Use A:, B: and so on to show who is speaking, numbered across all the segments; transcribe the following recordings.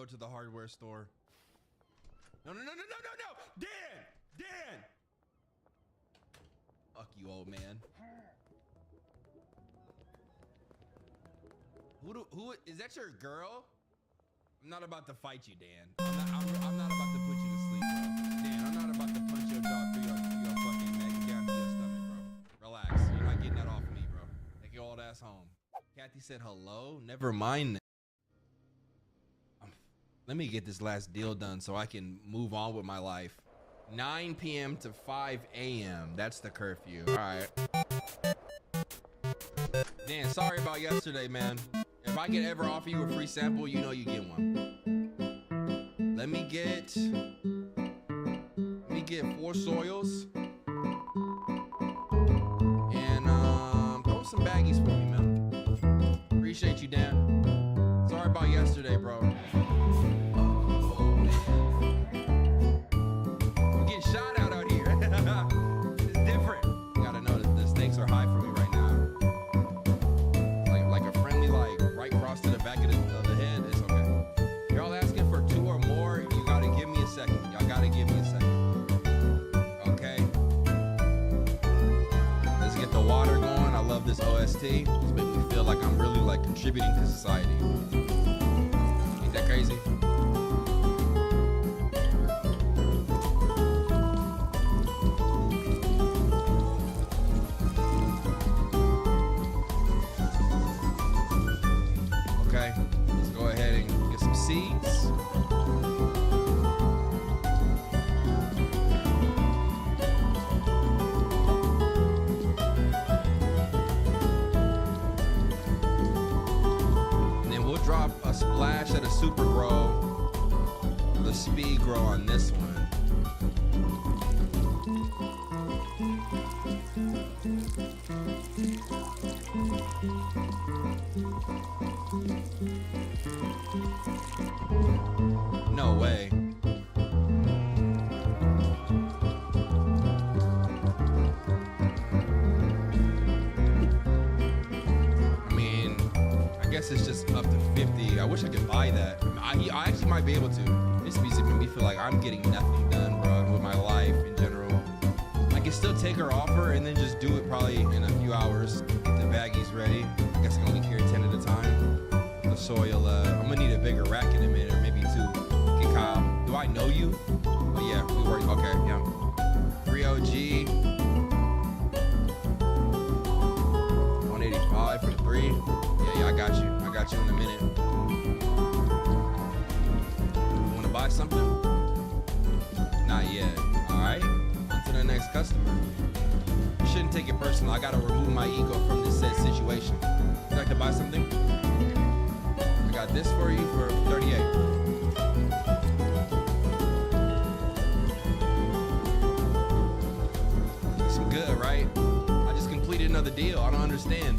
A: go to the hardware store. No. Dan! Fuck you, old man. Who is that your girl? I'm not about to fight you, Dan. I'm not about to put you to sleep, bro. Dan, I'm not about to punch your jaw through your fucking neck down to your stomach, bro. Relax. You're not getting that off me, bro. Take your old ass home. Kathy said hello. Never mind. Let me get this last deal done so I can move on with my life. 9 p.m. to 5 a.m. That's the curfew. All right. Dan, sorry about yesterday, man. If I could ever offer you a free sample, you know you get one. Let me get 4 soils. And throw some baggies for me, man. Appreciate you, Dan. Sorry about yesterday, bro. I'm getting shot out here. It's different. You gotta know that the stakes are high for me right now. Like a friendly, like right cross to the back of the head. It's okay. Y'all asking for 2 or more? You gotta give me a second. Y'all gotta give me a second. Okay. Let's get the water going. I love this OST. It's making me feel like I'm really like contributing to society. Ain't that crazy? Okay, let's go ahead and get some seeds. And then we'll drop a splash at a super grow, the speed grow on this one. No way. I mean, I guess it's just up to 50. I wish I could buy that. I actually might be able to. This music made me feel like I'm getting nothing done, bro, with my life in general. I can still take her offer and then just do it probably in a few hours. Get the baggies ready. I guess I can only carry 10 at a time. The soil, I'm gonna need a bigger rack in a minute, or maybe 2. Okay, Kyle, do I know you? Oh yeah, we work, okay, yeah. 3 OG. 185 for the 3. Yeah, I got you in a minute. You wanna buy something? Not yet, all right? On to the next customer. You shouldn't take it personal. I gotta remove my ego from this said situation. Would you like to buy something? I got this for you for 38. Some good, right? I just completed another deal. I don't understand.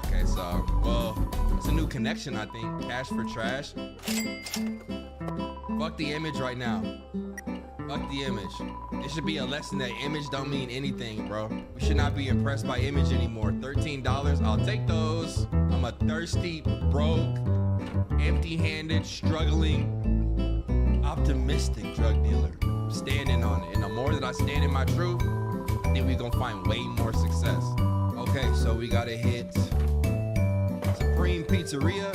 A: Okay, so, well, it's a new connection, I think. Cash for trash. Fuck the image right now. Fuck the image. It should be a lesson that image don't mean anything, bro. We should not be impressed by image anymore. $13, I'll take those. I'm a thirsty, broke, empty-handed, struggling, optimistic drug dealer. I'm standing on it. And the more that I stand in my truth, I think we're gonna find way more success. Okay, so we gotta hit Supreme Pizzeria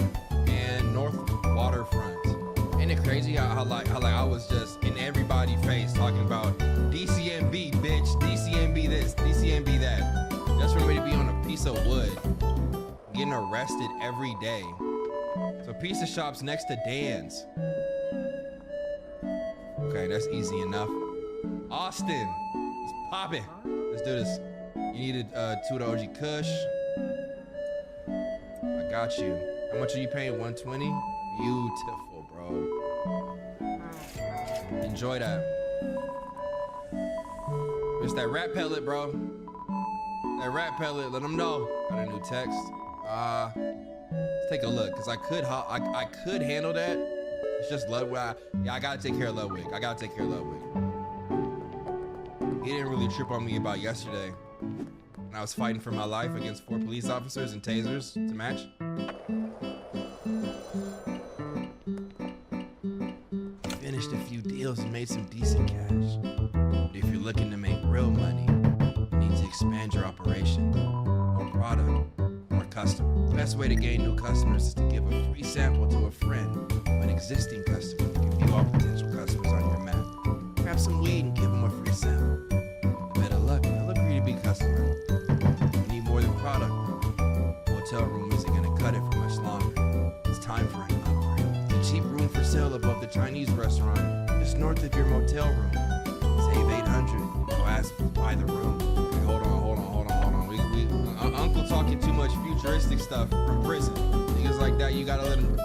A: and North Waterfront. Ain't it crazy how I was just in everybody's face talking about DCMB, bitch, DCMB this, DCMB that. Just for me to be on a piece of wood, getting arrested every day. So pizza shop's next to Dan's. Okay, that's easy enough. Austin, it's popping. Let's do this. You needed 2 of the OG Kush. I got you. How much are you paying? 120? Beautiful, bro. Enjoy that. It's that rat pellet, bro. That rat pellet, let them know. Got a new text. Let's take a look, cause I could handle that. It's just Ludwig. Yeah, I gotta take care of Ludwig. He didn't really trip on me about yesterday when I was fighting for my life against 4 police officers and tasers to match. finished a few deals and made some decent cash. But if you're looking to make real money, you need to expand your operation. More product, more customer. The best way to gain new customers is to give a free sample to a friend of an existing customer. You can view all potential customers on your map. Grab some weed and give them a free sample. Better luck, they'll agree to be customer. You need more than product. Hotel room isn't gonna cut it for much longer. It's time for an upgrade. The cheap room for sale above the Chinese restaurant, just north of your motel room. Save $800. Go ask to buy the room. Hey, hold on. Uncle talking too much futuristic stuff from prison. Niggas like that, you gotta let him.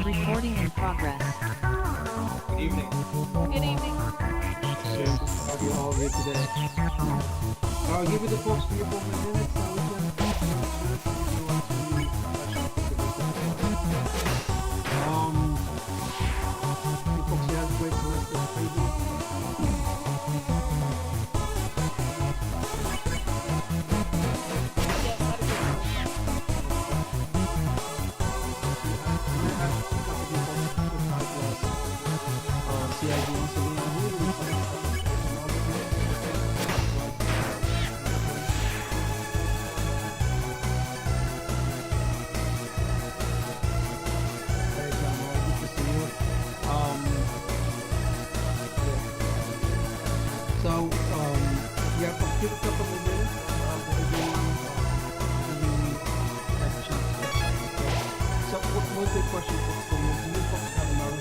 B: Recording in progress.
C: Good evening.
D: Good evening.
C: Good to have you all here today. I'll give you the folks 3 or 4 minutes so we can you folks you have a great semester. How you doing?
D: Yes, I do.
C: Yeah, give a couple of minutes. So, what's the question for you? Do you folks have another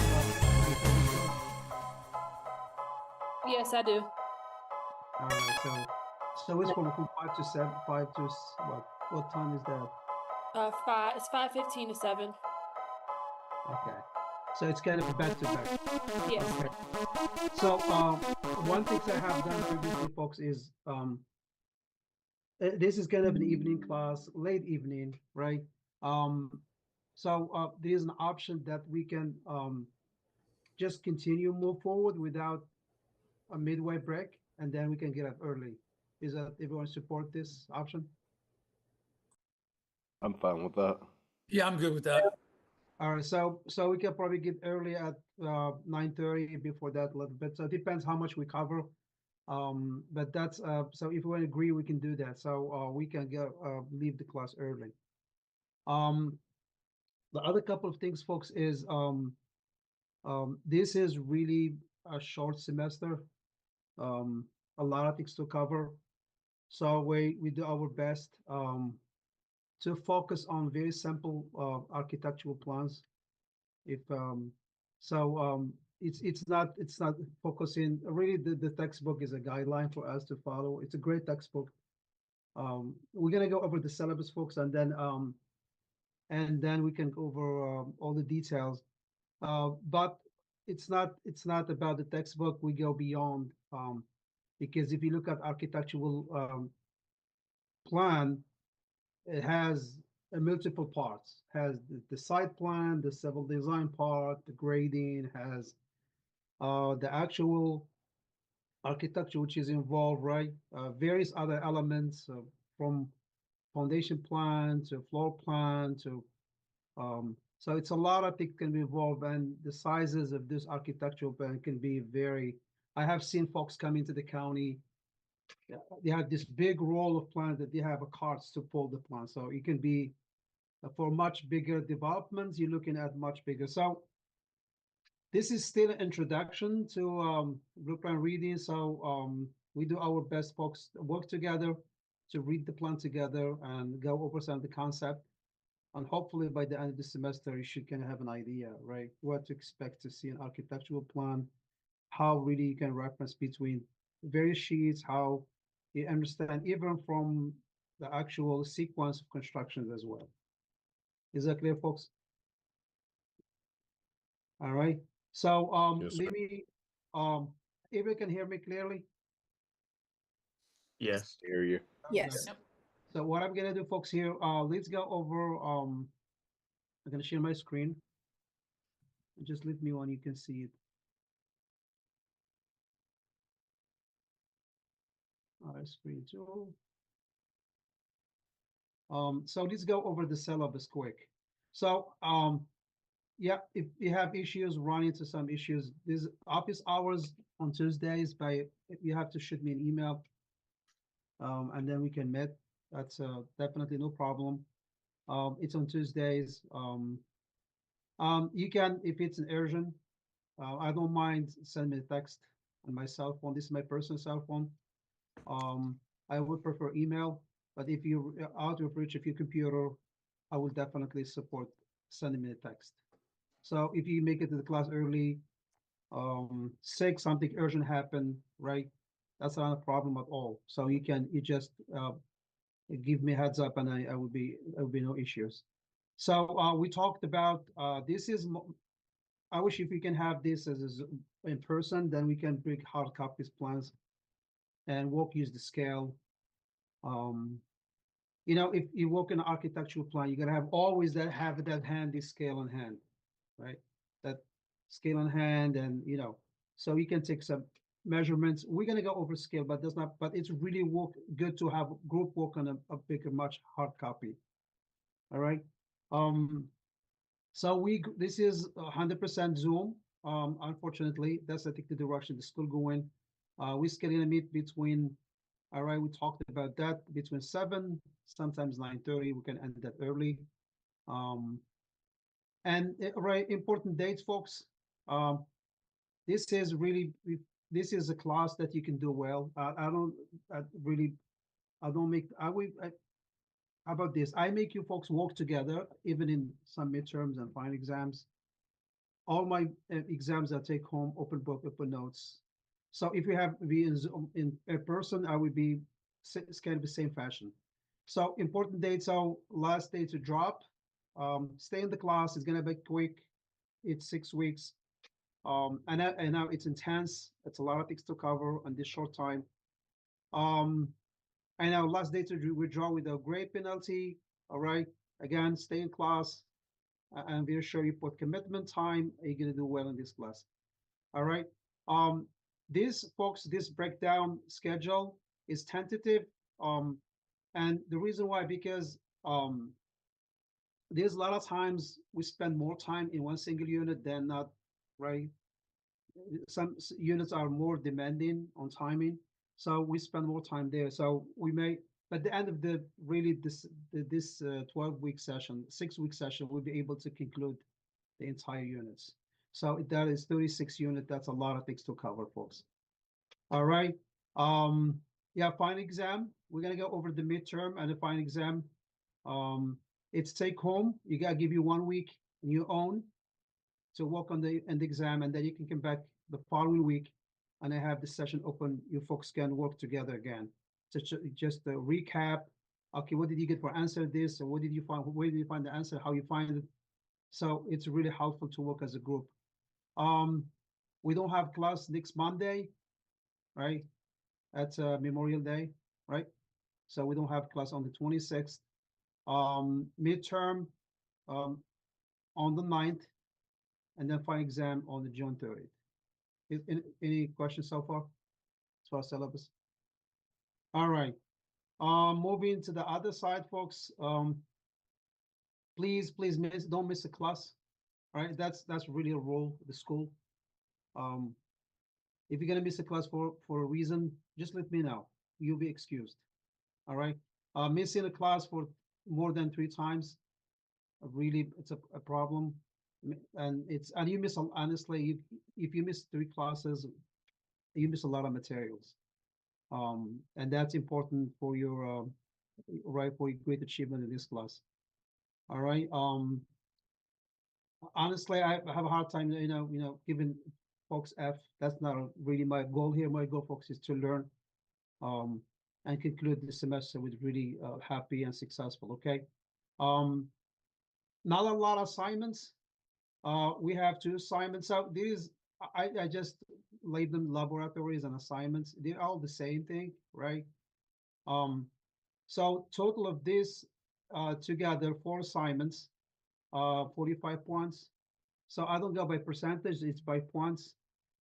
D: Yes, I do.
C: All right, so it's from 5 to 7, 5 to what? What time is that?
D: It's 5:15 to 7.
C: Okay, so it's kind of back to back.
D: Yes.
C: Okay. So, one thing I have done previously, folks, is this is kind of an evening class, late evening, right? So there's an option that we can just continue move forward without a midway break, and then we can get up early. Is that everyone support this option?
E: I'm fine with that.
F: Yeah, I'm good with that.
C: All right, so we can probably get early at 9:30, before that a little bit. So it depends how much we cover. But that's so if we agree, we can do that. So we can go leave the class early. The other couple of things, folks, is this is really a short semester. A lot of things to cover. So we do our best to focus on very simple architectural plans. If it's not focusing really. The textbook is a guideline for us to follow. It's a great textbook. We're gonna go over the syllabus, folks, and then we can go over all the details. But it's not about the textbook. We go beyond, because if you look at architectural plan, it has multiple parts. Has the site plan, the civil design part, the grading, has the actual architecture which is involved, right? Various other elements, from foundation plan to floor plan to so it's a lot of things can be involved, and the sizes of this architectural plan can be very. I have seen folks come into the county. They have this big roll of plans that they have a carts to pull the plan. So it can be for much bigger developments. You're looking at much bigger. So this is still an introduction to blueprint reading. So we do our best, folks, work together to read the plan together and go over some of the concept. And hopefully by the end of the semester, you should kind of have an idea, right? What to expect to see an architectural plan, how really you can reference between various sheets, how you understand even from the actual sequence of constructions as well. Is that clear, folks? All right. So
E: Yes, sir.
C: let me if you can hear me clearly.
F: Yes.
E: Hear you.
C: Okay. So what I'm gonna do, folks, here, let's go over I'm gonna share my screen. Just let me on, you can see it. Screen two. So let's go over the syllabus quick. So yeah, if you have issues, run into some issues. These office hours on Tuesdays, by you have to shoot me an email, and then we can meet. That's definitely no problem. It's on Tuesdays. You can, if it's an urgent, I don't mind send me a text on my cell phone. This is my personal cell phone. Um, I would prefer email, but if you're out of reach of your computer, I will definitely support sending me a text. So if you make it to the class early, sick, something urgent happen, right? That's not a problem at all. So you just give me heads up, and I will be there will be no issues. So we talked about this is. I wish if we can have this as in person, then we can bring hard copies plans and walk use the scale. Um, if you work in an architectural plan, you're gonna have always have that handy scale in hand, right? That scale in hand, and so you can take some measurements. We're gonna go over scale, but that's not. But it's really good to have group work on a bigger, much hard copy. All right. Um, so this is 100% Zoom. Unfortunately, that's I think the direction the school going. We schedule a meet between. All right, we talked about that between 7, sometimes 9:30. We can end that early. Um, and right, important dates, folks. Um, this is really this is a class that you can do well. I don't make I will. How about this? I make you folks work together, even in some midterms and final exams. All my exams I take home, open book, open notes. So if you have be in a person, I would be it's kind of the same fashion. So important dates. So last day to drop. Stay in the class. It's gonna be quick. It's 6 weeks. And now it's intense. It's a lot of things to cover on this short time. Um, and our last day to withdraw with a grade penalty. All right. Again, stay in class, and we'll show you put commitment time. Are you gonna do well in this class? All right. Um, this folks, this breakdown schedule is tentative. Um, and the reason why, because there's a lot of times we spend more time in one single unit than not, right? Some units are more demanding on timing, so we spend more time there. So we may, at the end of the really this 12-week session, 6-week session, we'll be able to conclude the entire units. So that is 36 unit. That's a lot of things to cover, folks. All right. Yeah, final exam. We're gonna go over the midterm and the final exam. Um, it's take home. You gotta give you 1 week on your own to work on the end exam, and then you can come back the following week, and I have the session open. You folks can work together again. So just a recap. Okay, what did you get for answer this? Or what did you find? Where did you find the answer? How you find it? So it's really helpful to work as a group. Um, we don't have class next Monday, right? That's Memorial Day, right? So we don't have class on the 26th. Midterm um, on the 9th, and then final exam on the June 30th. Any questions so far as far as syllabus? All right. Moving to the other side, folks. Please don't miss a class. All right, that's really a rule of the school. Um, if you're gonna miss a class for a reason, just let me know. You'll be excused. All right. Missing a class for more than 3 times, really, it's a problem. And you miss honestly, if you miss 3 classes, you miss a lot of materials. And that's important for your right for your great achievement in this class. All right. Honestly, I have a hard time, giving folks F. That's not really my goal here. My goal, folks, is to learn, um, and conclude the semester with really happy and successful. Okay. Um, Not a lot of assignments. We have two assignments. So these, I just label them laboratories and assignments. They're all the same thing, right? Um, so total of this together, four assignments, 45 points. So I don't go by percentage, it's by points.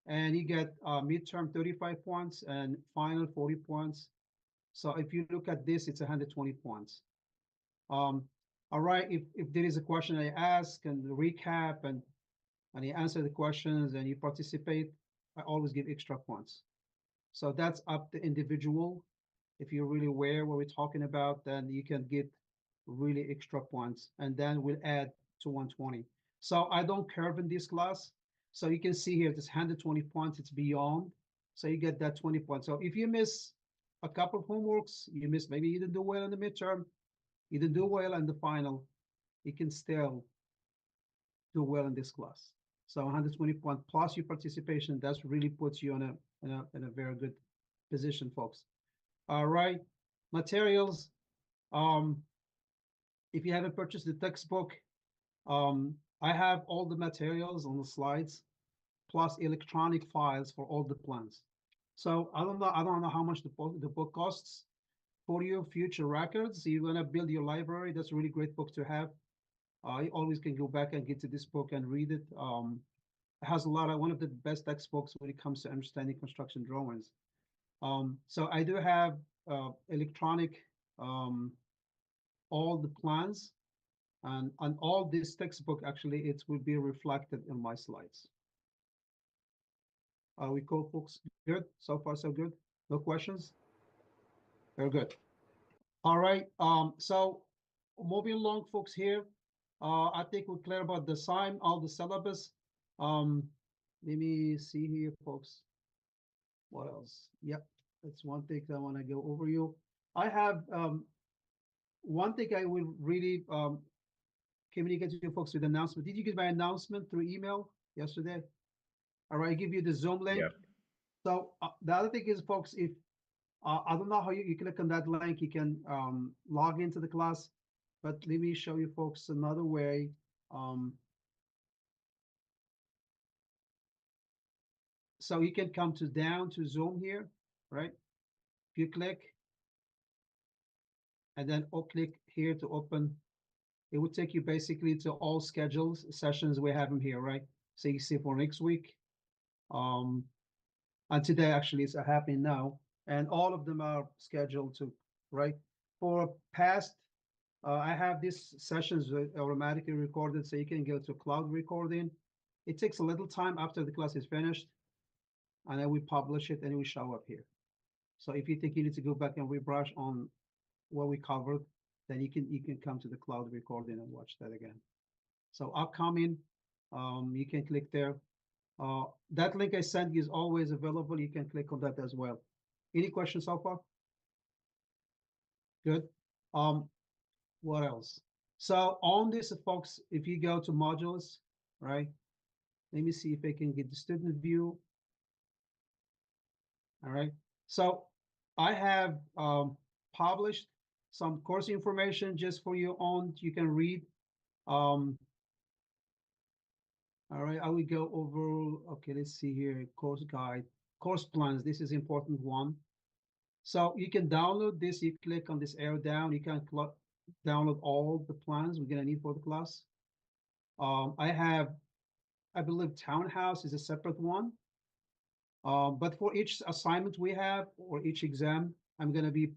C: And you get midterm 35 points and final 40 points. So if you look at this, it's 120 points. Um, all right, if there is a question I ask and recap and you answer the questions and you participate, I always give extra points. So that's up to individual. If you're really aware what we're talking about, then you can get really extra points, and then we'll add to 120. So I don't curve in this class. So you can see here, this 120 points, it's beyond. So you get that 20 points. So if you miss a couple of homeworks, you miss, maybe you didn't do well in the midterm, you didn't do well in the final, you can still do well in this class. So 120 points plus your participation, that's really puts you in a very good position, folks. All right, materials. Um, if you haven't purchased the textbook, I have all the materials on the slides, plus electronic files for all the plans. So I don't know how much the book costs. For your future records, you're gonna build your library. That's a really great book to have. You always can go back and get to this book and read it. It has a lot of one of the best textbooks when it comes to understanding construction drawings. So I do have electronic um, all the plans and all this textbook actually it will be reflected in my slides. We cool, folks? Good? So far, so good? No questions? Very good. All right. So moving along, folks, here. I think we're clear about the sign, all the syllabus. Um, Let me see here, folks. What else? Yep, that's one thing I want to go over you. I have one thing I will really communicate to you folks with announcement. Did you get my announcement through email yesterday? All right, I give you the Zoom link.
E: Yep.
C: So the other thing is, folks, if I don't know how you click on that link, you can log into the class, but let me show you folks another way. So you can come to down to Zoom here, right? If you click and then click here to open, it would take you basically to all schedules sessions we have them here, right? So you see for next week, and today actually it's happening now, and all of them are scheduled to, right? For past, I have these sessions automatically recorded, so you can go to cloud recording. It takes a little time after the class is finished, and then we publish it and it will show up here. So if you think you need to go back and rebrush on what we covered, then you can come to the cloud recording and watch that again. So upcoming, you can click there. That link I sent is always available. You can click on that as well. Any questions so far? Good. What else? So on this, folks, if you go to modules, right? Let me see if I can get the student view. All right. So I have published some course information just for you on, you can read. All right, I will go over, okay, let's see here, course guide, course plans. This is important one. So you can download this, you click on this arrow down, you can download all the plans we're gonna need for the class. I believe Townhouse is a separate one. But for each assignment we have, or each exam, I'm gonna be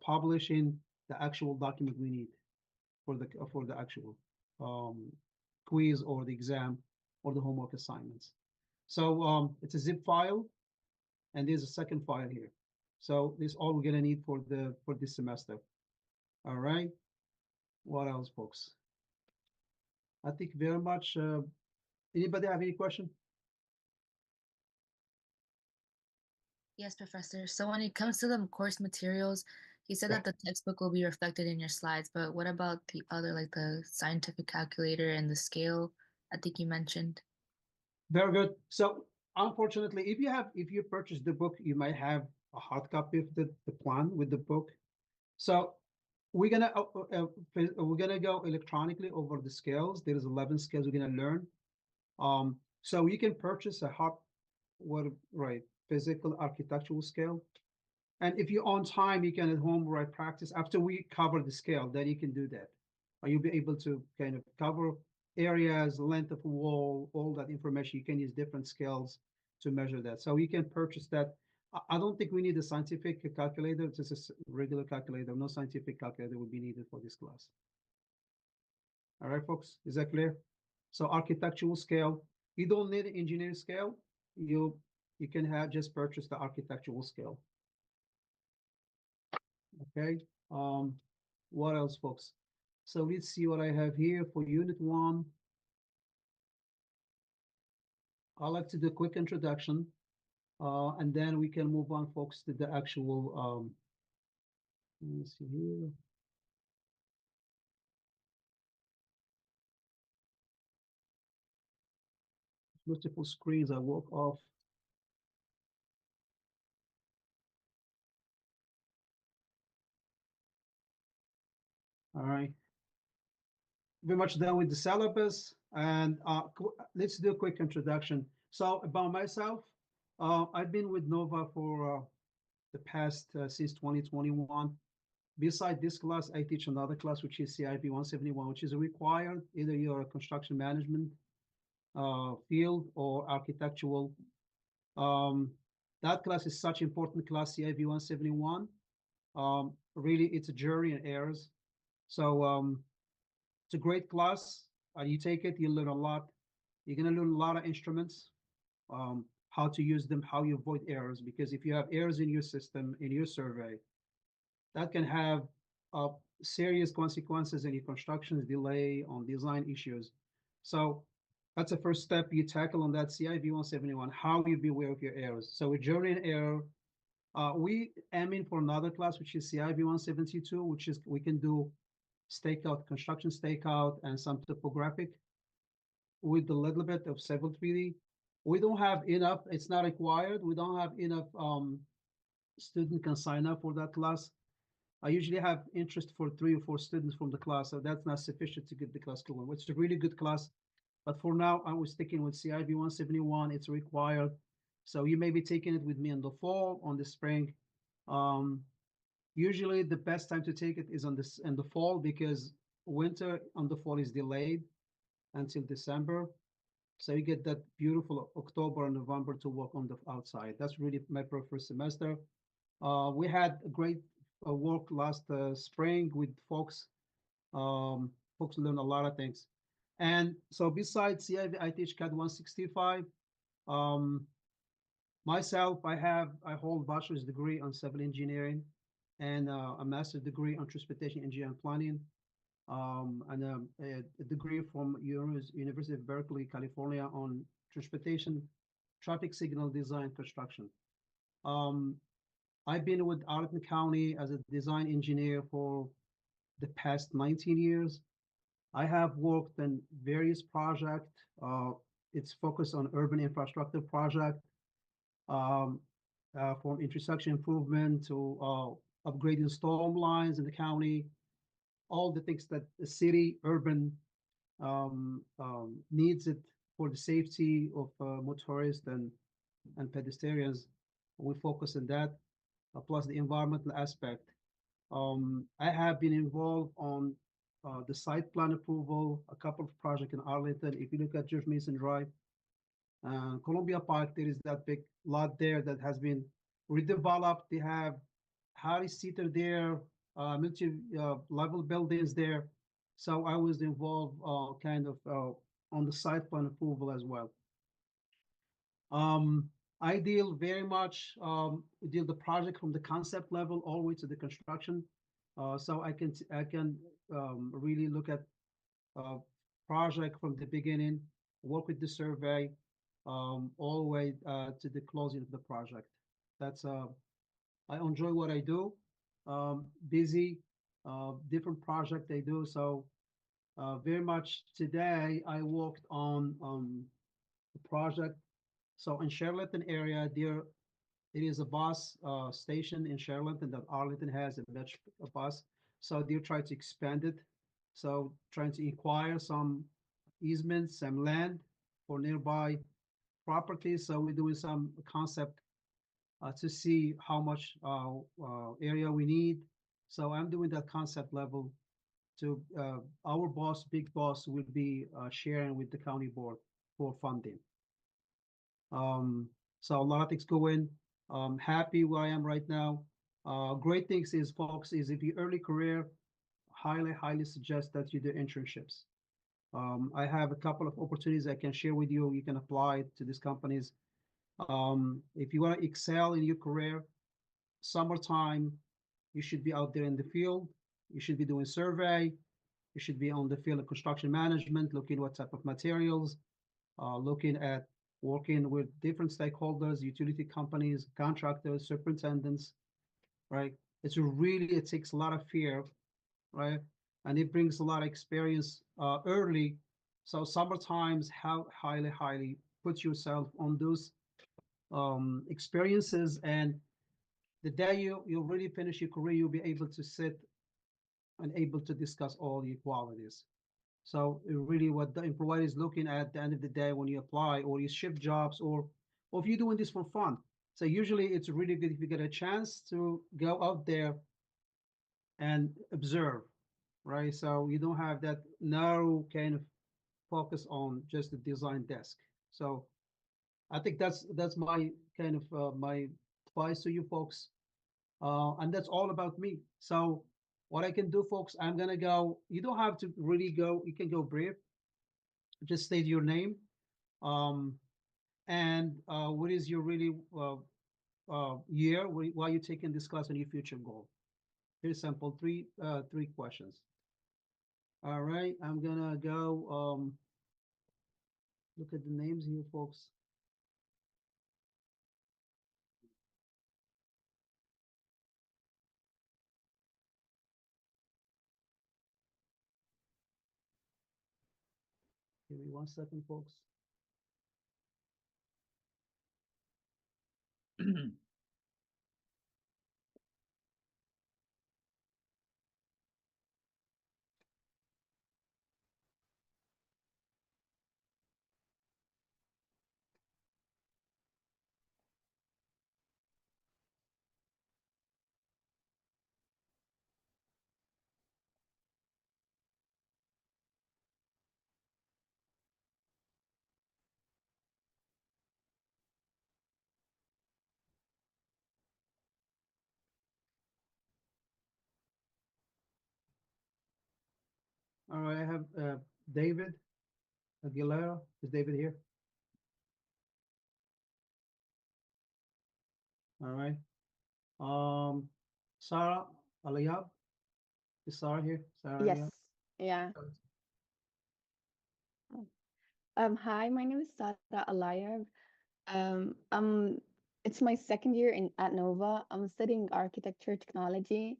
C: publishing the actual document we need for the actual quiz or the exam or the homework assignments. So it's a zip file, and there's a second file here. So this is all we're gonna need for this semester. All right. What else, folks? I think very much. Anybody have any question?
F: Yes, Professor. So when it comes to the course materials,
E: He said
C: Yeah.
E: that the textbook will be reflected in your slides, but what about the other, like the scientific calculator and the scale? I think you mentioned.
C: Very good. So unfortunately, if you purchase the book, you might have a hard copy of the plan with the book. So we're gonna go electronically over the scales. There is 11 scales we're gonna learn. So you can purchase a hard, what right, physical architectural scale. And if you're on time, you can at home write practice. After we cover the scale, then you can do that. You'll be able to kind of cover areas, length of wall, all that information. You can use different scales to measure that. So you can purchase that. I don't think we need a scientific calculator, just a regular calculator. No scientific calculator would be needed for this class. All right, folks, is that clear? So architectural scale, you don't need an engineering scale. You can have just purchase the architectural scale. Okay. What else, folks? So let's see what I have here for Unit 1. I'd like to do a quick introduction, and then we can move on, folks, to the actual, let me see here. Multiple screens I walk off. All right. Very much done with the syllabus, and let's do a quick introduction. So about myself, I've been with Nova for the past since 2021. Beside this class, I teach another class, which is CIP 171, which is required. Either you're a construction management field or architectural. That class is such important class, CIP 171. Really, it's a jury and errors. So it's a great class. You take it, you learn a lot. You're gonna learn a lot of instruments, how to use them, how you avoid errors. Because if you have errors in your system, in your survey, that can have serious consequences in your constructions, delay, on design issues. So that's the first step you tackle on that CIV 171, how you be aware of your errors. So with journey and error, we aiming for another class, which is CIV 172, which is we can do stakeout, construction stakeout, and some topographic with a little bit of civil 3D. We don't have enough, it's not required. We don't have enough student can sign up for that class. I usually have interest for 3 or 4 students from the class, so that's not sufficient to get the class going. It's a really good class, but for now, I was sticking with CIV 171. It's required, so you may be taking it with me in the fall, on the spring. Usually, the best time to take it is in the fall because winter on the fall is delayed until December, so you get that beautiful October and November to work on the outside. That's really my preferred semester. We had a great work last spring with folks. Folks learn a lot of things. And so besides CIV, I teach CAD 165. Myself, I hold bachelor's degree on civil engineering and a master's degree on transportation engineering and planning, and a degree from University of Berkeley, California on transportation, traffic signal design, construction. I've been with Arlington County as a design engineer for the past 19 years. I have worked on various projects. It's focused on urban infrastructure project, from intersection improvement to upgrading storm lines in the county, all the things that the city, urban needs it for the safety of motorists and pedestrians. We focus on that, plus the environmental aspect. I have been involved on the site plan approval, a couple of projects in Arlington. If you look at George Mason Drive, Columbia Park, there is that big lot there that has been redeveloped. They have Harris Theater there, multi-level buildings there. So I was involved kind of on the site plan approval as well. I deal very much, deal the project from the concept level all the way to the construction. So I can really look at project from the beginning, work with the survey, all the way to the closing of the project. That's I enjoy what I do. busy, different project they do. So very much today, I worked on a project. So in Charlotte area, there it is a bus station in Charlotte that Arlington has a bus. So they're trying to expand it. So trying to acquire some easements, some land for nearby properties. So we're doing some concept to see how much area we need. So I'm doing that concept level to our boss, big boss, will be sharing with the county board for funding. Um, so a lot of things going. Happy where I am right now. Great things is, folks, is if you early career, highly suggest that you do internships. I have a couple of opportunities I can share with you. You can apply to these companies. If you want to excel in your career, summertime, you should be out there in the field. You should be doing survey. You should be on the field of construction management, looking what type of materials, looking at working with different stakeholders, utility companies, contractors, superintendents, right? It takes a lot of fear, right? And it brings a lot of experience early. So summertimes, how highly put yourself on those experiences, and the day you really finish your career, you'll be able to sit and able to discuss all the qualities. So really what the employer is looking at the end of the day when you apply or you shift jobs, or if you're doing this for fun. So usually it's really good if you get a chance to go out there and observe, right? So you don't have that narrow kind of focus on just the design desk. So I think that's my kind of my advice to you folks. And that's all about me. So what I can do, folks, I'm gonna go. You don't have to really go. You can go brief. Just state your name, um, and what is your really year? Why you taking this class and your future goal? Very simple. Three questions. All right, I'm gonna go. Look at the names here, folks. Give me 1 second, folks. All right, I have David Aguilera. Is David here? All right. Um, Sarah Alayab. Is Sarah here? Sarah
F: Yes.
C: Alayab.
F: Yeah. Hi, my name is Sara Alayev. It's my second year in at Nova. I'm studying architecture technology.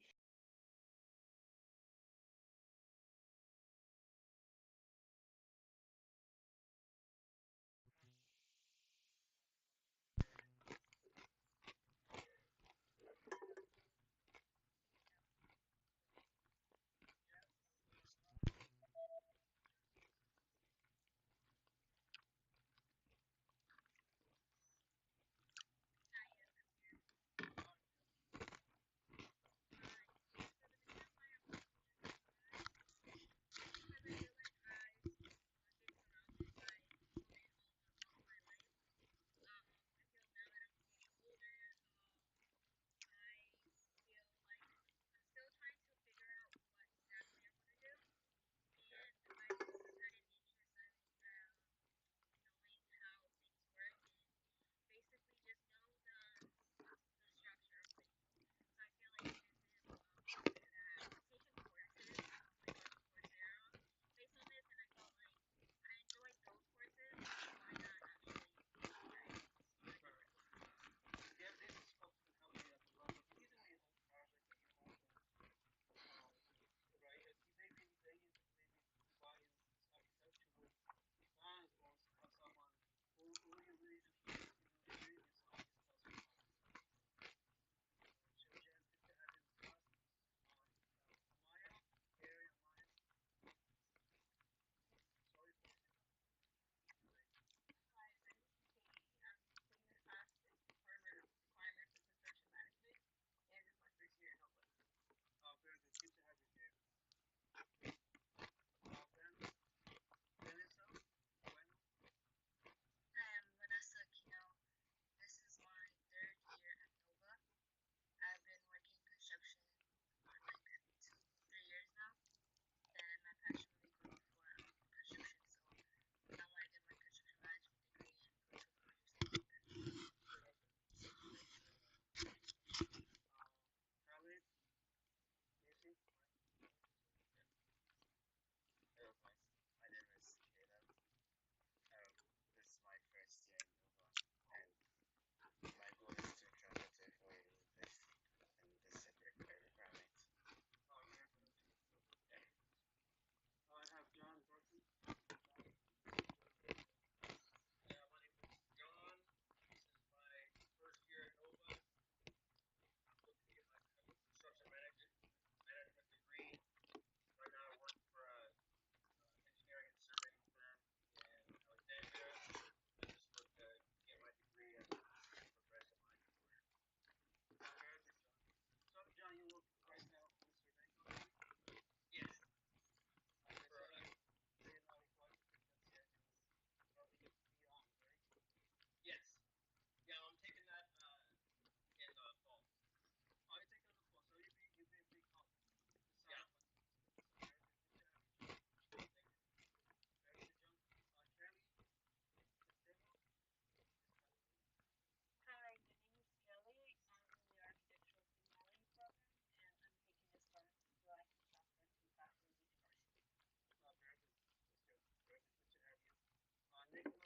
G: Yes, my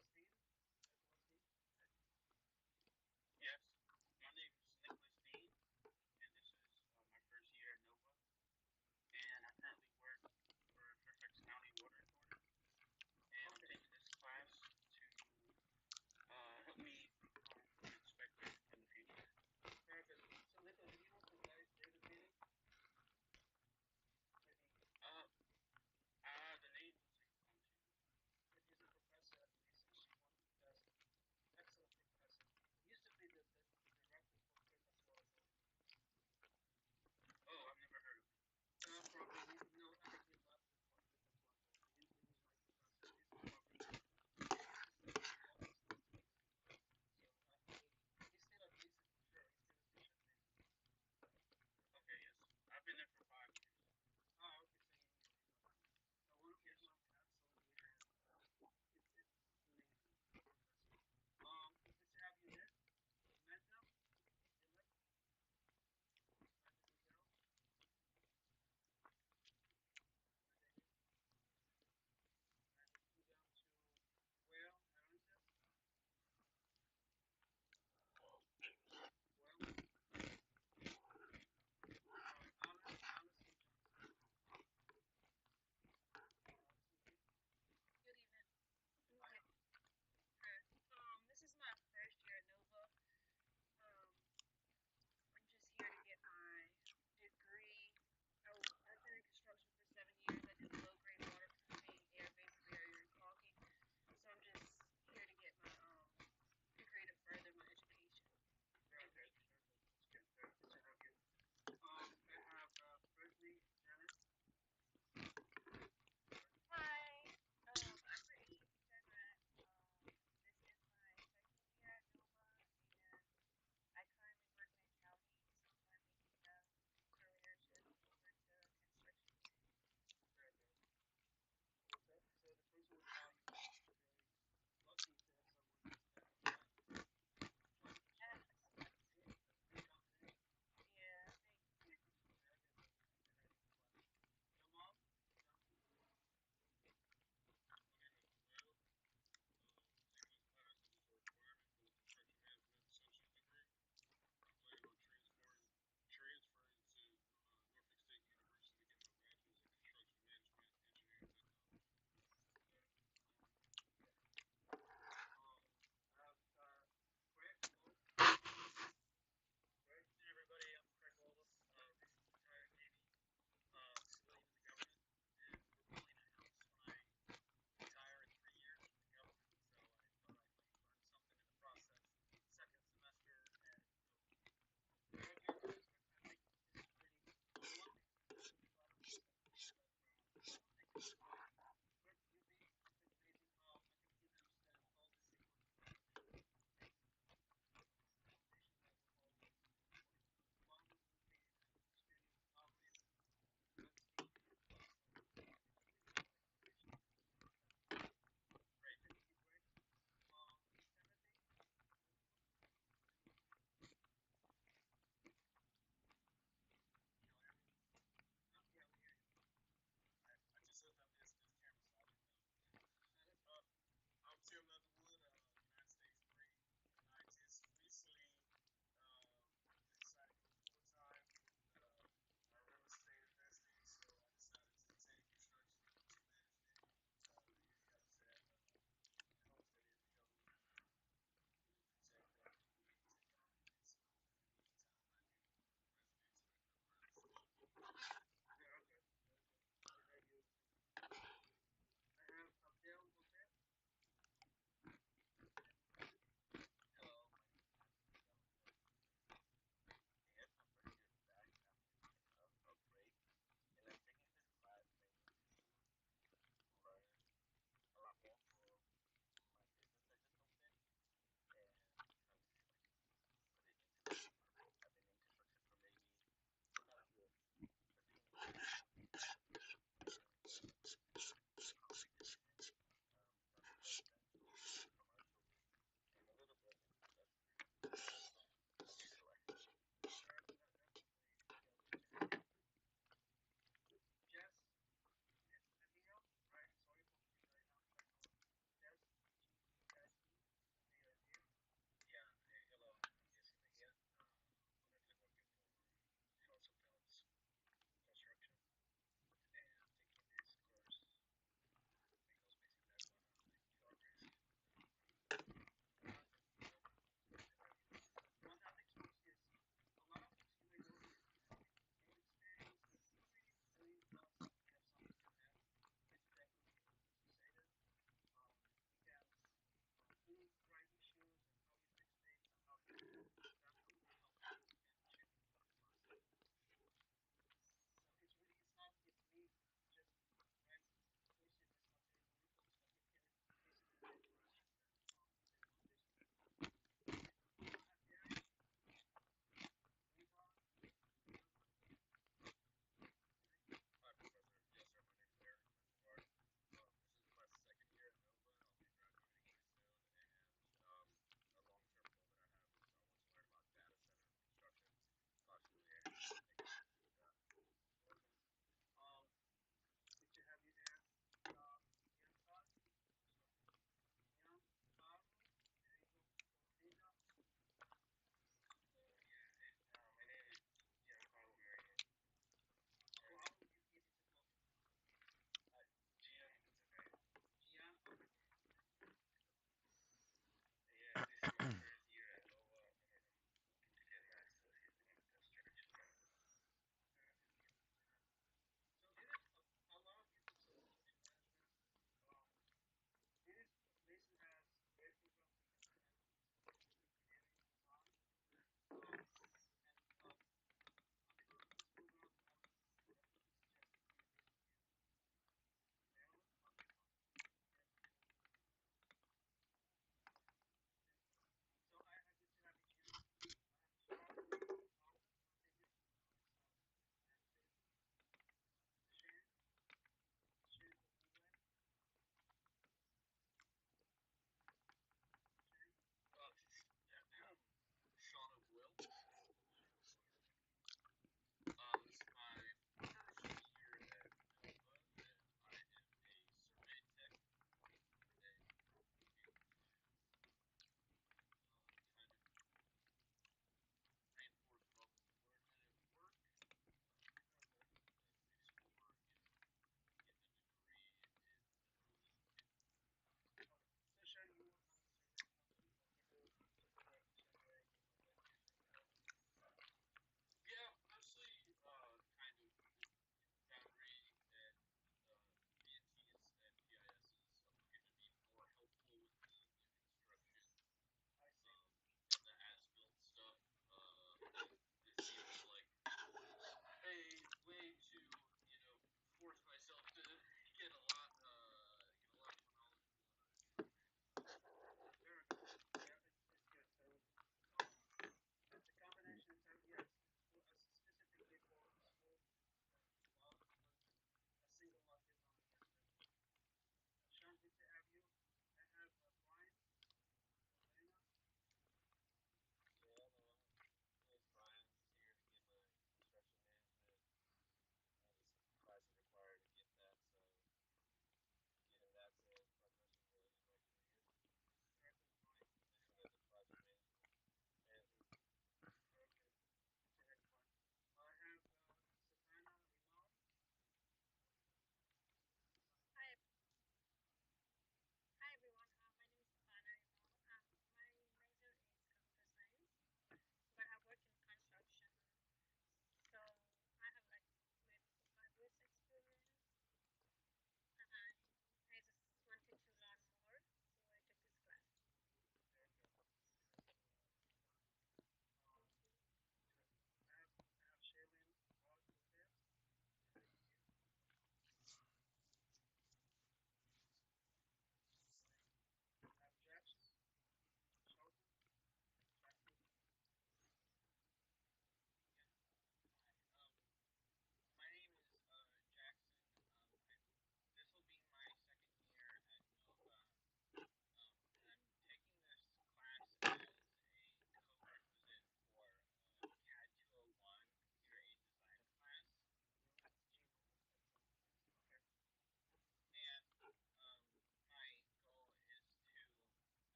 G: name is Nicholas Dean, and this is my first year at Nova. And I currently work for Fairfax County Water Authority, and I'm taking this class to help me become an inspector in the future. Perfect. So, Nicholas, do you know some guys David Manning? The name doesn't come to me. But he's a professor at the UCC.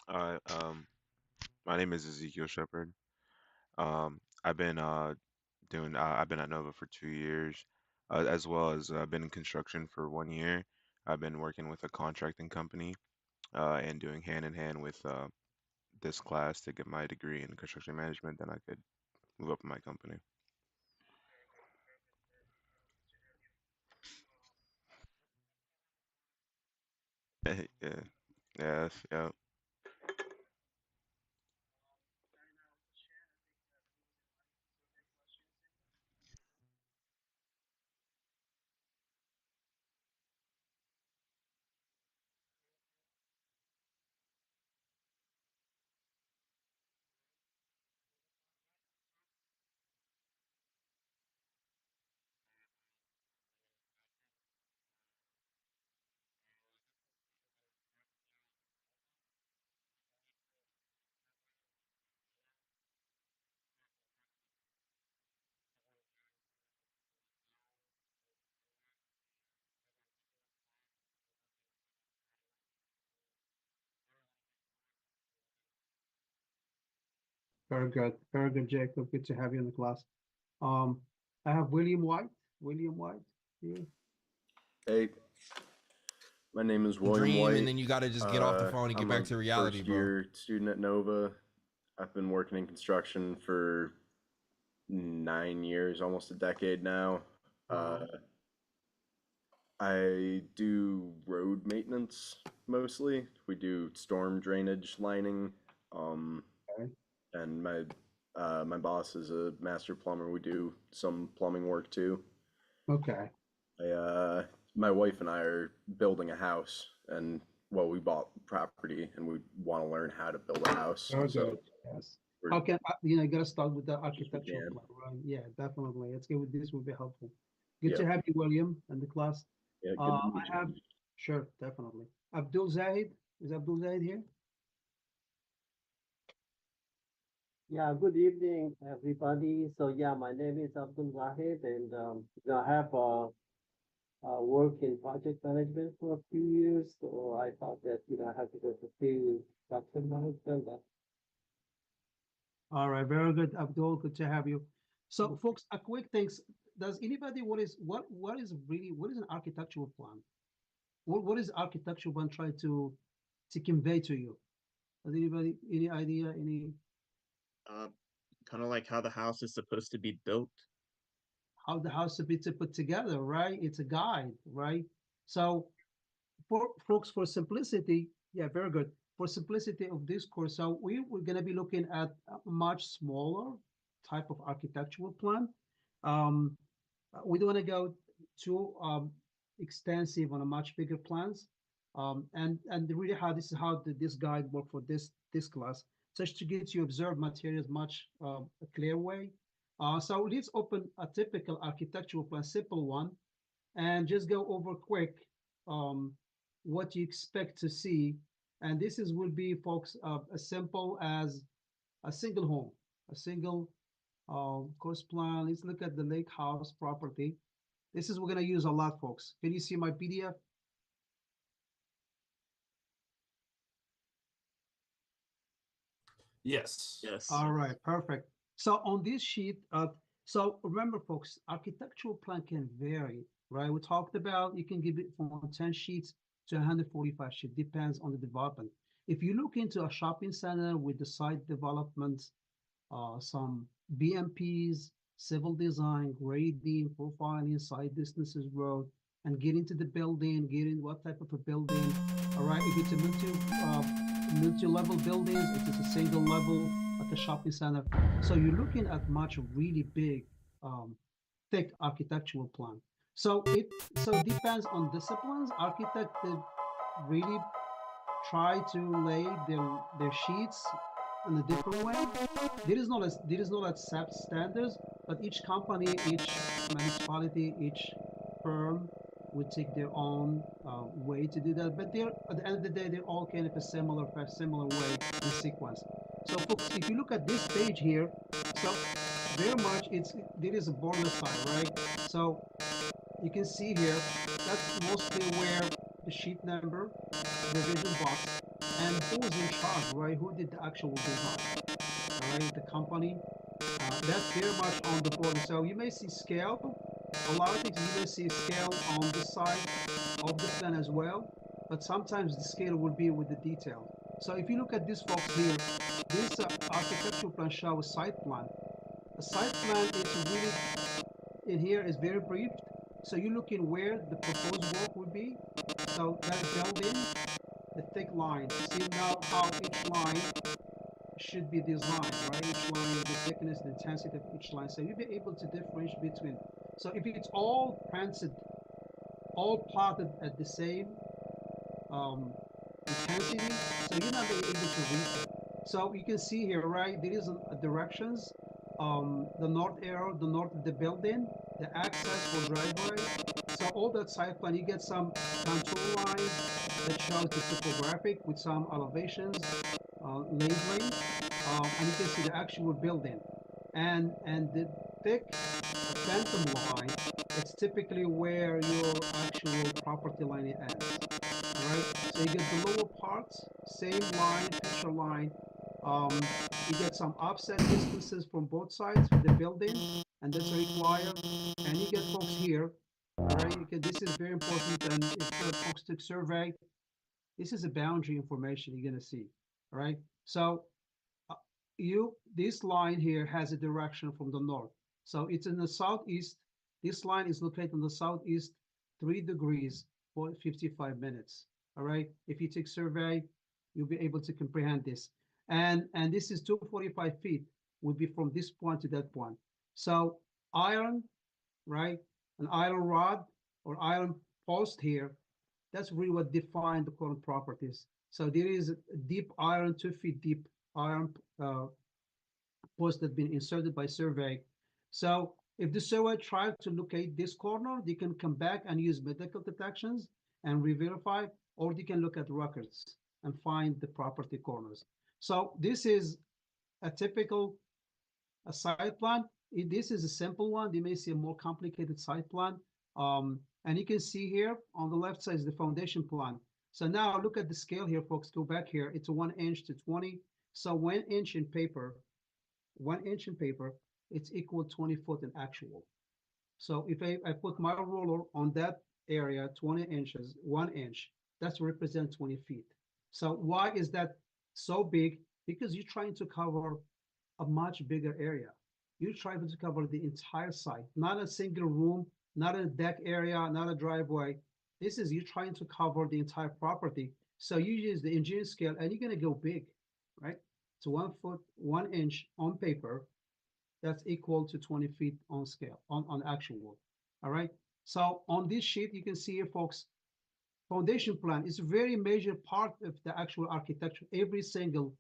H: Uh, um, my name is Ezekiel Shepherd. I've been doing I've been at Nova for 2 years, as well as I've been in construction for 1 year. I've been working with a contracting company and doing hand in hand with this class to get my degree in construction management. Then I could move up in my company. Yeah, yes, yeah.
C: Very good, Jacob. Good to have you in the class. Um, I have William White. William White here.
I: Hey, my name is William
A: Dream, and
I: White.
A: then you got to just get off the phone and get
I: I'm
A: back
I: a
A: to reality,
I: first
A: bro.
I: year student at Nova. I've been working in construction for 9 years, almost a decade now.
C: Wow.
I: I do road maintenance mostly. We do storm drainage lining. Um,
C: Okay.
I: and my boss is a master plumber. We do some plumbing work too.
C: Okay.
I: My wife and I are building a house, and well, we bought property, and we want to learn how to build a house.
C: Very
I: So
C: good. Yes.
I: we're
C: How can you got to start with the
I: if we
C: architectural
I: can.
C: plan, right? Yeah, definitely. Let's get with this. Will be helpful. Good
I: Yeah,
C: to have you, William, in the class.
I: yeah, good to
C: I
I: meet you.
C: have sure, definitely. Abdul Zahid. Is Abdul Zahid here?
J: Yeah, good evening, everybody. So yeah, my name is Abdul Zahid, and I have worked in project management for a few years. So I thought that I have to go to field construction management.
C: All right, very good, Abdul. Good to have you. So, folks, a quick things. Does anybody what is an architectural plan? What is architectural plan trying to convey to you? Does anybody any idea? Any
K: Uh, kind of like how the house is supposed to be built.
C: how the house should be to put together, right? It's a guide, right? So for folks, for simplicity, yeah, very good. For simplicity of this course, so we're going to be looking at a much smaller type of architectural plan. Um, we don't want to go too extensive on a much bigger plans. And really how this is how this guide work for this class, such to get you observe materials much a clear way. So let's open a typical architectural plan, simple one, and just go over quick um, what you expect to see. And this is will be, folks, as simple as a single home, a single course plan. Let's look at the lake house property. This is we're gonna use a lot, folks. Can you see my PDF?
K: Yes.
C: All right, perfect. So on this sheet, so remember, folks, architectural plan can vary, right? We talked about you can give it from 10 sheets to 145 sheets, depends on the development. If you look into a shopping center with the site developments, some BMPs, civil design, grading, profiling, site distances, road, and get into the building, get in what type of a building. All right, if it's a multi-level buildings, if it's a single level at the shopping center. So you're looking at much really big, thick architectural plan. So it depends on disciplines. Architect really try to lay their sheets in a different way. There is not a set standards, but each company, each municipality, each firm would take their own way to do that. But they're at the end of the day, they're all kind of a similar way in sequence. So, folks, if you look at this page here, so very much there is a border style, right? So you can see here that's mostly where the sheet number, revision box, and who's in charge, right? Who did the actual design, all right? The company. That's very much on the board. So you may see scale. A lot of things you may see scale on the side of the plan as well, but sometimes the scale will be with the detail. So if you look at this box here, this architectural plan shows a site plan. A site plan is really in here is very brief. So you're looking where the proposed work would be. So that building, the thick line. See now how each line should be designed, right? Each line, the thickness, the intensity of each line. So you'll be able to differentiate between. So if it's all printed, all plotted at the same um, intensity, so you're not able to read it. So you can see here, right? There is directions. The north arrow, the north of the building, the access for driveway. So all that site plan, you get some contour lines that shows the topographic with some elevations, labeling, and you can see the actual building. And the thick phantom line, it's typically where your actual property line ends. All right, so you get the lower parts, same line, feature line. You get some offset distances from both sides for the building, and that's required. And you get folks here. All right, this is very important. And if folks took survey, this is a boundary information you're gonna see. All right, so uh, this line here has a direction from the north. So it's in the southeast. This line is located in the southeast 3 degrees for 55 minutes. All right. If you take survey, you'll be able to comprehend this. And this is 245 feet would be from this point to that point. So iron, right? An iron rod or iron post here, that's really what define the current properties. So there is a deep iron, 2 feet deep iron post that been inserted by survey. So if the survey tried to locate this corner, they can come back and use medical detections and re-verify, or they can look at records and find the property corners. So this is a typical site plan. This is a simple one. You may see a more complicated site plan. And you can see here on the left side is the foundation plan. So now look at the scale here, folks. Go back here. It's a 1 inch to 20. So 1 inch in paper, 1 inch in paper, it's equal 20 foot in actual. So if I put my ruler on that area, 20 inches, 1 inch, that's represent 20 feet. So why is that so big? Because you're trying to cover a much bigger area. You're trying to cover the entire site, not a single room, not a deck area, not a driveway. This is you're trying to cover the entire property. So you use the engineering scale and you're gonna go big, right? So 1 foot, 1 inch on paper, that's equal to 20 feet on scale, on actual. All right. So on this sheet, you can see here, folks, foundation plan is a very major part of the actual architecture. Every single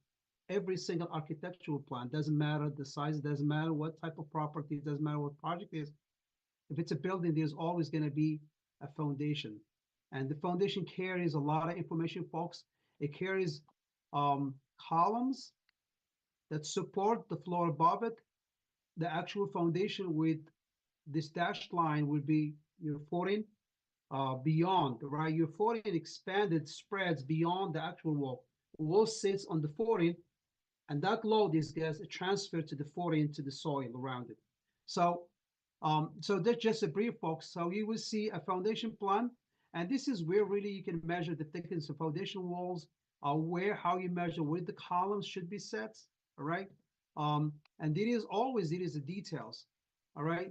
C: architectural plan, doesn't matter the size, doesn't matter what type of property, doesn't matter what project is. If it's a building, there's always going to be a foundation. And the foundation carries a lot of information, folks. It carries columns that support the floor above it. The actual foundation with this dashed line will be your footing beyond, right? Your footing expanded spreads beyond the actual wall. Wall sits on the footing, and that load is gets transferred to the footing to the soil around it. So that's just a brief, folks. So you will see a foundation plan, and this is where really you can measure the thickness of foundation walls, how you measure where the columns should be set, all right? And it is the details, all right?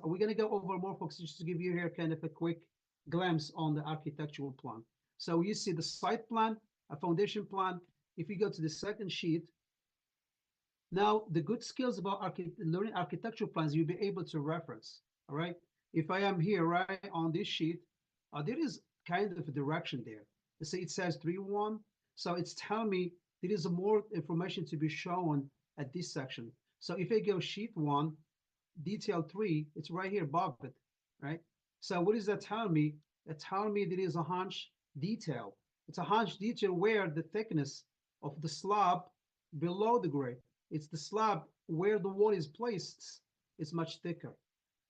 C: We're gonna go over more, folks, just to give you here kind of a quick glimpse on the architectural plan. So you see the site plan, a foundation plan. If you go to the second sheet, now, the good skills about learning architectural plans, you'll be able to reference, all right? If I am here, right, on this sheet, there is kind of a direction there. You see, it says 3-1, so it's telling me there is more information to be shown at this section. So if I go sheet 1, detail 3, it's right here above it, right? So what is that telling me? It's telling me there is a hunch detail. It's a hunch detail where the thickness of the slab below the grade. It's the slab where the wall is placed is much thicker,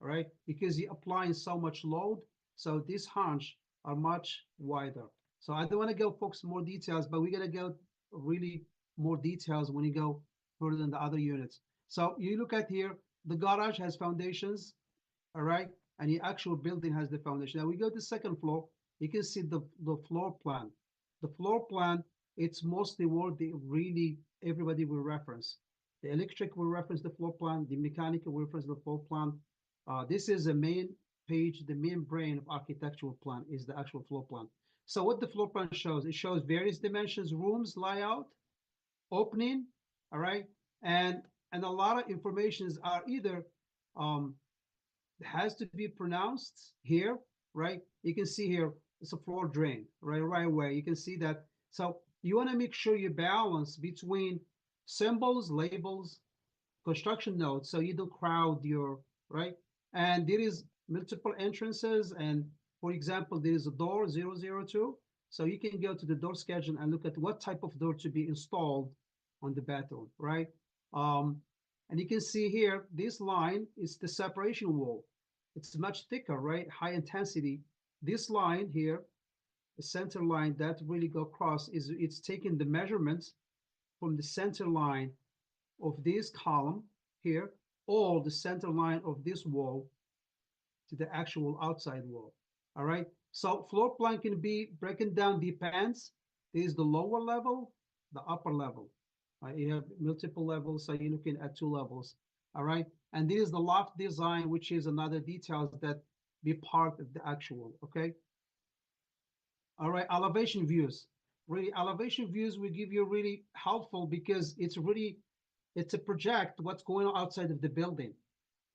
C: all right? Because you're applying so much load, so these hunch are much wider. So I don't want to go focus more details, but we're gonna go really more details when you go further than the other units. So you look at here, the garage has foundations, all right, and the actual building has the foundation. Now we go to the second floor, you can see the floor plan. The floor plan, it's mostly what the really everybody will reference. The electric will reference the floor plan, the mechanical will reference the floor plan. This is the main page, the main brain of architectural plan is the actual floor plan. So what the floor plan shows, it shows various dimensions, rooms, layout, opening, all right, and a lot of informations are either um, has to be pronounced here, right? You can see here it's a floor drain, right away. You can see that. So you want to make sure you balance between symbols, labels, construction notes, so you don't crowd your right. And there is multiple entrances, and for example, there is a door 002. So you can go to the door schedule and look at what type of door to be installed on the bathroom, right? Um, and you can see here, this line is the separation wall. It's much thicker, right? High intensity. This line here, the center line that really go across is it's taking the measurements from the center line of this column here, or the center line of this wall to the actual outside wall. All right. So floor plan can be broken down, depends. There's the lower level, the upper level. You have multiple levels, so you're looking at two levels. All right. And this is the loft design, which is another details that be part of the actual. Okay. All right. Elevation views. Really, elevation views will give you really helpful because it's a project what's going on outside of the building.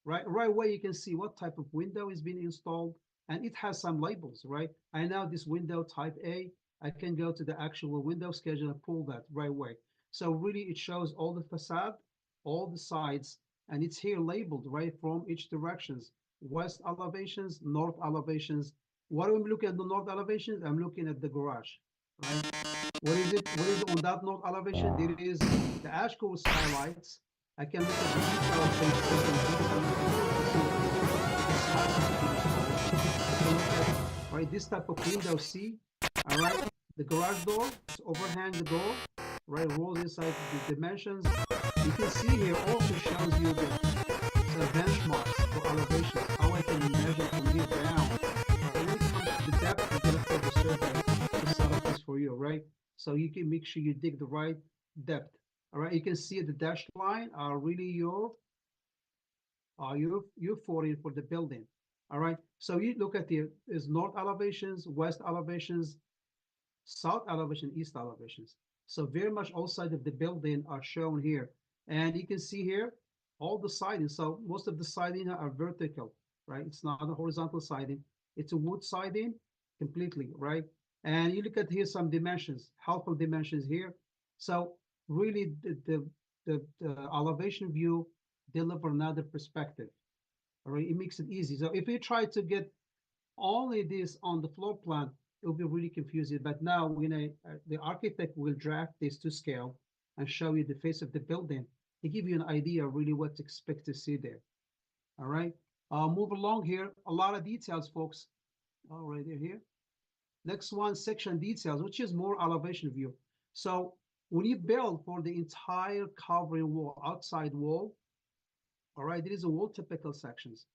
C: Right away you can see what type of window is being installed, and it has some labels, right? I know this window type A, I can go to the actual window schedule and pull that right away. So really it shows all the facade, all the sides, and it's here labeled right from each directions: west elevations, north elevations. What am I looking at the north elevations? I'm looking at the garage, right? What is it? What is on that north elevation? There is the Ashko skylights. I can look at the detail of page 8 right, this type of window C, all right, the garage door, overhang the door, right, rolls inside the dimensions. You can see here also shows you the benchmarks for elevations, how I can measure from here down. When it comes to the depth, you're gonna put the survey to set up this for you, right? So you can make sure you dig the right depth. All right, you can see the dashed line are really your footing for the building. All right, so you look at the is north elevations, west elevations, south elevation, east elevations. So very much all sides of the building are shown here, and you can see here all the siding. So most of the siding are vertical, right? It's not a horizontal siding. It's a wood siding completely, right? And you look at here some dimensions, helpful dimensions here. So really the elevation view deliver another perspective. All right, it makes it easy. So if you try to get only this on the floor plan, it will be really confusing. But now when the architect will draft this to scale and show you the face of the building to give you an idea really what to expect to see there. All right, move along here. A lot of details, folks. All right, they're here. Next one, section details, which is more elevation view. So when you build for the entire covering wall, outside wall, all right, there is a wall typical sections.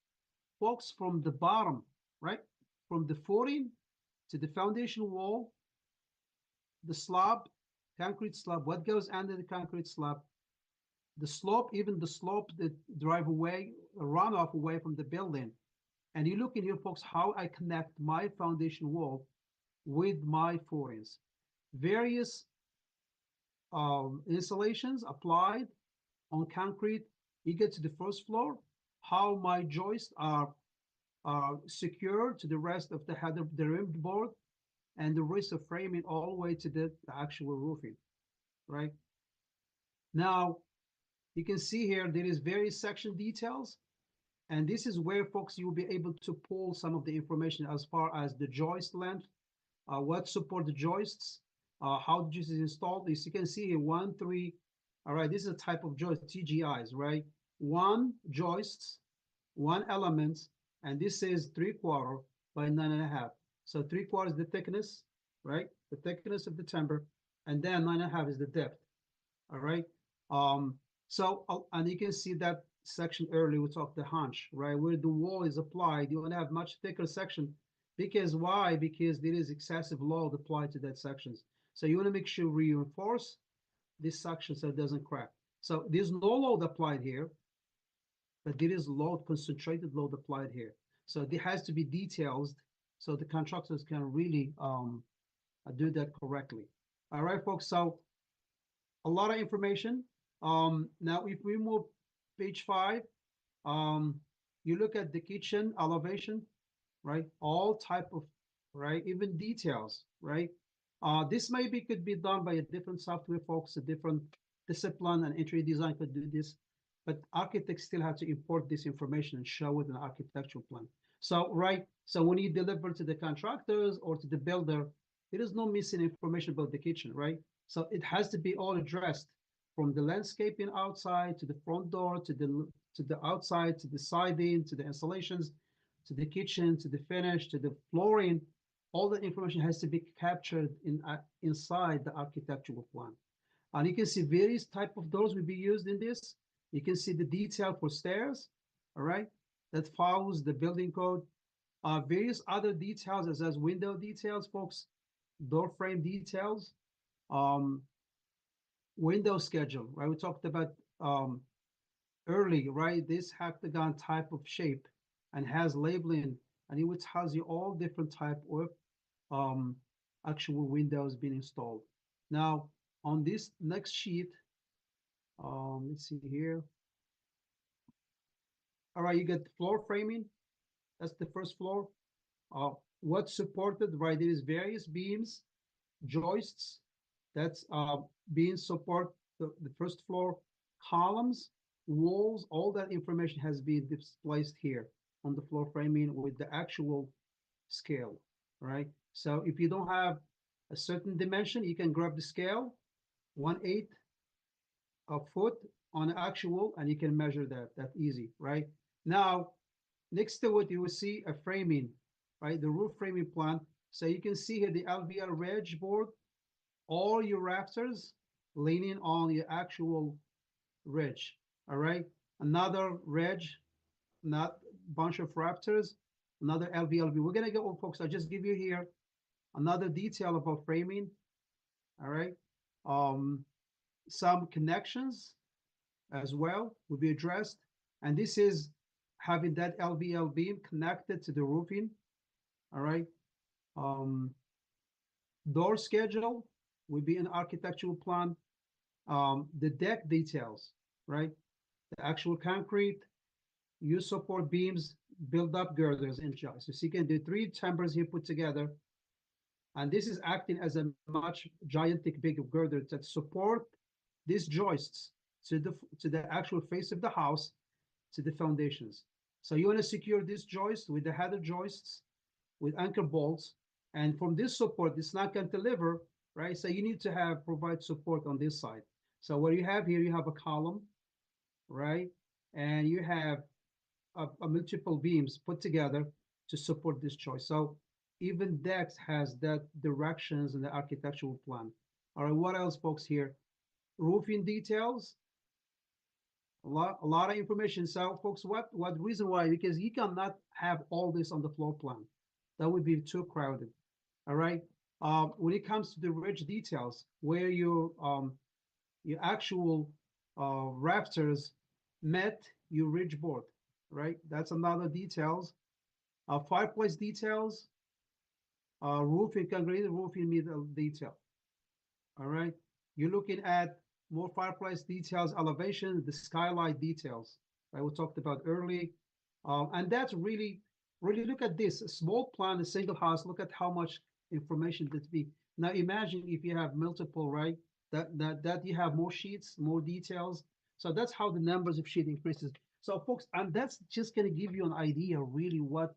C: Folks, from the bottom, right, from the footing to the foundation wall, the slab, concrete slab, what goes under the concrete slab, the slope, even the slope that drive away, runoff away from the building. And you look in here, folks, how I connect my foundation wall with my footings. Various installations applied on concrete. You get to the first floor, how my joists are secured to the rest of the header, the rimmed board, and the rest of framing all the way to the actual roofing, right? Now, you can see here, there is various section details, and this is where, folks, you'll be able to pull some of the information as far as the joist length, what support the joists, how the joist is installed. As you can see here, 1, 3, all right, this is a type of joist, TGIs, right? One joists, one element, and this is 3/4 by 9.5. So 3/4 the thickness, right? The thickness of the timber, and then 9.5 is the depth. All right. And you can see that section earlier, we talked the hunch, right? Where the wall is applied, you want to have much thicker section. Because why? Because there is excessive load applied to that sections. So you want to make sure we reinforce this section so it doesn't crack. So there's no load applied here, but there is load, concentrated load applied here. So there has to be details so the contractors can really do that correctly. All right, folks. So a lot of information. Now, if we move page 5, you look at the kitchen elevation, right? All type of, right? Even details, right? This maybe could be done by a different software folks, a different discipline, and interior design could do this, but architects still have to import this information and show it in the architectural plan. So, right, so when you deliver to the contractors or to the builder, there is no missing information about the kitchen, right? So it has to be all addressed from the landscaping outside to the front door to the outside to the siding to the installations to the kitchen to the finish to the flooring. All the information has to be captured inside the architectural plan. And you can see various type of doors will be used in this. You can see the detail for stairs, all right, that follows the building code. Various other details as window details, folks, door frame details, um, window schedule, right? We talked about early, right? This heptagon type of shape and has labeling, and it tells you all different type of um, actual windows being installed. Now, on this next sheet, let's see here. All right, you get floor framing. That's the first floor. What's supported, right? There is various beams, joists. That's being support the first floor, columns, walls. All that information has been displayed here on the floor framing with the actual scale, right? So if you don't have a certain dimension, you can grab the scale, 1/8 a foot on actual, and you can measure that. That's easy, right? Now, next to it, you will see a framing, right? The roof framing plan. So you can see here the LVL ridge board, all your rafters leaning on your actual ridge, all right? Another ridge, not bunch of rafters, another LVLV. We're gonna go, folks, I'll just give you here another detail about framing, all right? Some connections as well will be addressed. And this is having that LVL beam connected to the roofing, all right? Door schedule will be an architectural plan. The deck details, right? The actual concrete, use support beams, build up girders and joists. So you can do 3 timbers here put together. And this is acting as a much gigantic big girder that support these joists to the actual face of the house, to the foundations. So you want to secure this joist with the header joists, with anchor bolts, and from this support, it's not going to deliver, right? So you need to provide support on this side. So what you have here, you have a column, right? And you have a multiple beams put together to support this choice. So even Dex has that directions in the architectural plan. All right, what else, folks, here? Roofing details, a lot of information. So, folks, what reason why? Because you cannot have all this on the floor plan. That would be too crowded. All right. When it comes to the ridge details, where your actual rafters met your ridge board, right? That's another details. Fireplace details, roofing, congregated roofing middle detail. All right. You're looking at more fireplace details, elevation, the skylight details, right? We talked about early. And that's really look at this a small plan, a single house. Look at how much information that be. Now imagine if you have multiple, right? That you have more sheets, more details. So that's how the numbers of sheet increases. So folks, and that's just going to give you an idea really what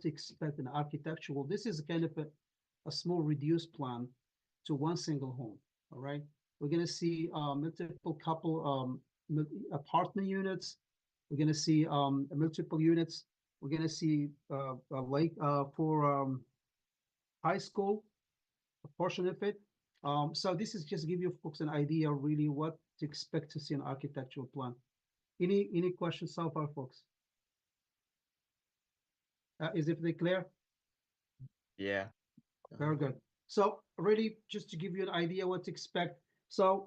C: to expect in architectural. This is kind of a small reduced plan to one single home. All right, we're going to see multiple couple apartment units. We're going to see multiple units. We're going to see a lake for high school. a portion of it. So this is just give you folks an idea really what to expect to see in architectural plan. Any questions so far, folks? Is everything clear?
K: Yeah.
C: Very good. So really, just to give you an idea what to expect. So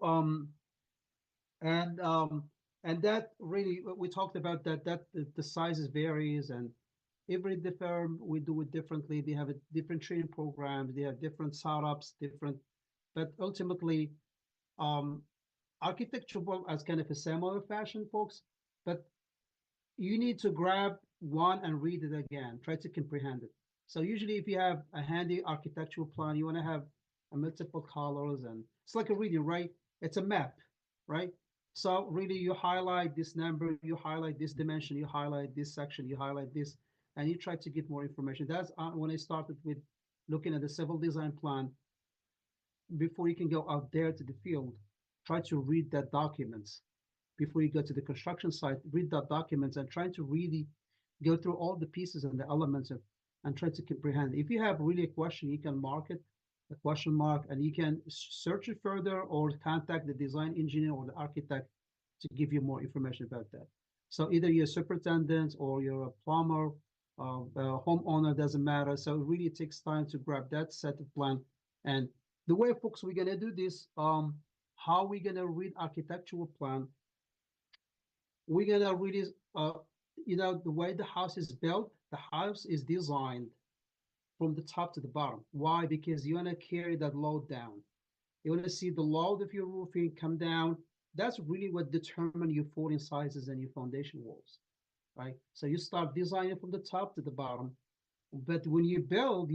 C: and um, and that really we talked about that the sizes varies and every firm we do it differently. They have a different training programs. They have different setups, different. But ultimately, um, architectural as kind of a similar fashion, folks. But you need to grab one and read it again. Try to comprehend it. So usually if you have a handy architectural plan, you want to have a multiple colors and it's like a reading, right? It's a map, right? So really you highlight this number, you highlight this dimension, you highlight this section, you highlight this, and you try to get more information. That's when I started with looking at the civil design plan. Before you can go out there to the field, try to read that documents before you go to the construction site, read that documents and try to really go through all the pieces and the elements of and try to comprehend. If you have really a question, you can mark it a question mark and you can search it further or contact the design engineer or the architect to give you more information about that. So either you're a superintendent or you're a plumber, a homeowner, doesn't matter. So it really takes time to grab that set of plan. And the way, folks, we're gonna do this, how we gonna read architectural plan, we're gonna really, the way the house is built, the house is designed from the top to the bottom. Why? Because you wanna carry that load down. You wanna see the load of your roofing come down. That's really what determine your footing sizes and your foundation walls, right? So you start designing from the top to the bottom. But when you build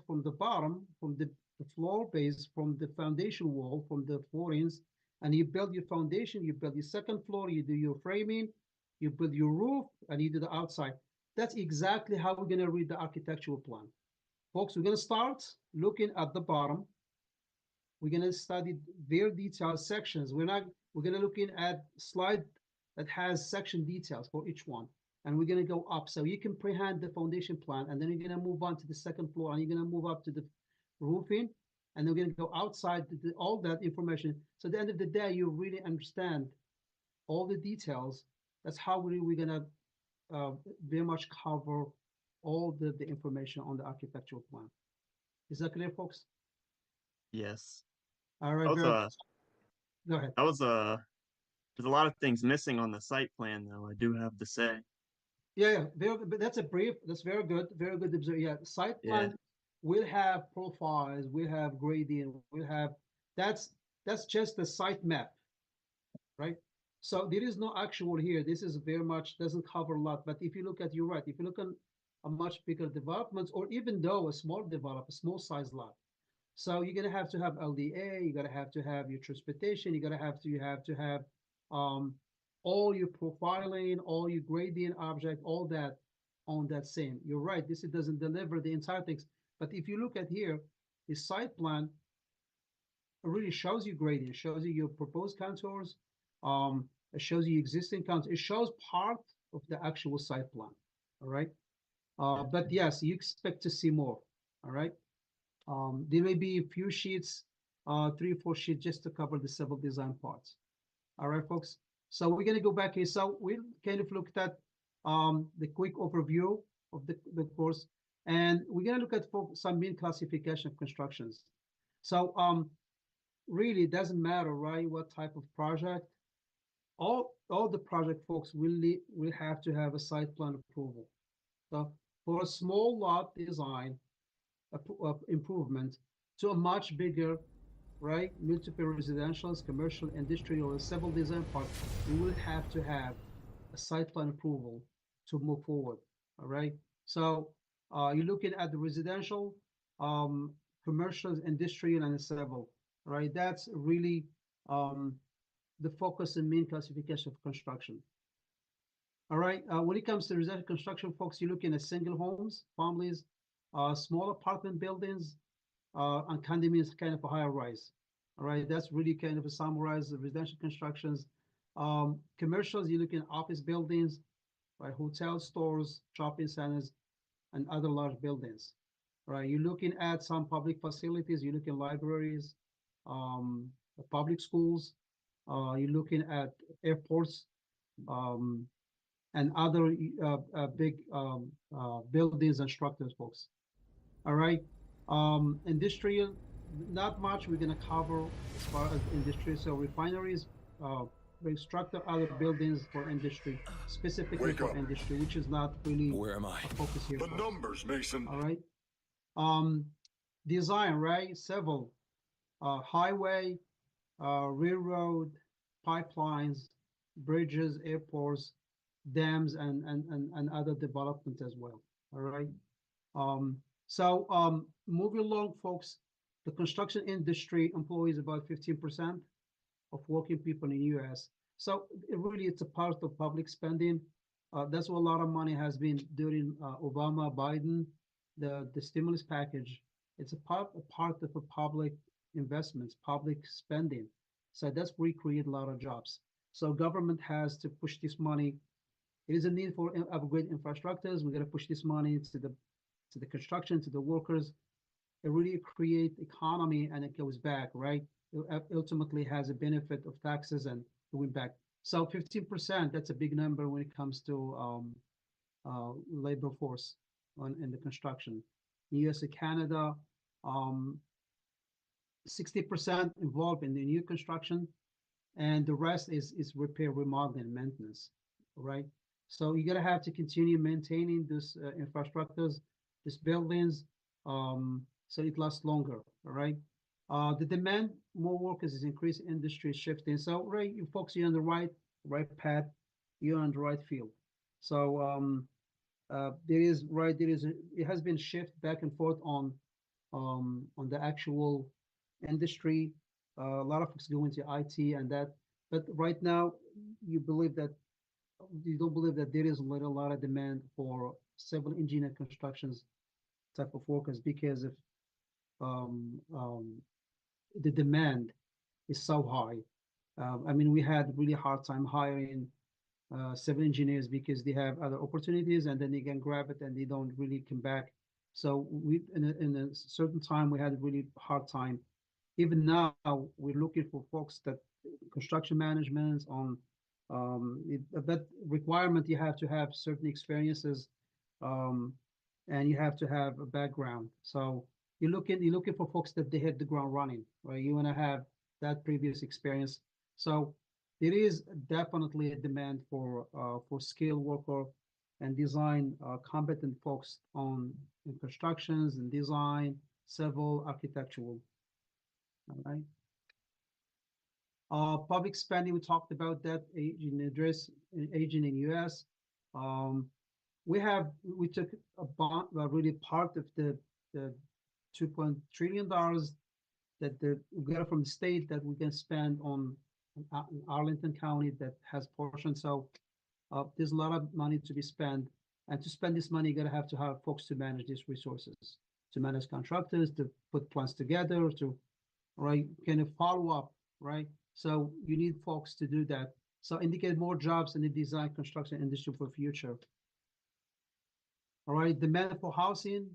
C: from the bottom, from the floor base, from the foundation wall, from the footings, and you build your foundation, you build your second floor, you do your framing, you build your roof, and you do the outside. That's exactly how we're gonna read the architectural plan. Folks, we're gonna start looking at the bottom. We're gonna study very detailed sections. We're gonna looking at slide that has section details for each one. And we're gonna go up. So you comprehend the foundation plan, and then you're gonna move on to the second floor, and you're gonna move up to the roofing, and then we're gonna go outside all that information. So at the end of the day, you really understand all the details. That's how we're gonna very much cover all the information on the architectural plan. Is that clear, folks?
K: Yes.
C: All right,
K: That was
C: very good. Go ahead.
K: that was there's a lot of things missing on the site plan though, I do have to say.
C: Yeah, very good. But that's a brief. That's very good. Very good. Yeah, site
K: Yeah.
C: plan will have profiles. Will have gradient. Will have that's just the site map, right? So there is no actual here. This is very much doesn't cover a lot. But if you look at, you're right. If you look at a much bigger development, or even though a small develop, a small size lot, so you're gonna have to have LDA, you're gonna have to have your transportation, you have to have um, all your profiling, all your gradient object, all that on that same. You're right, this it doesn't deliver the entire things. But if you look at here, the site plan really shows you gradient, shows you your proposed contours, it shows you existing contours, it shows part of the actual site plan. All right. But yes, you expect to see more. All right. There may be a few sheets, 3 or 4 sheets just to cover the civil design parts. All right, folks. So we're going to go back here. So we kind of looked at the quick overview of the course, and we're going to look at some main classification of constructions. So really, it doesn't matter, right, what type of project. All the project folks will have to have a site plan approval. So for a small lot design, improvement to a much bigger, right, multiple residentials, commercial, industrial, or civil design part, we will have to have a site plan approval to move forward. All right. So you're looking at the residential, commercial, industrial, and civil. Right. That's really the focus and main classification of construction. All right. When it comes to residential construction, folks, you're looking at single homes, families, small apartment buildings, and condominiums, kind of a higher rise. All right, that's really kind of a summarize the residential constructions. Commercials, you're looking at office buildings, right, hotel stores, shopping centers, and other large buildings. right? You're looking at some public facilities, you're looking libraries, um, public schools, you're looking at airports, um, and other big buildings and structures, folks. All right. Industrial, not much we're gonna cover as far as industry. So refineries, uh, we structure other buildings for industry, specifically for industry, which is not really
L: Where am I?
C: a focus here.
L: The
C: Folks.
L: numbers, Mason.
C: All right. Um, Design, right? Civil, highway, railroad, pipelines, bridges, airports, dams, and other development as well. All right. Moving along, folks, the construction industry employs about 15% of working people in US. So really, it's a part of public spending. That's what a lot of money has been during Obama, Biden, the stimulus package. It's a part of a public investments, public spending. So that's where we create a lot of jobs. So government has to push this money. It is a need for upgrade infrastructures. We got to push this money to the construction, to the workers. It really create economy and it goes back, right? It ultimately has a benefit of taxes and going back. So 15%, that's a big number when it comes to labor force in the construction. US and Canada, 60% involved in the new construction, and the rest is repair, remodeling, and maintenance, right? So you're gonna have to continue maintaining this infrastructures, these buildings, so it lasts longer, all right? The demand, more workers is increased, industry is shifting. So, right, you folks, you're on the right path, you're on the right field. So, it has been shift back and forth on the actual industry. A lot of folks go into IT and that, but right now you believe that you don't believe that there is a lot of demand for civil engineer constructions type of workers because of um, um, the demand is so high. I mean, we had really hard time hiring civil engineers because they have other opportunities and then they can grab it and they don't really come back. So we in a certain time we had a really hard time. Even now we're looking for folks that construction management on that requirement you have to have certain experiences um, and you have to have a background. So you're looking for folks that they hit the ground running, right? You want to have that previous experience. So there is definitely a demand for skilled worker and design competent folks on in constructions and design, civil, architectural. All right. Public spending, we talked about that aging address, aging in US. Um, we took a bond, really part of the $2 trillion that we got from the state that we can spend on Arlington County that has portion. So there's a lot of money to be spent, and to spend this money, you gotta have to have folks to manage these resources, to manage contractors, to put plans together, to right kind of follow up, right? So you need folks to do that. So indicate more jobs in the design construction industry for future. All right, demand for housing,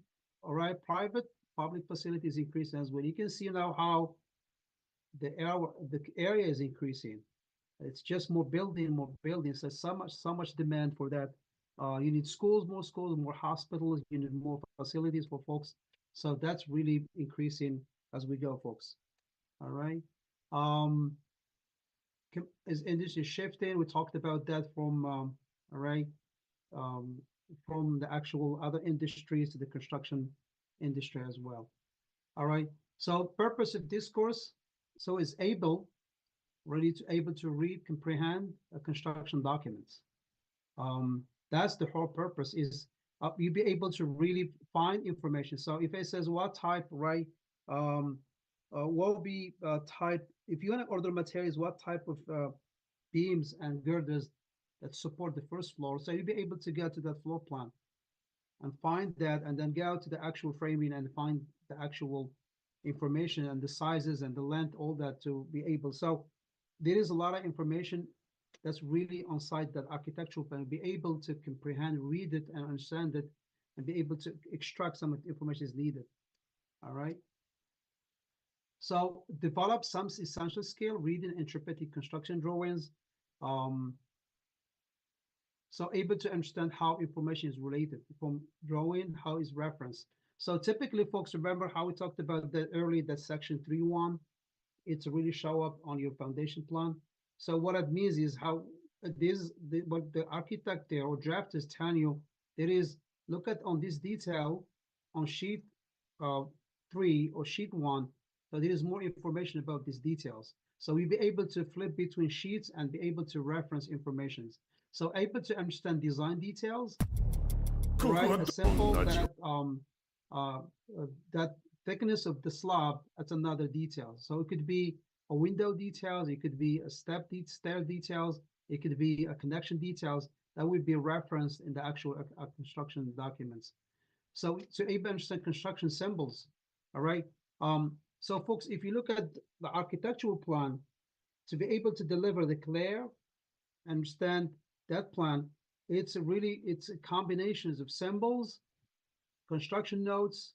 C: all right, private public facilities increasing as well. You can see now how the area is increasing. It's just more building, more buildings. There's so much demand for that. You need schools, more hospitals. You need more facilities for folks. So that's really increasing as we go, folks. All right. Um, is industry shifting? We talked about that from all right, um, from the actual other industries to the construction industry as well. All right. So purpose of discourse, so is able to read, comprehend construction documents. That's the whole purpose is you be able to really find information. So if it says what type, right, what will be type, if you want to order materials, what type of beams and girders that support the first floor. So you'll be able to get to that floor plan and find that and then go to the actual framing and find the actual information and the sizes and the length, all that to be able. So there is a lot of information that's really on site that architectural plan will be able to comprehend, read it, and understand it and be able to extract some of the information is needed. All right. So develop some essential skill, reading, interpreting construction drawings. Um, so able to understand how information is related from drawing, how is referenced. So typically, folks, remember how we talked about that earlier, that section 3.1, it's really show up on your foundation plan. So what it means is how what the architect there or draft is telling you, there is, look at on this detail on sheet 3 or sheet 1, so there is more information about these details. So we'll be able to flip between sheets and be able to reference informations. So able to understand design details, right? A simple uh, that thickness of the slab, that's another detail. So it could be a window details, it could be a stair details, it could be a connection details that would be referenced in the actual construction documents. So to able to understand construction symbols, all right? So folks, if you look at the architectural plan, to be able to deliver the clear, understand that plan, it's a combinations of symbols, construction notes,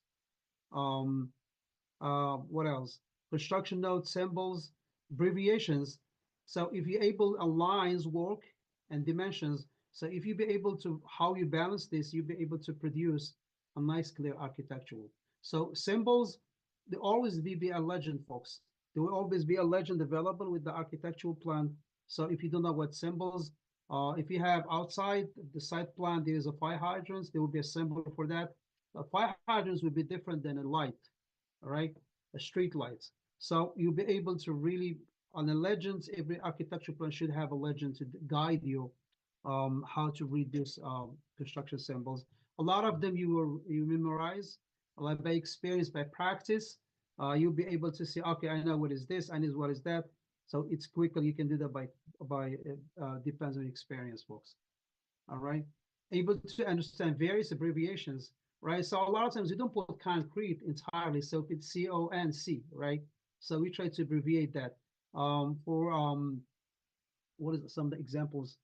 C: what else? Construction notes, symbols, abbreviations. So if you're able lines work and dimensions, so if you be able to how you balance this, you'll be able to produce a nice clear architectural. So symbols, there always be a legend, folks. There will always be a legend available with the architectural plan. So if you don't know what symbols, if you have outside the site plan, there is a fire hydrants, there will be a symbol for that. Fire hydrants will be different than a light, all right, street lights. So you'll be able to really, on the legends, every architecture plan should have a legend to guide you how to read these construction symbols. A lot of them you memorize, like by experience, by practice. You'll be able to say, okay, I know what is this, I know what is that. So it's quicker. You can do that by depends on experience, folks. All right, able to understand various abbreviations, right? So a lot of times we don't put concrete entirely, so it's CONC, right? So we try to abbreviate that. For what is some of the examples?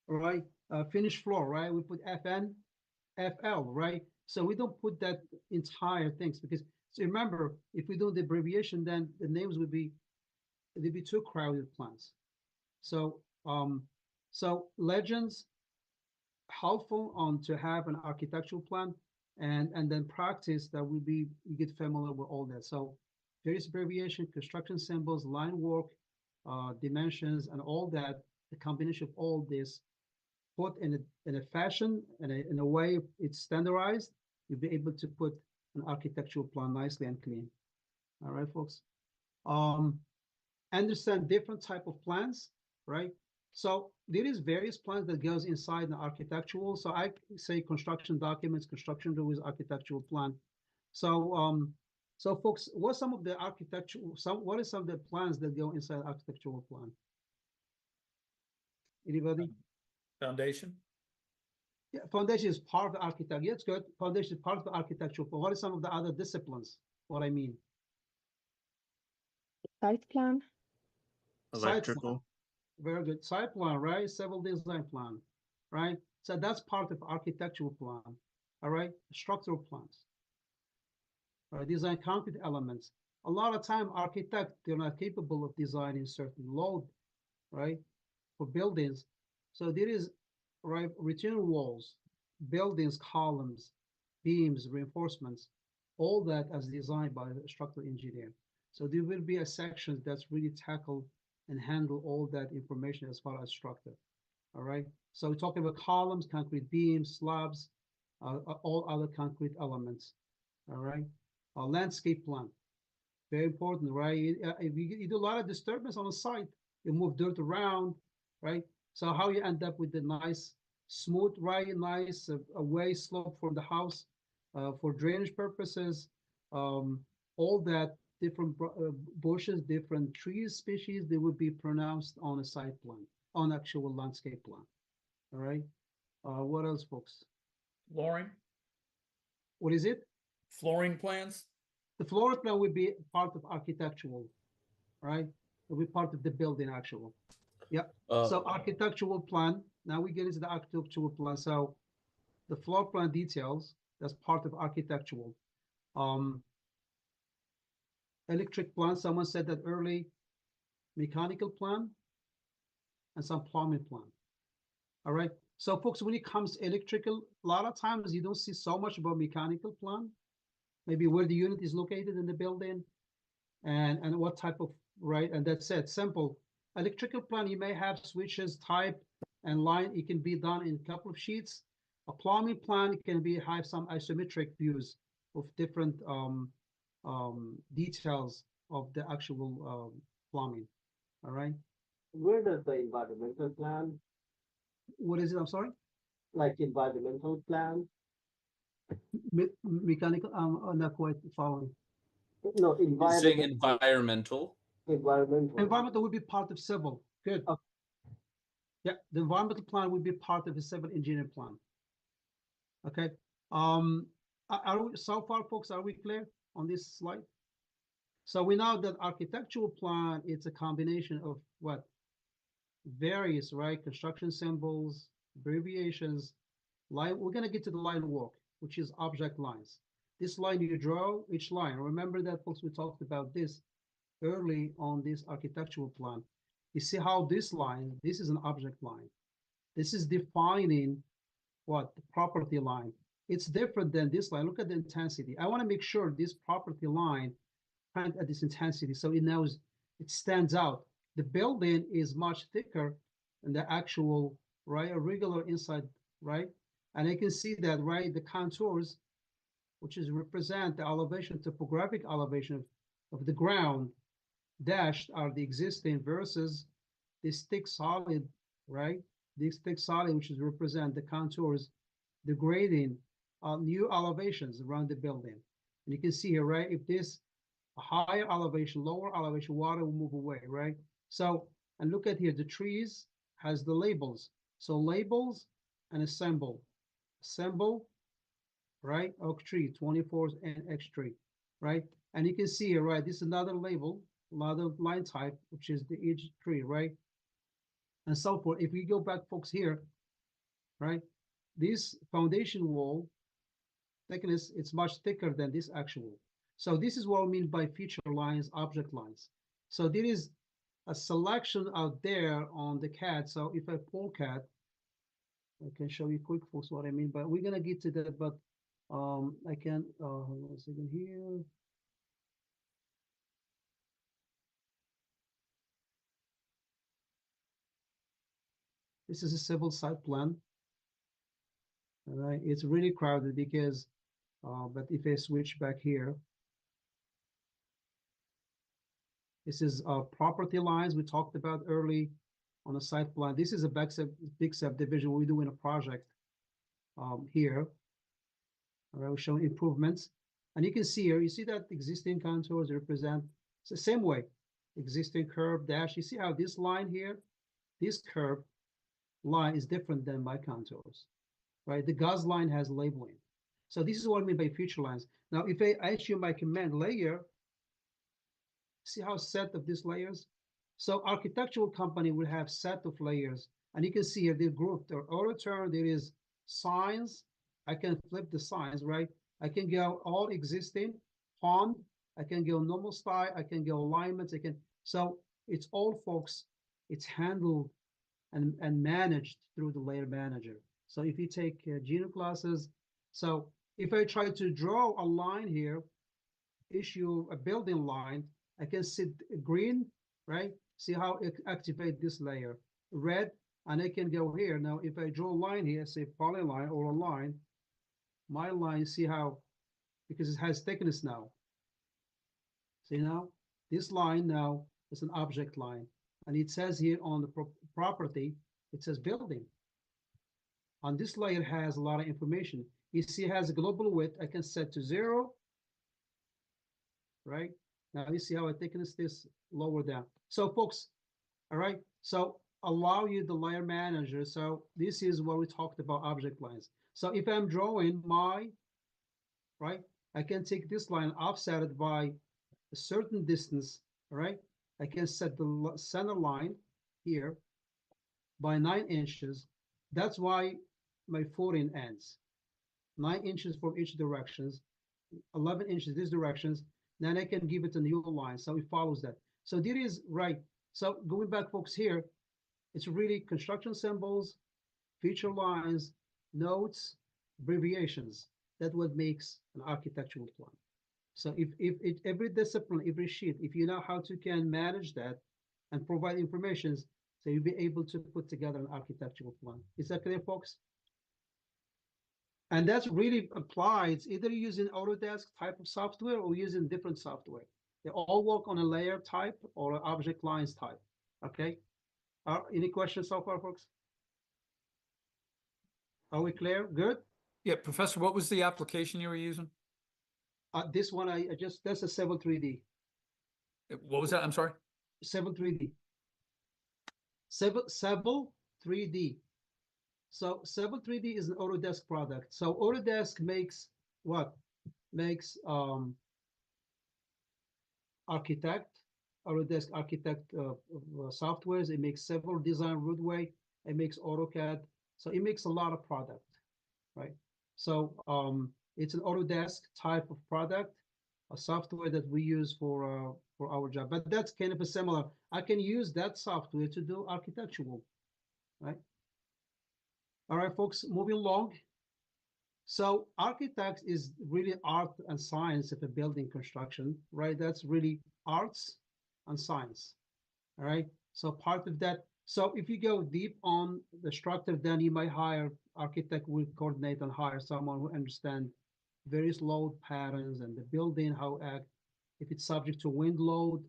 C: Right, finished floor, right? We put FN, FL, right? So we don't put that entire things because, so remember, if we do the abbreviation, then the names would be, they'd be too crowded plans. So so legends helpful on to have an architectural plan, and then practice that will be, you get familiar with all that. So various abbreviation, construction symbols, line work, dimensions, and all that. The combination of all this put in a fashion, in a way it's standardized, you'll be able to put an architectural plan nicely and clean. All right, folks. Understand different type of plans, right? So there is various plans that goes inside the architectural. So I say construction documents, construction drawings, architectural plan. So so folks, what some of the architectural, what are some of the plans that go inside architectural plan? Anybody?
L: Foundation.
C: Yeah, foundation is part of the architect. Yeah, it's good. Foundation is part of the architectural. But what are some of the other disciplines? What I mean?
F: Site plan.
C: Site plan.
K: Electrical.
C: Very good. Site plan, right? Civil design plan, right? So that's part of architectural plan, all right? Structural plans, all right? Design concrete elements. A lot of time, architects, they're not capable of designing certain load, right? For buildings. So there is, right, retaining walls, buildings, columns, beams, reinforcements, all that as designed by a structural engineer. So there will be a section that's really tackled and handle all that information as far as structure. All right. So we're talking about columns, concrete beams, slabs, all other concrete elements. All right. A landscape plan, very important, right? If you do a lot of disturbance on the site, you move dirt around, right? So how you end up with the nice, smooth, right, nice away slope from the house for drainage purposes, all that different bushes, different trees species, they would be pronounced on a site plan, on actual landscape plan. All right. What else, folks?
L: Flooring.
C: What is it?
L: Flooring plans.
C: The floor plan would be part of architectural, right? It would be part of the building actual. Yeah. So architectural plan. Now we get into the architectural plan. So the floor plan details, that's part of architectural. Electric plan, someone said that early, mechanical plan, and some plumbing plan. All right. So folks, when it comes to electrical, a lot of times you don't see so much about mechanical plan, maybe where the unit is located in the building and what type of, right? And that's it, simple. Electrical plan, you may have switches, type, and line. It can be done in a couple of sheets. A plumbing plan can be have some isometric views of different details of the actual plumbing. All right.
J: Where does the environmental plan,
C: What is it? I'm sorry.
J: like environmental plan?
C: Mechanical. I'm not quite following.
J: No,
M: He's saying
J: environmental.
M: environmental.
C: Environmental would be part of civil. Good.
J: Okay.
C: Yeah, the environmental plan would be part of the civil engineering plan. Okay. Are we, so far, folks, are we clear on this slide? So we know that architectural plan, it's a combination of what? Various, right? Construction symbols, abbreviations, line. We're gonna get to the line work, which is object lines. This line you draw, each line. Remember that, folks, we talked about this early on this architectural plan. You see how this line, this is an object line. This is defining what? The property line. It's different than this line. Look at the intensity. I want to make sure this property line print at this intensity so it knows it stands out. The building is much thicker than the actual, right, a regular inside, right? And I can see that, right, the contours, which is represent the elevation, topographic elevation of the ground, dashed are the existing versus this thick solid, right? This thick solid, which is represent the contours, the grading, new elevations around the building. And you can see here, right? If this higher elevation, lower elevation, water will move away, right? So, and look at here, the trees has the labels. So labels and a symbol, right? Oak tree, 24 and X tree, right? And you can see here, right? This is another label, another line type, which is the edge tree, right? And so forth. If we go back, folks, here, right? This foundation wall thickness, it's much thicker than this actual. So this is what I mean by feature lines, object lines. So there is a selection out there on the CAD. So if I pull CAD, I can show you quick, folks, what I mean, but we're gonna get to that, but I can, hold on a second here. This is a civil site plan. All right, it's really crowded because, but if I switch back here, this is property lines we talked about early on the site plan. This is a big subdivision we're doing a project here. All right, we're showing improvements. And you can see here, you see that existing contours represent, it's the same way, existing curve dash. You see how this line here, this curve line is different than my contours, right? The gauze line has labeling. So this is what I mean by feature lines. Now, if I issue my command layer, see how set of these layers? So architectural company will have set of layers, and you can see here they're grouped. Or auto turn, there is signs. I can flip the signs, right? I can go all existing, pond. I can go normal style. I can go alignments. I can, so it's all, folks, it's handled and managed through the layer manager. So if you take Geno classes, so if I try to draw a line here, issue a building line, I can see green, right? See how it activate this layer, red, and I can go here. Now, if I draw a line here, say polyline or a line, my line, see how, because it has thickness now. See now, this line now is an object line. And it says here on the property, it says building. On this layer has a lot of information. You see it has a global width. I can set to 0, right? Now you see how I thickness this lower down. So folks, all right, so allow you the layer manager. So this is what we talked about object lines. So if I'm drawing my, right, I can take this line, offset it by a certain distance, all right? I can set the center line here by 9 inches. That's why my footing ends. 9 inches from each directions, 11 inches these directions. Then I can give it a new line. So it follows that. So there is right. So going back, folks, here, it's really construction symbols, feature lines, notes, abbreviations. That's what makes an architectural plan. So if every discipline, every sheet, if you know how to can manage that and provide information, so you'll be able to put together an architectural plan. Is that clear, folks? And that's really applied either using Autodesk type of software or using different software. They all work on a layer type or object lines type. Okay. Any questions so far, folks? Are we clear? Good.
L: Yeah, Professor, what was the application you were using?
C: This one, I just, that's a Civil 3D.
L: What was that? I'm sorry.
C: Civil 3D. Civil 3D. So Civil 3D is an Autodesk product. So Autodesk makes what? Makes Architect, Autodesk Architect softwares. It makes several design roadway. It makes AutoCAD. So it makes a lot of product, right? So it's an Autodesk type of product, a software that we use for our job. But that's kind of a similar. I can use that software to do architectural, right? All right, folks, moving along. So architects is really art and science of a building construction, right? That's really arts and science, all right? So part of that. So if you go deep on the structure, then you might hire architect will coordinate and hire someone who understand various load patterns and the building, how act, if it's subject to wind load,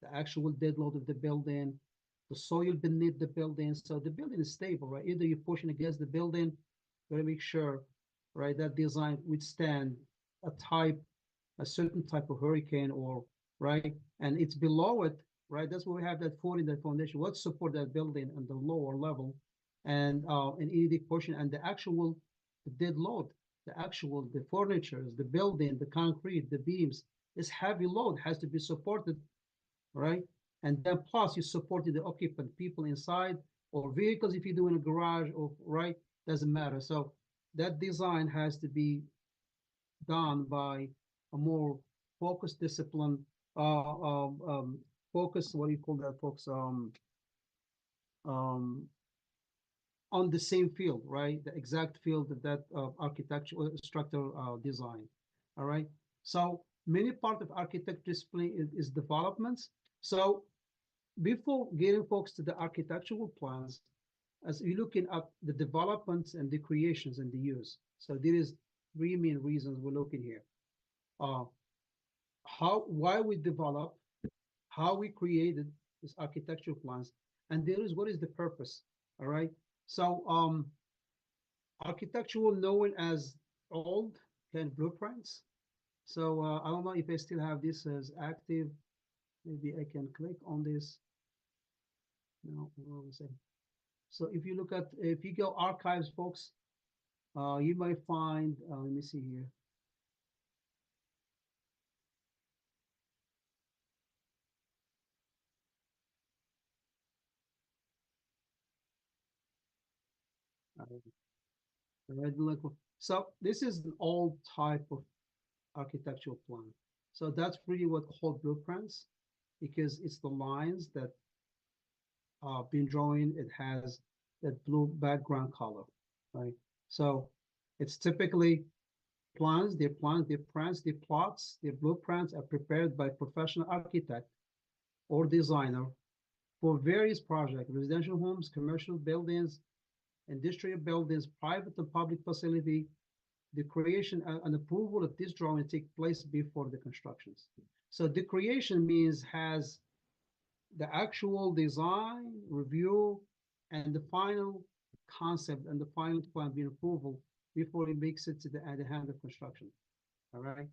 C: the actual dead load of the building, the soil beneath the building. So the building is stable, right? Either you're pushing against the building, you gotta make sure, right, that design withstand a certain type of hurricane or, right? And it's below it, right? That's why we have that footing, that foundation. What support that building on the lower level and any portion and the actual the dead load, the furniture, the building, the concrete, the beams, this heavy load has to be supported, right? And then plus you supported the occupant, people inside or vehicles if you do in a garage or right, doesn't matter. So that design has to be done by a more focused discipline, focus, what do you call that, folks? Um, on the same field, right? The exact field of that architectural structural design. All right. So many part of architecture discipline is developments. So before getting folks to the architectural plans, as you're looking at the developments and the creations and the use. So there is three main reasons we're looking here. Why we develop, how we created this architectural plans, and there is what is the purpose. All right. So architectural known as old kind of blueprints. So I don't know if I still have this as active. Maybe I can click on this. No, hold on a second. So if you look at, if you go archives, folks, you might find, let me see here. So this is an old type of architectural plan. So that's really what called blueprints, because it's the lines that been drawing. It has that blue background color, right? So it's typically their prints, their plots, their blueprints are prepared by professional architect or designer for various projects, residential homes, commercial buildings, industrial buildings, private and public facility. The creation and approval of this drawing take place before the constructions. So the creation means has the actual design, review, and the final concept and the final plan being approval before it makes it to the hand of construction. All right.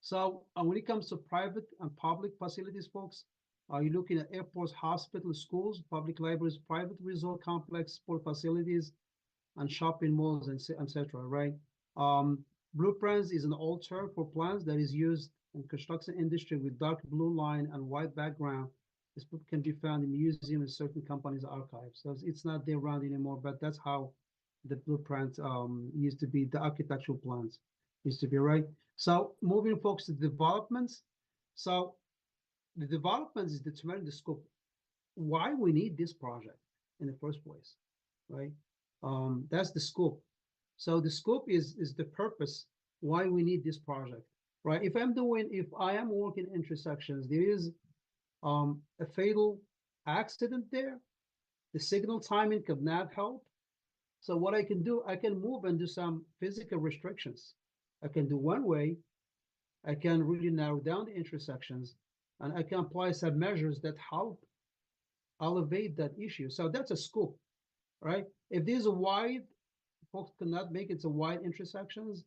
C: So when it comes to private and public facilities, folks, you're looking at airports, hospitals, schools, public libraries, private resort complex, sport facilities, and shopping malls, and etc. Right? Blueprints is an old term for plans that is used in construction industry with dark blue line and white background. This book can be found in museums and certain companies' archives. So it's not there around anymore, but that's how the blueprint used to be the architectural plans used to be, right? So moving folks to developments. So the developments is determining the scope, why we need this project in the first place, right? That's the scope. So the scope is the purpose why we need this project, right? If I am working intersections, there is a fatal accident there, the signal timing could not help. So what I can do, I can move and do some physical restrictions. I can do one way, I can really narrow down the intersections, and I can apply some measures that help elevate that issue. So that's a scope, right? If there's a wide, folks cannot make it to wide intersections,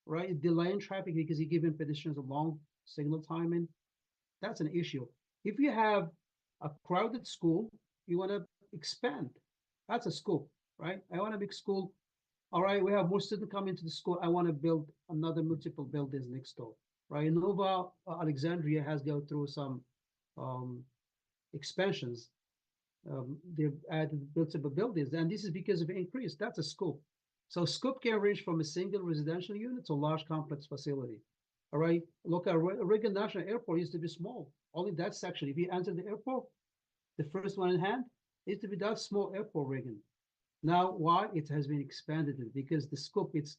C: right? Delaying traffic because you're giving pedestrians a long signal timing, that's an issue. If you have a crowded school, you want to expand. That's a scope, right? I want to make school. All right, we have more students coming to the school. I want to build another multiple buildings next door, right? Nova Alexandria has go through some um, expansions. They've added multiple buildings, and this is because of increase. That's a scope. So scope can range from a single residential unit to a large complex facility. All right, look at Reagan National Airport used to be small. Only that section. If you enter the airport, the first one in hand, it used to be that small airport, Reagan. Now, why it has been expanded? Because the scope, it's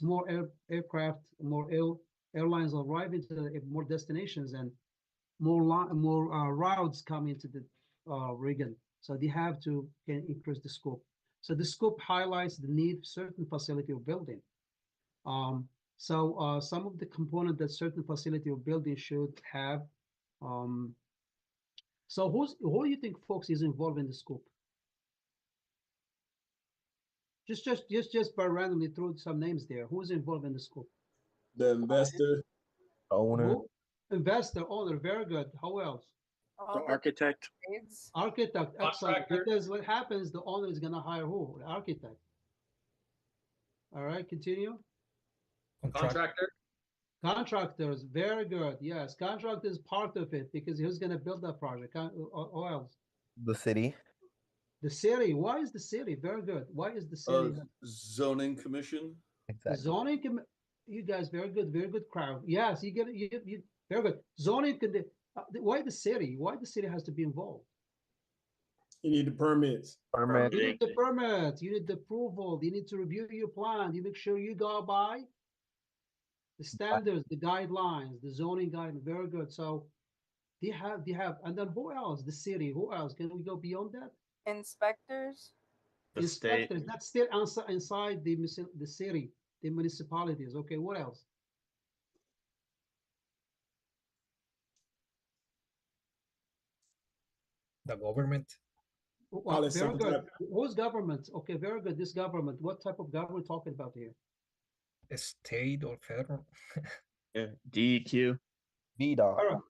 C: more aircraft, more airlines arriving to more destinations, and more routes come into the Reagan. So they have to can increase the scope. So the scope highlights the need for certain facility or building. Some of the component that certain facility or building should have. Um, so who do you think folks is involved in the scope? Just by randomly throw some names there. Who's involved in the scope?
M: The investor,
N: Owner.
C: Who? Investor, owner, very good. How else?
G: The architect.
C: Architect, excellent.
L: Contractor.
C: Because what happens, the owner is gonna hire who? The architect. All right, continue.
L: Contractor.
C: Contractors, very good. Yes, contractor is part of it because who's gonna build that project? Or else?
N: The city.
C: The city. Why is the city? Very good. Why is the city?
M: zoning commission.
C: The
N: Exactly.
C: zoning, you guys, very good crowd. Yes, you get it. You very good. Zoning can. Why the city? Why the city has to be involved?
M: You need the permits.
N: Permit.
C: You need the permit. You need the approval. You need to review your plan. You make sure you go by the standards, the guidelines, the zoning guidelines. Very good. So they have, and then who else? The city. Who else? Can we go beyond that?
G: Inspectors.
K: The state.
C: Inspectors. That's still inside the city, the municipalities. Okay. What else?
L: The government.
C: Well,
M: Probably
C: very
M: some
C: good.
M: type-
C: Who's government? Okay, very good. This government. What type of government we're talking about here?
L: State or federal.
K: Yeah, DEQ.
N: VDOT.
C: All right.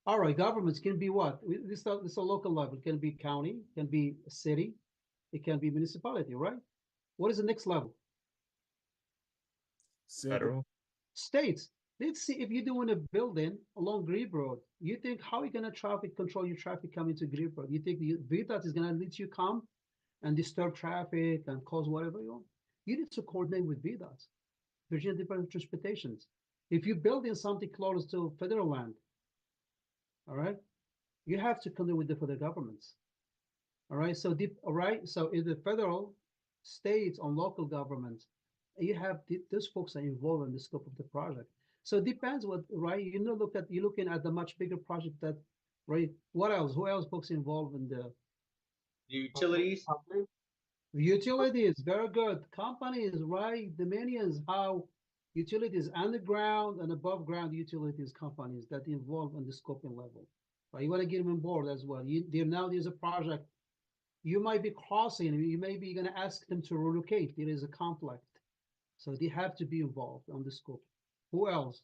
C: All right. Governments can be what? This is a local level. It can be county. Can be a city. It can be municipality. Right. What is the next level?
K: Federal.
C: States. Let's see if you're doing a building along Green Road. You think how are you gonna traffic control your traffic coming to Green Road? You think the VDOT is gonna let you come and disturb traffic and cause whatever you want? You need to coordinate with VDOT, Virginia Department of Transportation. If you're building something close to federal land, all right, you have to connect with the federal governments. All right, so in the federal, states, and local governments, you have those folks are involved in the scope of the project. So it depends what, right? You're looking at the much bigger project that, right? What else? Who else folks involved in the
L: Utilities.
C: utilities? Very good. Companies, right? Dominions, how utilities underground and above ground utilities companies that involve in the scoping level. Right? You want to get them on board as well. There's a project. You might be crossing, you may be going to ask them to relocate. There is a conflict. So they have to be involved on the scope. Who else?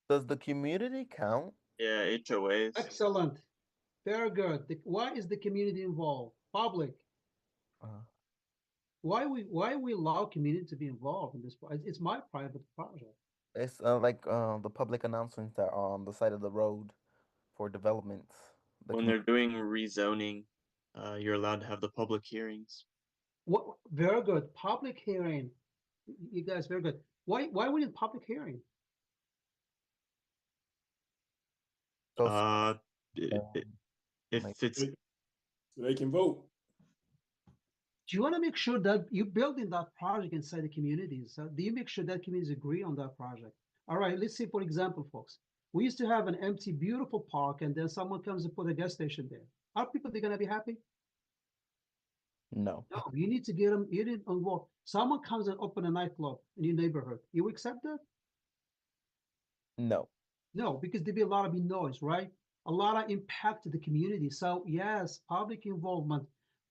N: Does the community count?
K: Yeah, HOAs.
C: Excellent. Very good. Why is the community involved? Public. Why we allow community to be involved in this? It's my private project.
N: It's like the public announcements that are on the side of the road for developments.
K: When they're doing rezoning, you're allowed to have the public hearings.
C: What? Very good. Public hearing. You guys, very good. Why we need public hearing?
N: So
K: Uh, if
N: like,
K: it's
M: So they can vote.
C: Do you want to make sure that you building that project inside the communities? So do you make sure that communities agree on that project? All right, let's say, for example, folks, we used to have an empty, beautiful park, and then someone comes and put a gas station there. Are people they gonna be happy?
N: no,
C: No, you need to get them. You need to involve. Someone comes and open a nightclub in your neighborhood. You accept that?
N: no,
C: No, because there be a lot of noise, right? A lot of impact to the community. So yes, public involvement,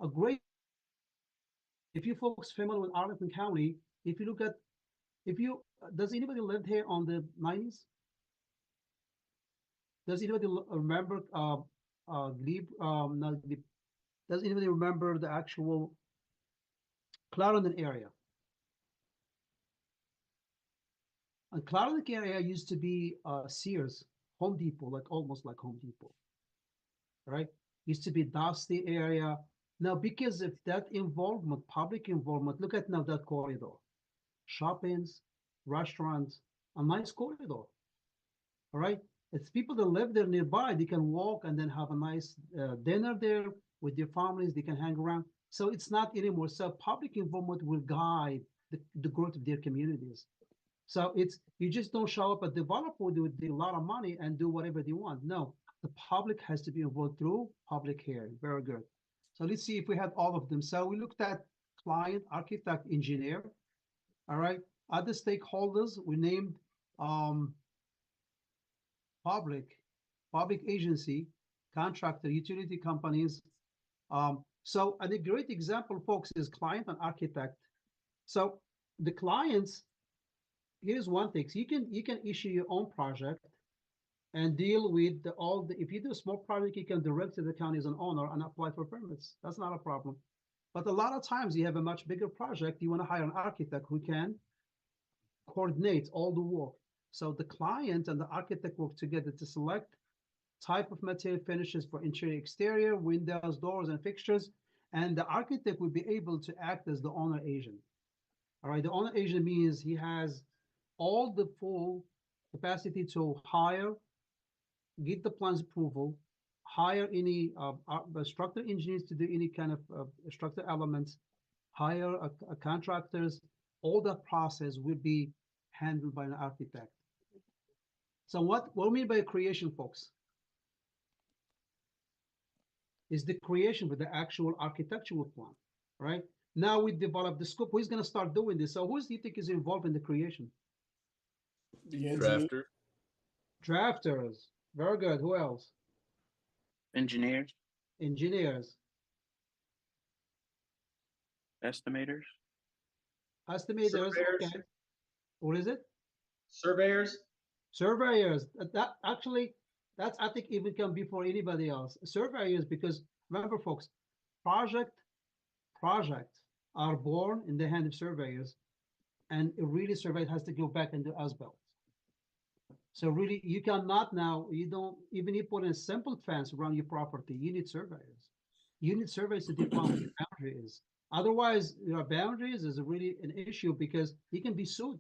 C: a great. If you folks familiar with Arlington County, if you look at, if you does anybody lived here on the 90s? Does anybody remember not Glebe, does anybody remember the actual Clarendon area? And Clarendon area used to be Sears, Home Depot, like almost like Home Depot, right? Used to be dusty area. Now, because of that involvement, public involvement, look at now that corridor, shoppings, restaurants, a nice corridor. All right. It's people that live there nearby. They can walk and then have a nice dinner there with their families. They can hang around. So it's not anymore. So public involvement will guide the growth of their communities. So it's you just don't show up a developer with a lot of money and do whatever they want. No, the public has to be involved through public hearing. Very good. So let's see if we had all of them. So we looked at client, architect, engineer. All right. Other stakeholders we named public, public agency, contractor, utility companies. So and a great example, folks, is client and architect. So the clients, here's one thing. So you can issue your own project and deal with all the, if you do a small project, you can direct to the county as an owner and apply for permits. That's not a problem. But a lot of times you have a much bigger project, you want to hire an architect who can coordinate all the work. So the client and the architect work together to select type of material finishes for interior, exterior, windows, doors, and fixtures. And the architect will be able to act as the owner agent. All right, the owner agent means he has all the full capacity to hire, get the plans approval, hire any structural engineers to do any kind of structural elements, hire a contractors. All that process will be handled by an architect. So what do we mean by creation, folks? Is the creation with the actual architectural plan, right? Now we develop the scope. Who's going to start doing this? So who do you think is involved in the creation?
M: The engineer.
L: Drafter.
C: Drafters. Very good. Who else?
L: Engineers.
C: Engineers.
L: Estimators.
C: Estimators.
L: Surveyors.
C: Okay. What is it?
L: Surveyors.
C: Surveyors. That actually, that's I think even come before anybody else. Surveyors, because remember, folks, projects are born in the hand of surveyors, and a really survey has to go back and do as-built. So really, you cannot now. You don't even you put in a simple fence around your property. You need surveyors. You need surveys to define what your boundary is. Otherwise, your boundaries is really an issue because you can be sued.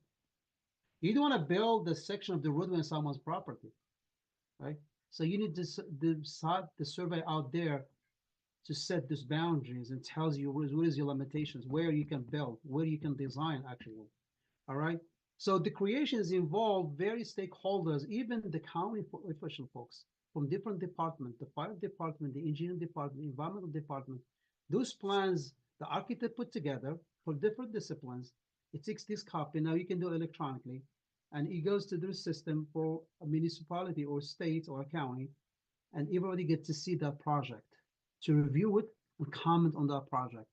C: You don't want to build the section of the roadway on someone's property, right? So you need to decide the survey out there to set these boundaries and tells you what is your limitations, where you can build, where you can design actually. All right. So the creations involve various stakeholders, even the county official folks from different departments, the fire department, the engineering department, the environmental department. Those plans, the architect put together for different disciplines. It takes this copy. Now you can do it electronically. And it goes to the system for a municipality or state or a county. And everybody gets to see that project, to review it and comment on that project.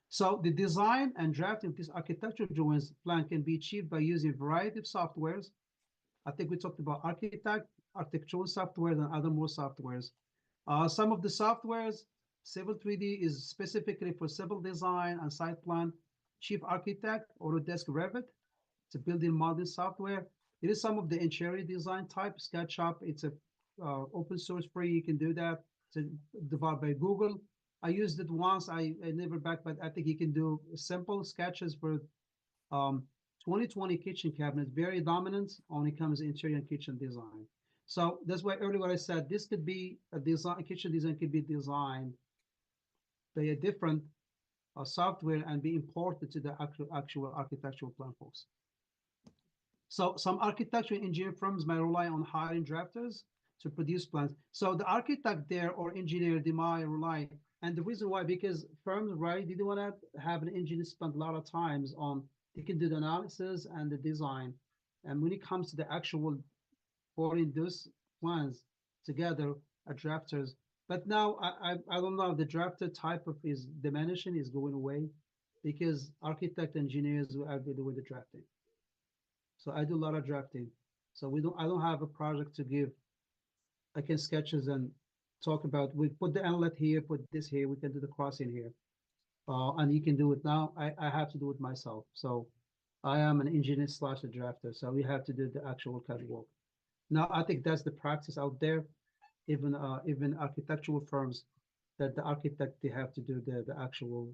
C: So the design and drafting of this architectural drawings plan can be achieved by using a variety of softwares. I think we talked about architectural software and other more softwares. Some of the softwares, Civil 3D is specifically for civil design and site plan. Chief Architect, Autodesk Revit, it's a building modeling software. It is some of the interior design type, SketchUp. It's a open source free. You can do that. It's developed by Google. I used it once. I never back, but I think you can do simple sketches for um 2020 kitchen cabinet, very dominant when it comes to interior and kitchen design. So that's why earlier what I said, this could be a design, kitchen design could be designed by a different software and be imported to the actual architectural plan, folks. So some architectural engineer firms may rely on hiring drafters to produce plans. So the architect there or engineer, they might rely, and the reason why, because firms, right, they don't want to have an engineer spend a lot of times on, they can do the analysis and the design. And when it comes to the actual putting those plans together, a drafters. But now I don't know, the drafter type of is diminishing, is going away because architect engineers are doing the drafting. So I do a lot of drafting. So I don't have a project to give. I can sketches and talk about, we put the inlet here, put this here, we can do the crossing here. And you can do it now. I have to do it myself. So I am an engineer slash a drafter. So we have to do the actual CAD work. Now, I think that's the practice out there. Even architectural firms, that the architect, they have to do the actual.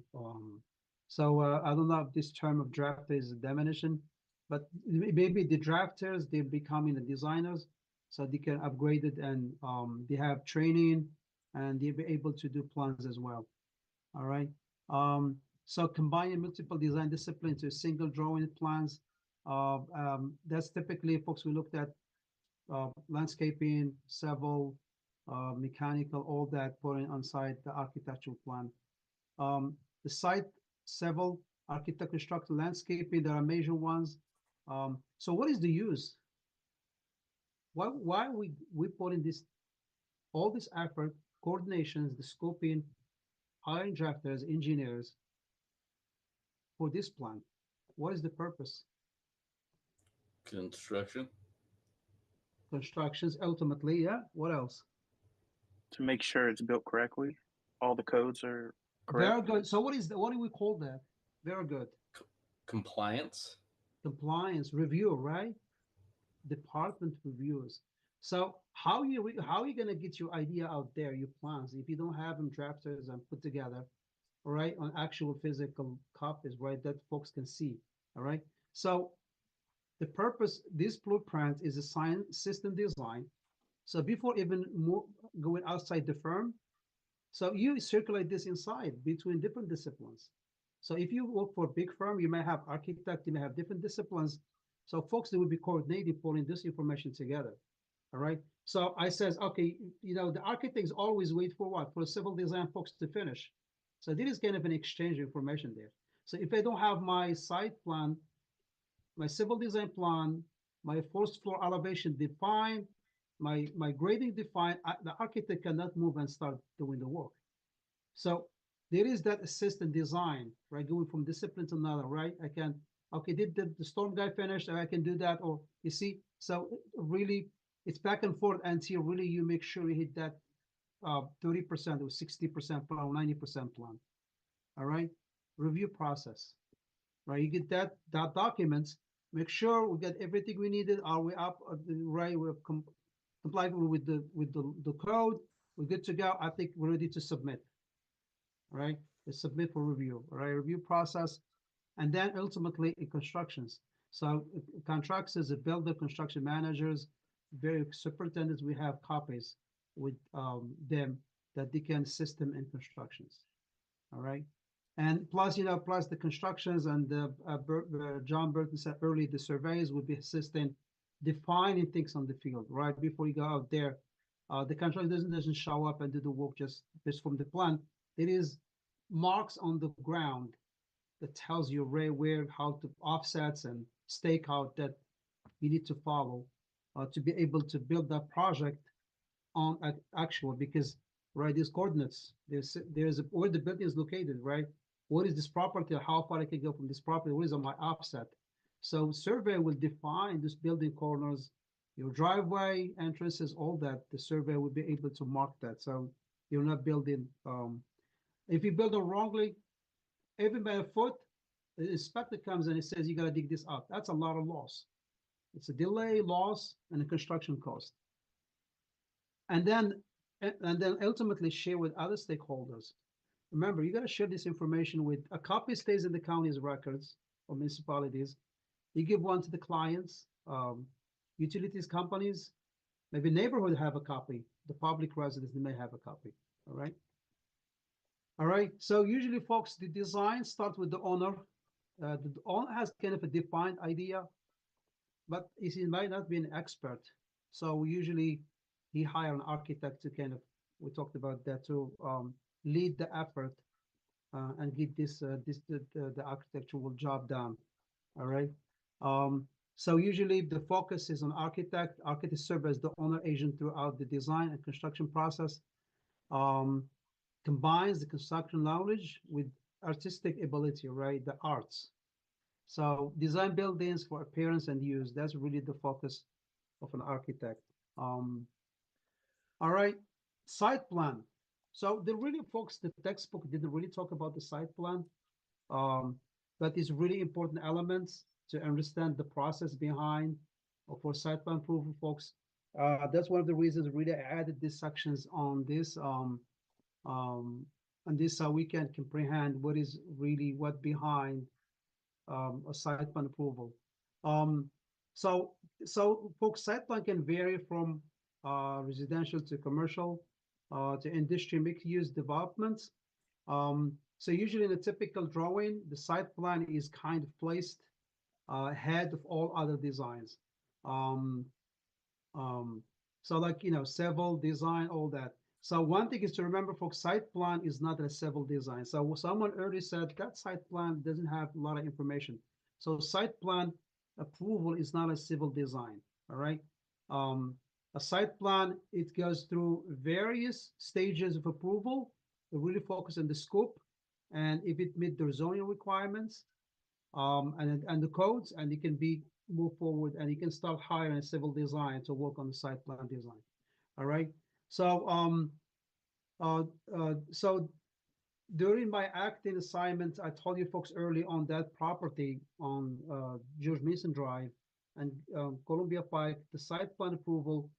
C: So I don't know if this term of drafter is diminishing, but maybe the drafters, they're becoming the designers, so they can upgrade it, and they have training, and they'll be able to do plans as well. All right. So combining multiple design disciplines to single drawing plans. That's typically, folks, we looked at landscaping, civil, mechanical, all that putting on site the architectural plan. The site, civil, architect, construction, landscaping, there are major ones. So what is the use? Why we put in this, all this effort, coordinations, the scoping, hiring drafters, engineers for this plan? What is the purpose?
O: Construction.
C: Constructions, ultimately, yeah. What else?
L: To make sure it's built correctly, all the codes are
C: Very
L: correct.
C: good. So what do we call that? Very good.
O: Compliance.
C: Compliance review, right? Department reviews. So how are you gonna get your idea out there, your plans, if you don't have them drafted and put together, all right, on actual physical copies, right, that folks can see, all right? So the purpose, this blueprint is a science system design. So before even going outside the firm, so you circulate this inside between different disciplines. So if you work for a big firm, you may have architect, you may have different disciplines. So folks, they will be coordinating, pulling this information together. All right. So I says, okay, the architects always wait for what? For civil design folks to finish. So there is kind of an exchange of information there. So if I don't have my site plan, my civil design plan, my first floor elevation defined, my grading defined, the architect cannot move and start doing the work. So there is that assistant design, right? Going from discipline to another, right? I can, okay, did the storm guy finish? I can do that. Or you see, so really it's back and forth until really you make sure you hit that 30% or 60% plan or 90% plan. All right. Review process, right? You get that documents, make sure we get everything we needed. Are we up right? We're compliant with the code. We're good to go. I think we're ready to submit. All right, they submit for review. All right, review process, and then ultimately in constructions. So contractors, the builder, construction managers, very superintendents, we have copies with them that they can assist them in constructions. All right. And plus, plus the constructions, and John Burton said earlier, the surveys would be assisting defining things on the field, right? Before you go out there, the contractor doesn't show up and do the work just from the plan. It is marks on the ground that tells you where, how to offsets and stake out that you need to follow to be able to build that project on actual, because right, these coordinates, there's where the building is located, right? What is this property? How far I can go from this property? What is on my offset? So survey will define this building corners, your driveway entrances, all that. The survey will be able to mark that. So you're not building. If you build it wrongly, even by a foot, the inspector comes and it says you got to dig this up. That's a lot of loss. It's a delay, loss, and a construction cost. And then ultimately share with other stakeholders. remember, you got to share this information with a copy stays in the county's records or municipalities. You give one to the clients, utilities companies, maybe neighborhood have a copy. The public residents, they may have a copy. All right. All right. So usually, folks, the design starts with the owner. The owner has kind of a defined idea, but he might not be an expert. So usually, he hire an architect to kind of. We talked about that to lead the effort and get the architectural job done. All right. So usually the focus is on architect. Architect serve as the owner agent throughout the design and construction process. Um, Combines the construction knowledge with artistic ability, right? The arts. So design buildings for appearance and use. That's really the focus of an architect. Um, all right, site plan. So the really folks, the textbook didn't really talk about the site plan. But it's really important elements to understand the process behind for site plan approval, folks. That's one of the reasons really I added these sections on this so we can comprehend what is really what behind a site plan approval. Um, so, folks, site plan can vary from residential to commercial to industry mixed-use developments. So usually in a typical drawing, the site plan is kind of placed ahead of all other designs. Um, um, so like, civil design, all that. So one thing is to remember, folks, site plan is not a civil design. So someone earlier said that site plan doesn't have a lot of information. So site plan approval is not a civil design, all right? A site plan, it goes through various stages of approval to really focus on the scope and if it meet the zoning requirements and the codes, and it can be move forward and you can start hiring a civil design to work on the site plan design. All right. So so during my acting assignment, I told you folks early on that property on George Mason Drive and Columbia Pike, the site plan approval,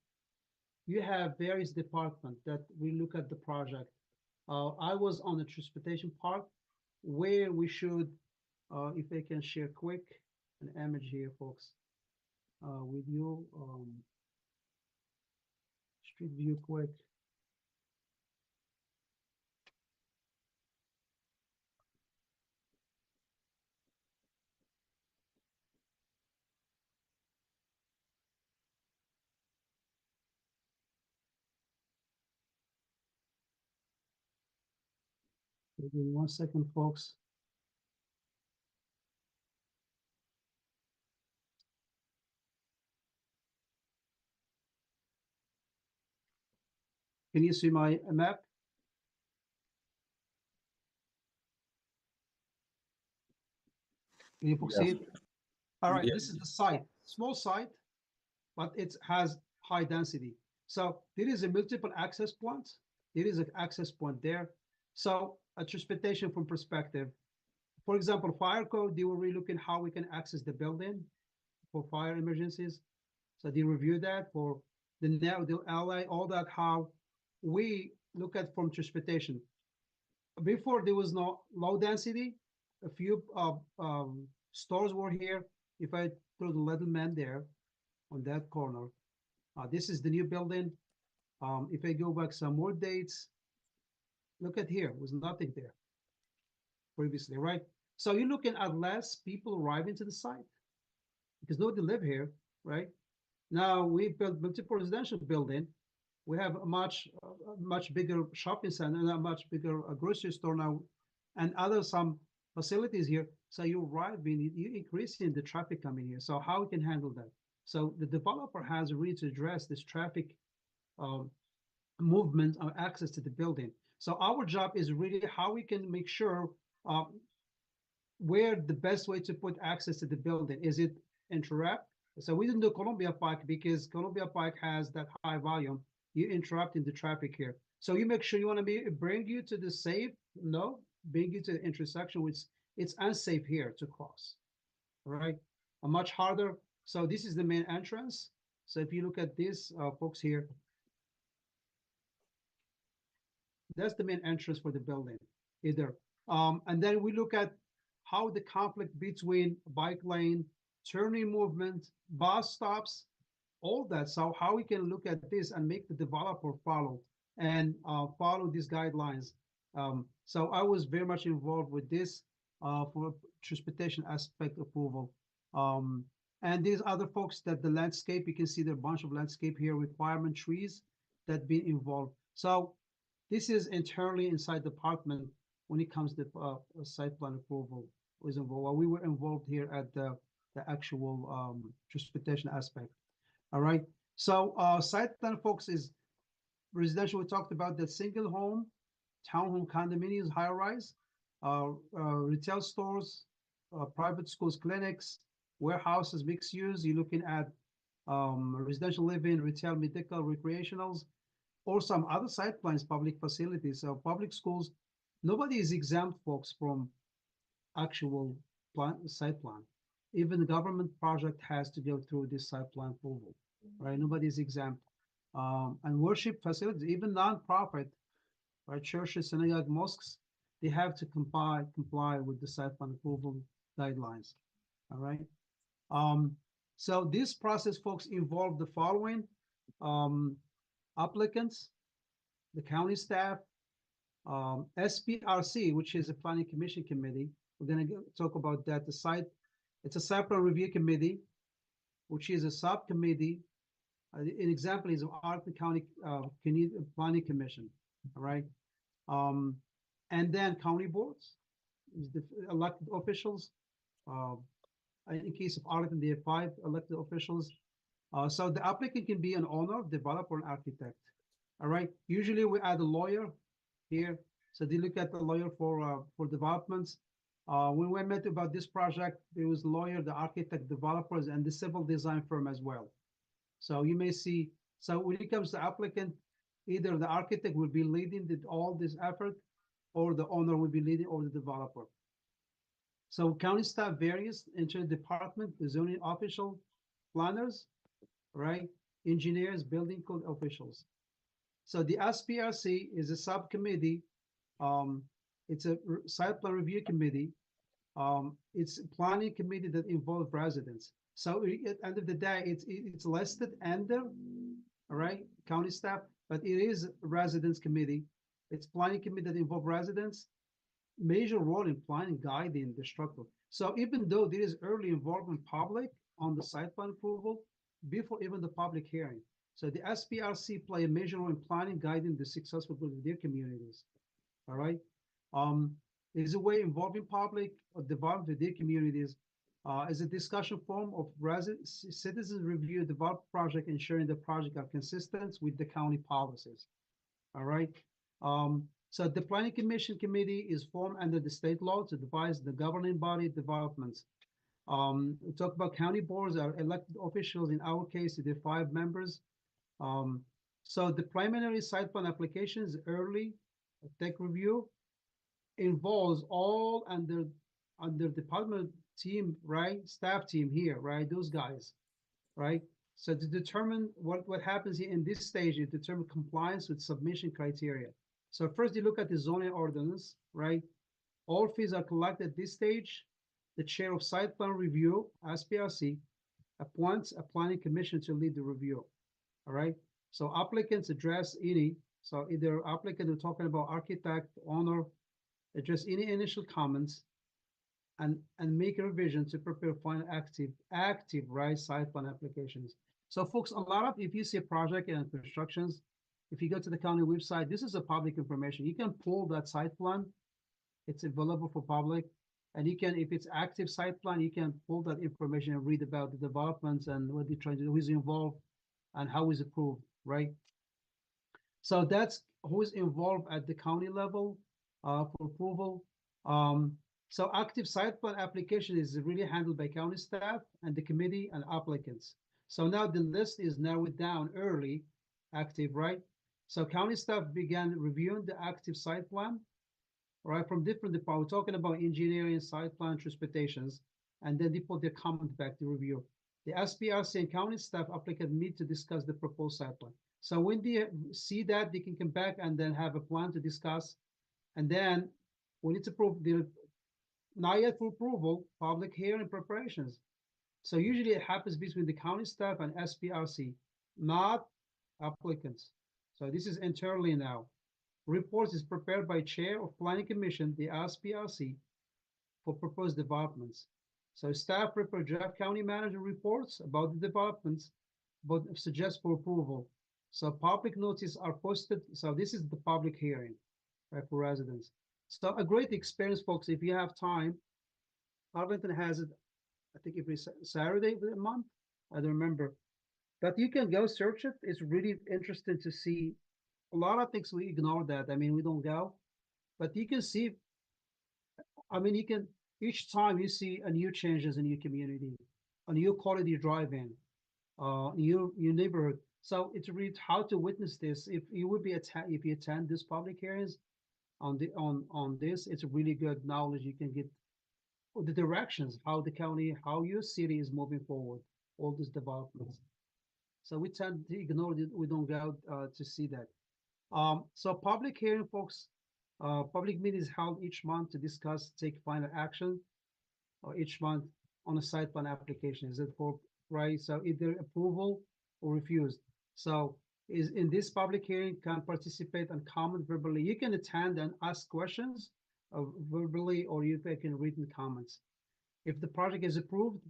C: you have various departments that we look at the project. I was on the transportation part where we should, if I can share quick an image here, folks, with you, street view quick. Give me 1 second, folks. Can you see my map? Can you folks see it? All right, this is the site, small site, but it has high density. So there is a multiple access points. There is an access point there. So a transportation from perspective, for example, fire code, they were really looking how we can access the building for fire emergencies. So they review that for the LA, all that, how we look at from transportation. Before there was no low density, a few stores were here. If I throw the little man there on that corner, this is the new building. If I go back some more dates, look at here, was nothing there previously, right? So you're looking at less people arriving to the site because nobody live here, right? Now we built multiple residential building. We have a much bigger shopping center and a much bigger grocery store now, and other some facilities here. So you're arriving, you're increasing the traffic coming here. So how we can handle that? So the developer has really to address this traffic movement or access to the building. So our job is really how we can make sure where the best way to put access to the building. Is it interrupt? So we didn't do Columbia Pike because Columbia Pike has that high volume. You interrupting the traffic here. So you make sure you want to bring you to the safe, no, bring you to the intersection, which it's unsafe here to cross. All right, a much harder. So this is the main entrance. So if you look at this, folks here, that's the main entrance for the building. either. And then we look at how the conflict between bike lane, turning movement, bus stops, all that. So how we can look at this and make the developer follow and follow these guidelines. So I was very much involved with this for transportation aspect approval. And these other folks that the landscape, you can see there are a bunch of landscape here, requirement trees that been involved. So this is internally inside the department when it comes to site plan approval was involved. Well, we were involved here at the actual transportation aspect. All right. So site plan, folks, is residential. We talked about the single home, townhome condominiums, high rise, retail stores, private schools, clinics, warehouses, mixed use. You're looking at residential living, retail, medical, recreationals, or some other site plans, public facilities. So public schools, nobody is exempt, folks, from actual site plan. Even the government project has to go through this site plan approval, right? Nobody is exempt. And worship facilities, even non-profit, right? Churches, synagogue, mosques, they have to comply with the site plan approval guidelines. All right. So this process, folks, involve the following: applicants, the county staff, SPRC, which is a planning commission committee. We're going to talk about that. The site, it's a site plan review committee, which is a subcommittee. An example is Arlington County Planning Commission. All right. And then county boards, the elected officials. In case of Arlington, they have 5 elected officials. So the applicant can be an owner, developer, and architect. All right. Usually we add a lawyer here. So they look at the lawyer for developments. When we met about this project, there was lawyer, the architect, developers, and the civil design firm as well. So you may see, so when it comes to applicant, either the architect will be leading all this effort, or the owner will be leading, or the developer. So county staff varies into the department, the zoning official, planners, right? Engineers, building code officials. So the SPRC is a subcommittee. It's a site plan review committee. It's a planning committee that involves residents. So at the end of the day, it's listed under, all right, county staff, but it is a residents committee. It's planning committee that involves residents. Major role in planning, guiding the structure. So even though there is early involvement public on the site plan approval, before even the public hearing. So the SPRC play a major role in planning, guiding the successful growth of their communities. All right. Is a way involving public or development of their communities as a discussion forum of citizens review develop project, ensuring the project are consistent with the county policies. All right. So the planning commission committee is formed under the state law to devise the governing body developments. We talk about county boards are elected officials. In our case, there are 5 members. So the preliminary site plan applications, early tech review, involves all under department team, right? Staff team here, right? Those guys, right? So to determine what happens in this stage, you determine compliance with submission criteria. So first you look at the zoning ordinance, right? All fees are collected at this stage. The chair of site plan review, SPRC, appoints a planning commission to lead the review. All right. So applicants address any. So either applicant, we're talking about architect, owner, address any initial comments, and make a revision to prepare final active right site plan applications. So folks, a lot of, if you see a project and constructions, if you go to the county website, this is a public information. You can pull that site plan. It's available for public. And you can, if it's active site plan, you can pull that information and read about the developments and what they're trying to do, who's involved, and how is approved, right? So that's who's involved at the county level for approval. So active site plan application is really handled by county staff and the committee and applicants. So now the list is narrowed down early, active, right? So county staff began reviewing the active site plan, right, from different departments. We're talking about engineering, site plan, transportations, and then they put their comment back to review. The SPRC and county staff applicant meet to discuss the proposed site plan. So when they see that, they can come back and then have a plan to discuss. And then We need to prove the not yet for approval, public hearing preparations. So usually it happens between the county staff and SPRC, not applicants. So this is internally now. Reports is prepared by chair of planning commission, the SPRC, for proposed developments. So staff prepare draft county manager reports about the developments, but suggest for approval. So public notices are posted. So this is the public hearing, right, for residents. So a great experience, folks. If you have time, Arlington has it, I think every Saturday of the month. I don't remember, but you can go search it. It's really interesting to see. A lot of things we ignore that. I mean, we don't go, but you can see. I mean, you can each time you see a new changes in your community, a new quality drive-in, new neighborhood. So it's really how to witness this. If you would be if you attend this public hearings on this, it's a really good knowledge you can get the directions, how the county, how your city is moving forward, all these developments. So we tend to ignore it. We don't go to see that. So public hearing, folks, public meetings held each month to discuss, take final action, or each month on a site plan application. Is it for, right? So either approval or refused. So is in this public hearing can participate and comment verbally. You can attend and ask questions verbally, or you can written comments. If the project is approved,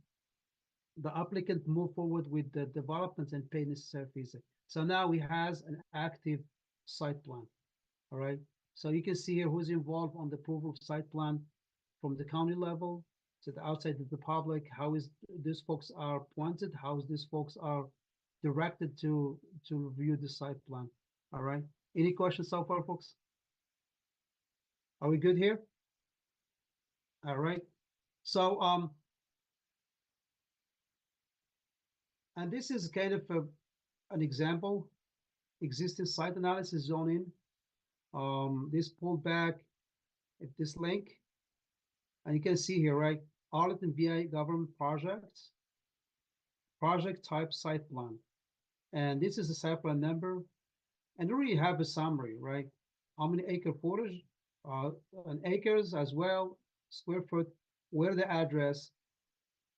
C: the applicant move forward with the development and pay necessary fees. So now he has an active site plan. All right. So you can see here who's involved on the approval of site plan from the county level to the outside of the public. How is these folks are appointed? How is these folks are directed to review the site plan? All right. Any questions so far, folks? Are we good here? All right. So and this is kind of an example, existing site analysis zoning. This pulled back at this link, and you can see here, right? Arlington VA government projects, project type site plan. And this is the site plan number. And you really have a summary, right? How many acre footage, and acres as well, square foot, where the address,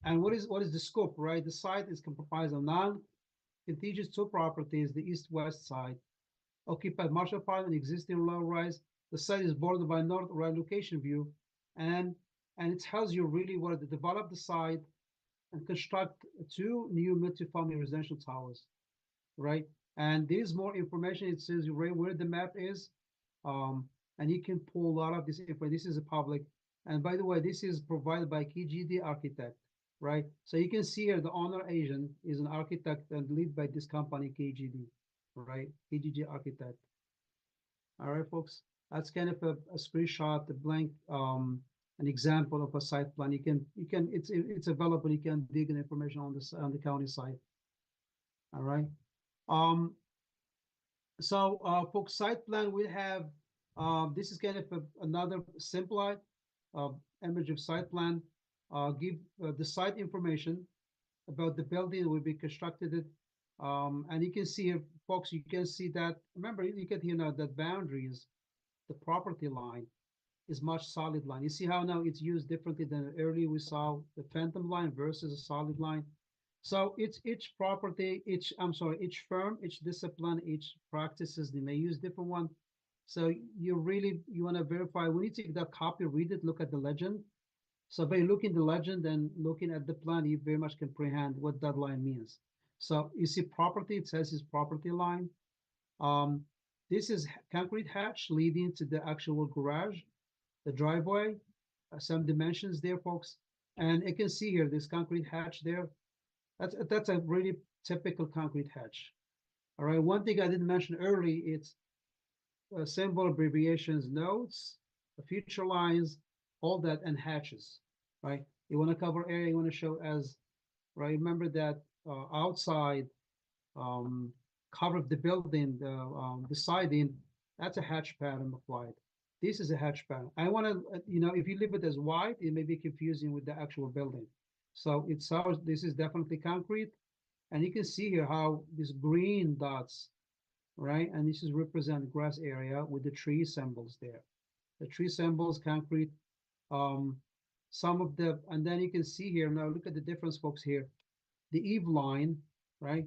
C: and what is the scope, right? The site is comprised of non-contiguous two properties, the east-west side, occupied Marshall Park and existing low-rise. The site is bordered by north right location view, and it tells you really where to develop the site and construct two new multifamily residential towers, right? And there is more information. It says right where the map is, and you can pull a lot of this info. This is a public, and by the way, this is provided by KGD Architect, right? So you can see here the owner agent is an architect and lead by this company KGD, right? KGD Architect. All right, folks. That's kind of a screenshot, the blank, an example of a site plan. It's available. You can dig in information on this on the county site. All right. So for site plan, we have this is kind of another simplified image of site plan. Give the site information about the building that will be constructed. And you can see here, folks, you can see that. Remember, you can hear now that boundaries, the property line is much solid line. You see how now it's used differently than earlier we saw the phantom line versus a solid line. So it's each property, each firm, each discipline, each practices, they may use different one. So you want to verify. When you take that copy, read it, look at the legend. So by looking the legend and looking at the plan, you very much comprehend what that line means. So you see property, it says it's property line. This is concrete hatch leading to the actual garage, the driveway, some dimensions there, folks. And you can see here, this concrete hatch there. That's a really typical concrete hatch. All right, one thing I didn't mention early, it's symbol abbreviations, notes, future lines, all that, and hatches, right? You want to cover area, you want to show as, right? Remember that outside cover of the building, the siding, that's a hatch pattern applied. This is a hatch pattern. I want to, if you leave it as white, it may be confusing with the actual building. So it's this is definitely concrete. And you can see here how these green dots, right? And this is represent grass area with the tree symbols there. the tree symbols, concrete, um, some of the, and then you can see here, now look at the difference, folks, here. The eve line, right?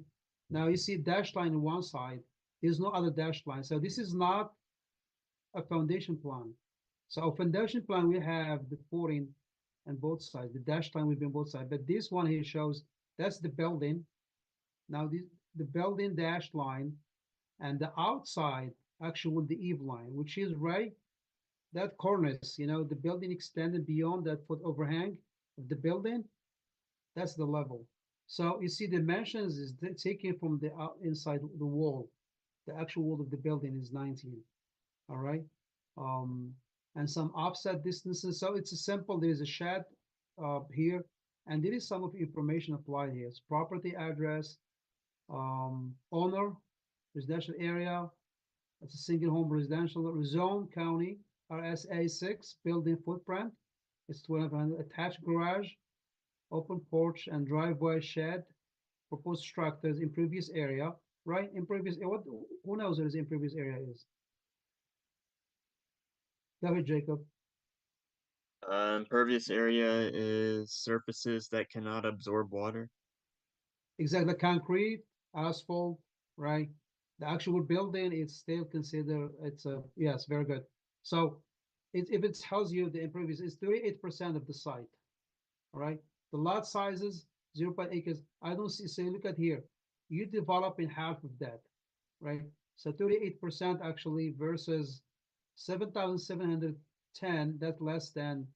C: Now you see dashed line on one side, there's no other dashed line. So this is not a foundation plan. So a foundation plan, we have the footing on both sides, the dashed line will be on both sides. But this one here shows that's the building. Now the building dashed line and the outside actually the eve line, which is right that cornice, the building extended beyond that foot overhang of the building, that's the level. So you see dimensions is taken from the inside the wall. The actual wall of the building is 19. All right. Um, and some offset distances. So it's a simple, there's a shed here, and there is some of information applied here. It's property address, owner, residential area. It's a single home residential zone, county, RSA 6, building footprint. It's 1200 attached garage, open porch and driveway shed, proposed structures in previous area, right? In previous, what, who knows what is in previous area is? Go ahead, Jacob.
K: Impervious area is surfaces that cannot absorb water.
C: Exactly, concrete, asphalt, right? The actual building is still considered, it's a, yes, very good. So if it tells you the impervious, it's 38% of the site, all right? The lot sizes, 0.8 acres. I don't see, so look at here. You develop in half of that, right? So 38% actually versus 7,710, that's less than,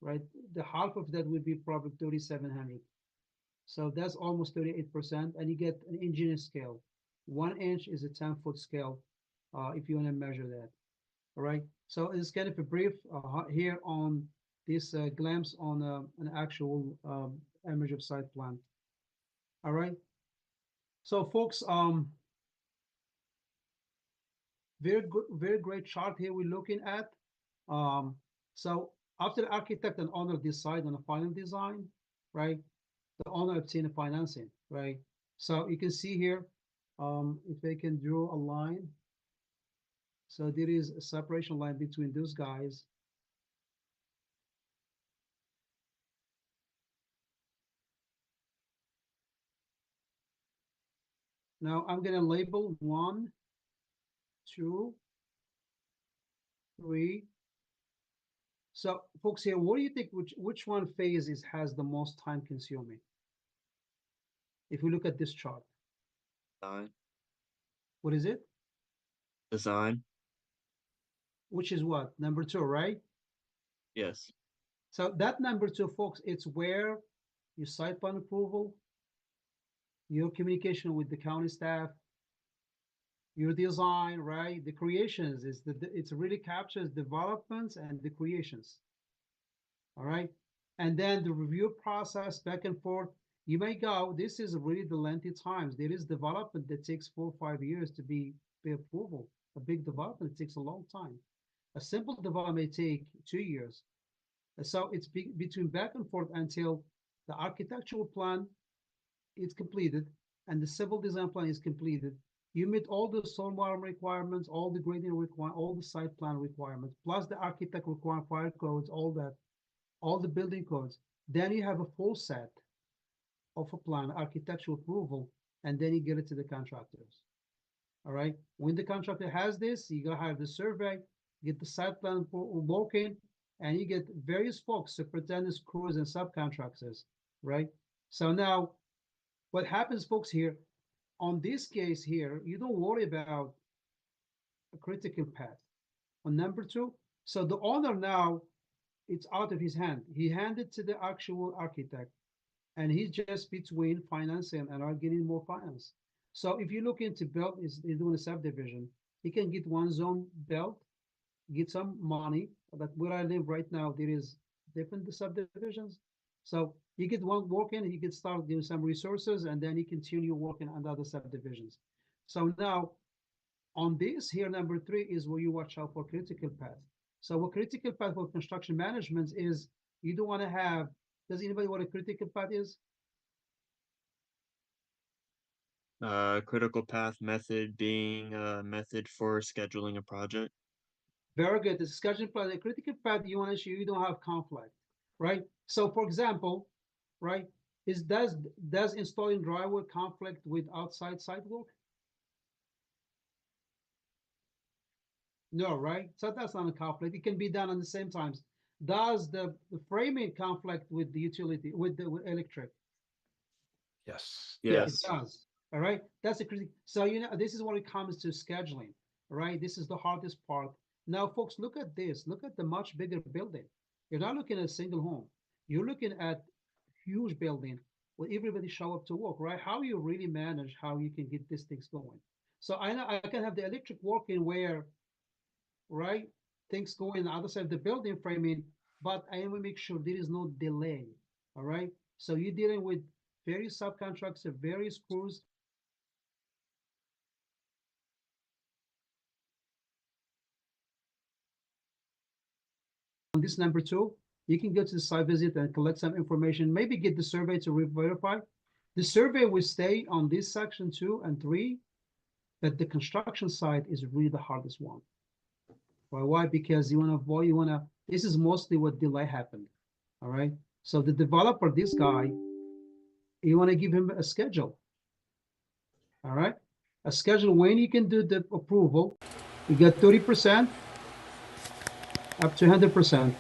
C: right? The half of that would be probably 3,700. So that's almost 38%, and you get an engineer scale. 1 inch is a 10-foot scale, if you want to measure that. All right. So it's kind of a brief here on this glimpse on an actual image of site plan. All right. So folks, very good, very great chart here we're looking at. So after the architect and owner decide on a final design, right? The owner obtain a financing, right? So you can see here, if they can draw a line. So there is a separation line between those guys. Now I'm gonna label 1, 2, 3. So folks here, what do you think, which one phase has the most time consuming? If we look at this chart,
K: Design.
C: what is it?
K: Design.
C: Which is what? Number 2, right?
K: Yes.
C: So that number 2, folks, it's where your site plan approval, your communication with the county staff, your design, right? The creations is it's really captures developments and the creations. All right. And then the review process back and forth. You may go, this is really the lengthy times. There is development that takes 4 or 5 years to be approval. A big development takes a long time. A simple development may take 2 years. So it's between back and forth until the architectural plan is completed and the civil design plan is completed. You meet all the stormwater requirements, all the grading requirements, all the site plan requirements, plus the architect require fire codes, all that, all the building codes. Then you have a full set of a plan, architectural approval, and then you get it to the contractors. All right. When the contractor has this, you gotta have the survey, get the site plan working, and you get various folks, superintendents, crews, and subcontractors, right? So now, what happens, folks, here, on this case here, you don't worry about a critical path. On number 2, so the owner now, it's out of his hand. He handed to the actual architect, and he's just between financing and are getting more finance. So if you look into build, is doing a subdivision, he can get one zone built, get some money. But where I live right now, there is different subdivisions. So you get one working, you can start doing some resources, and then you continue working on other subdivisions. So now on this here, number 3 is where you watch out for critical path. So a critical path for construction management is you don't want to have, does anybody know what a critical path is?
K: Critical path method being a method for scheduling a project.
C: Very good. The scheduling plan, the critical path, you want to ensure you don't have conflict, right? So, for example, right, is does installing drywall conflict with outside site work? No, right? So that's not a conflict. It can be done at the same times. Does the framing conflict with the utility with electric?
I: Yes.
C: It
K: Yes.
C: does. All right. That's the critic. So this is when it comes to scheduling. All right. This is the hardest part. Now, folks, look at this. Look at the much bigger building. You're not looking at a single home. You're looking at huge building where everybody show up to work, right? How you really manage how you can get these things going. So I know I can have the electric working where, right, things go in the other side of the building framing, but I want to make sure there is no delay. All right. So you're dealing with various subcontractors, various crews. On this number two, you can go to the site visit and collect some information, maybe get the survey to re-verify. The survey will stay on this section 2 and 3, but the construction site is really the hardest one. Why? Because you want to avoid, this is mostly what delay happened. All right. So the developer, this guy, you want to give him a schedule. All right. A schedule when you can do the approval. You get 30% up to 100%.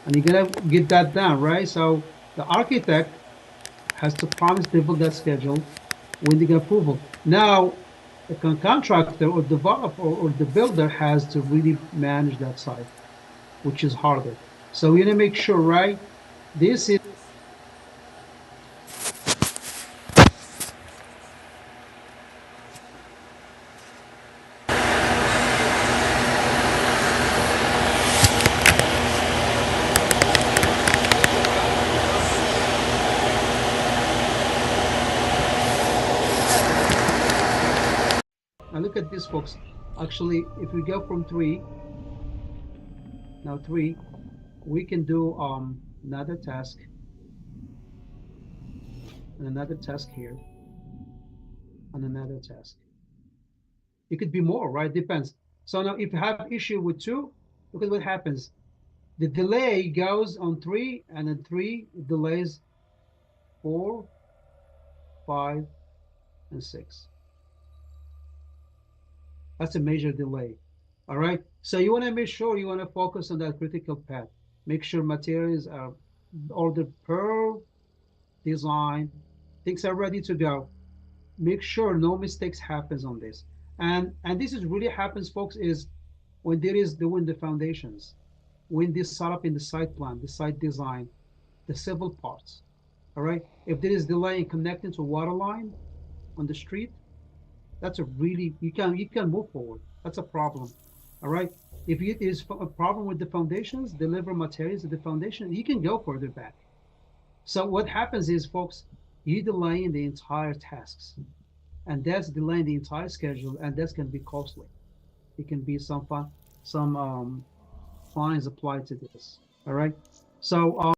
C: And you're going to get that done, right? So the architect has to promise to build that schedule when they get approval. Now, the contractor or developer or the builder has to really manage that site, which is harder. So we need to make sure, right? This is now look at this, folks. Actually, if we go from 3, now 3, we can do another task and another task here and another task. It could be more, right? Depends. So now if you have issue with 2, look at what happens. The delay goes on 3, and then 3 delays 4, 5, and 6. That's a major delay. All right. So you want to make sure you want to focus on that critical path. Make sure materials are ordered per design. Things are ready to go. Make sure no mistakes happens on this. And this is really happens, folks, is when there is doing the foundations, when this set up in the site plan, the site design, the civil parts. All right. If there is delay in connecting to water line on the street, that's a really you can move forward. That's a problem. All right. If it is a problem with the foundations, deliver materials to the foundation, you can go further back. So what happens is, folks, you delaying the entire tasks, and that's delaying the entire schedule, and that's going to be costly. It can be some fines applied to this. All right. So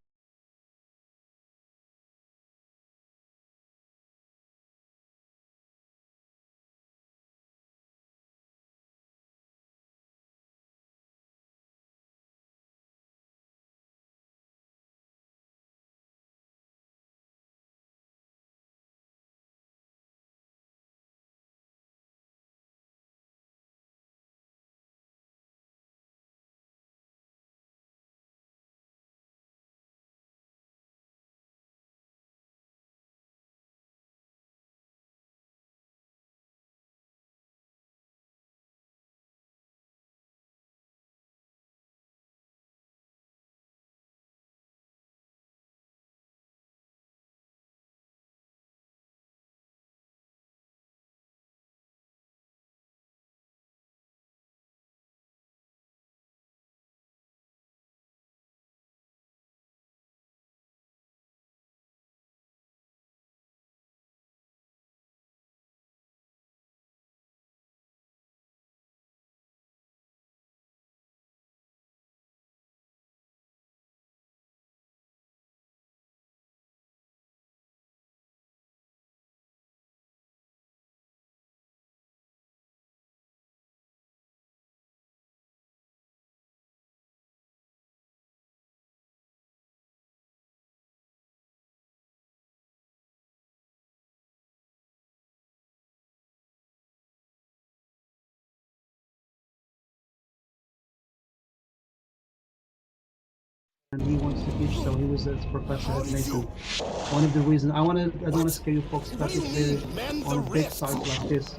C: teach, so he was a professor at Mason. One of the reasons I don't want to scare you folks, but it's very on big sites like this.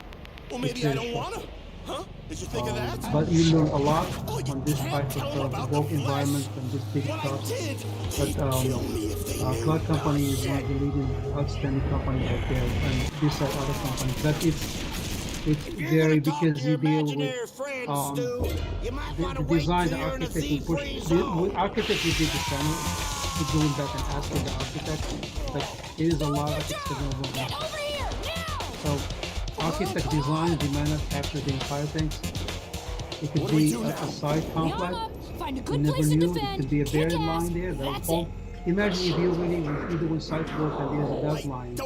P: Well,
C: It's
P: maybe
C: very
P: I don't
C: short.
P: wanna. Huh? Did you think of that?
C: But you learn a lot on this
P: can't
C: type
P: tell 'em
C: of
P: about the
C: work
P: flesh.
C: environment and this big
P: What I
C: stuff.
P: did,
C: But
P: they'd kill me if they knew.
C: Cloud Company is one of the leading, outstanding company out there, and besides other companies. But it's very because you deal with the design, the architect will push. The architect will be the center. Keep going back and asking the architect, but there is a lot of ethics that go wrong. So architect design, they might not capture the entire things. It could be a side complex. You never knew. It could be a buried line there. That whole. Imagine if you're doing site work and there's a dust line,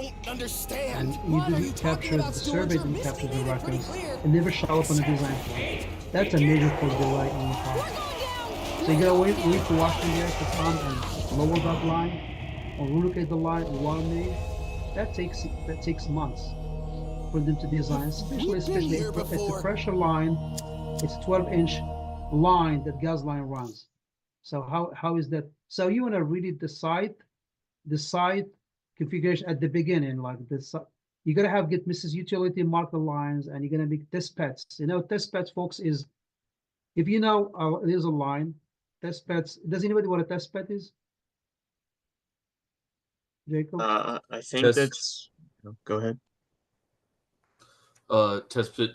C: and you didn't capture the survey, didn't capture the reference, and never show up on the design plan. That's a major cause delay on the project. So you gotta wait for Washington there to come and lower that line, or relocate the line, water main. That takes months for them to design, especially it's a pressure line. It's a 12-inch line that gas line runs. So how is that? So you want to read it the site configuration at the beginning, like this. You're gonna get Mrs. Utility mark the lines, and you're gonna make test beds. You know, test beds, folks, is if you know there's a line. Test beds. Does anybody know what a test bed is? Jacob?
K: I think that's. Go ahead.
O: Test pit.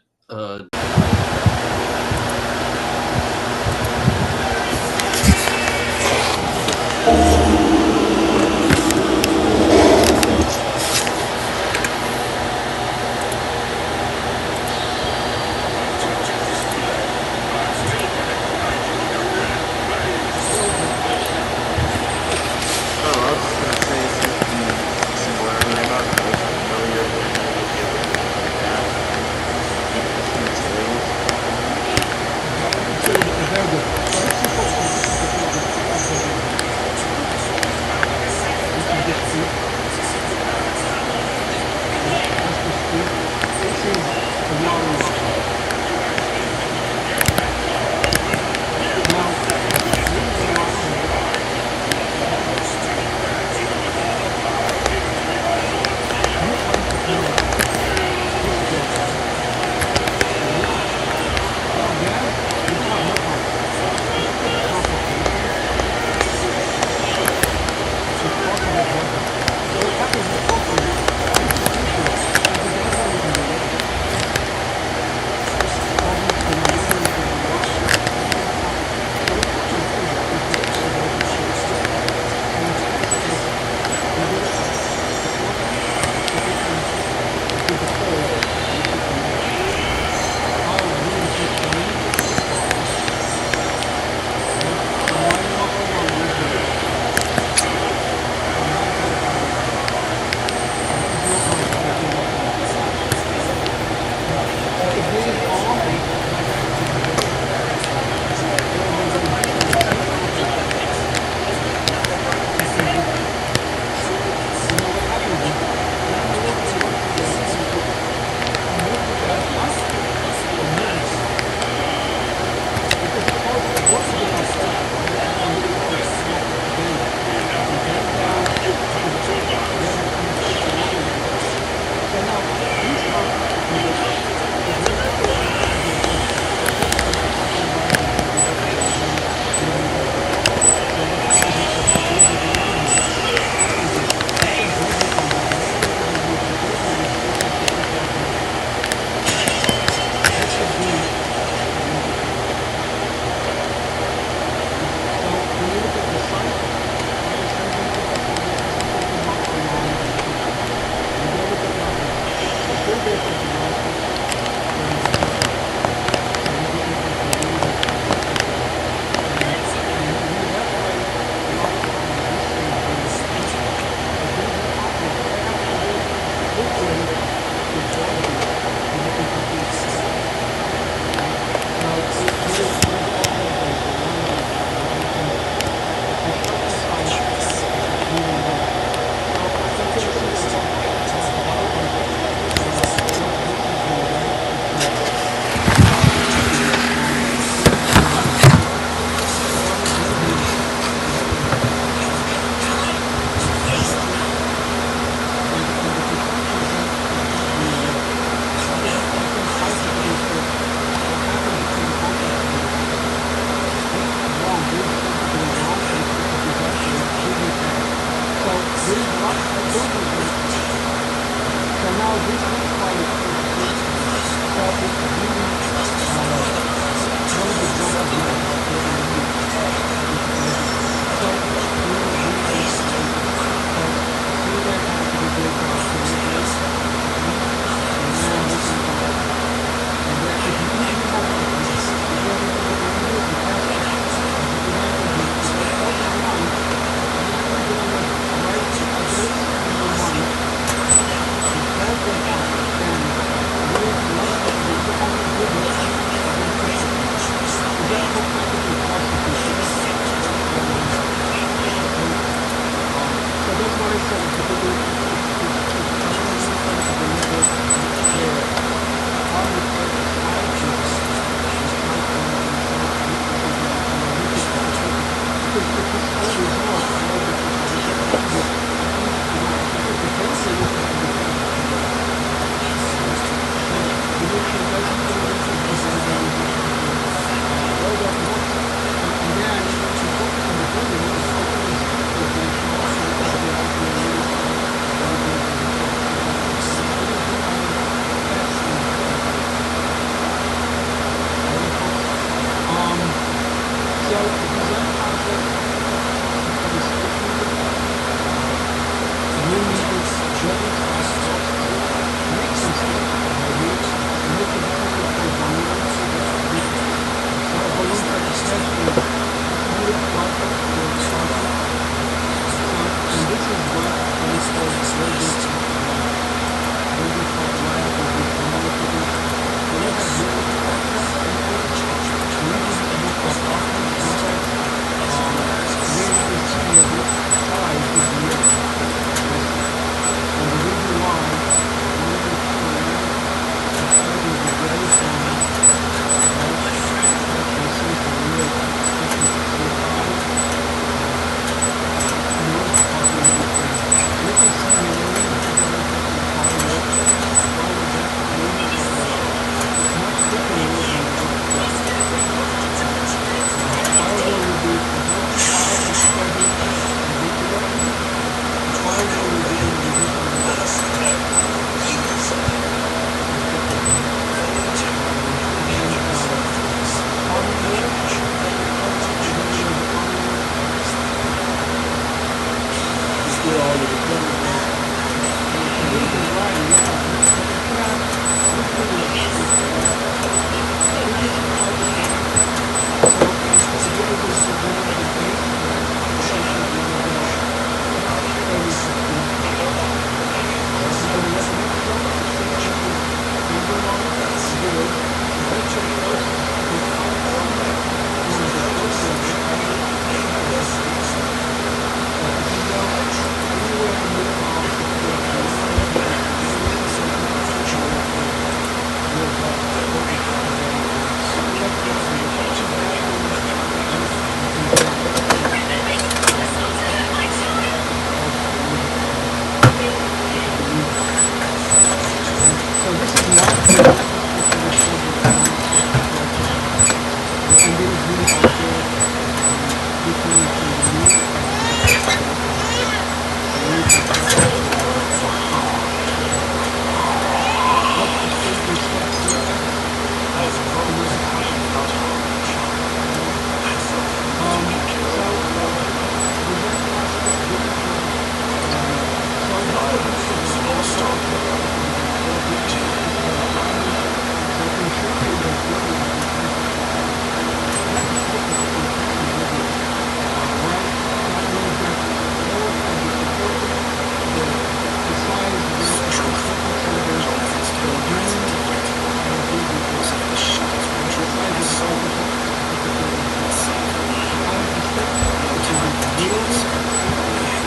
C: We only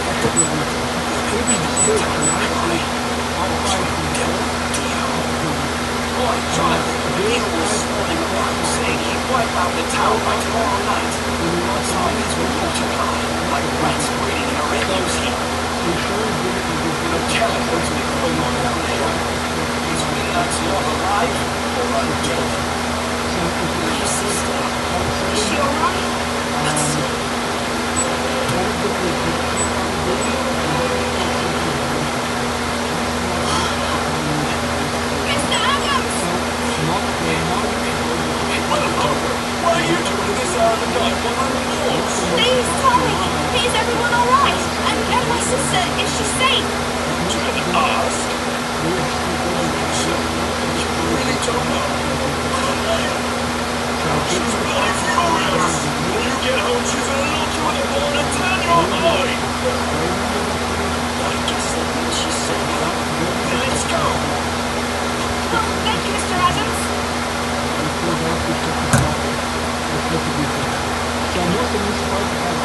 C: that's what we're gonna say. If he stood nicely outside from the door, it's fine. This type of protection saying he wiped out the town by tomorrow night. When you walk in, there's no like rats breeding in a rabies heat. Insurance did it with this guy. Tell him what's been going on down there. He's really not still alive or undead. So if you have sister, is she alright? What is the Mr. Adams! Why are you doing this hour of the night while I'm in court? Please tell me, is everyone alright? And my sister, is she safe? Do you ask? You really don't know? She's really furious! When you get home, she's gonna look you in the bone and turn your eye! I guess that means she's safe. Then let's go! Oh, thank you, Mr. Adams. So most of this part has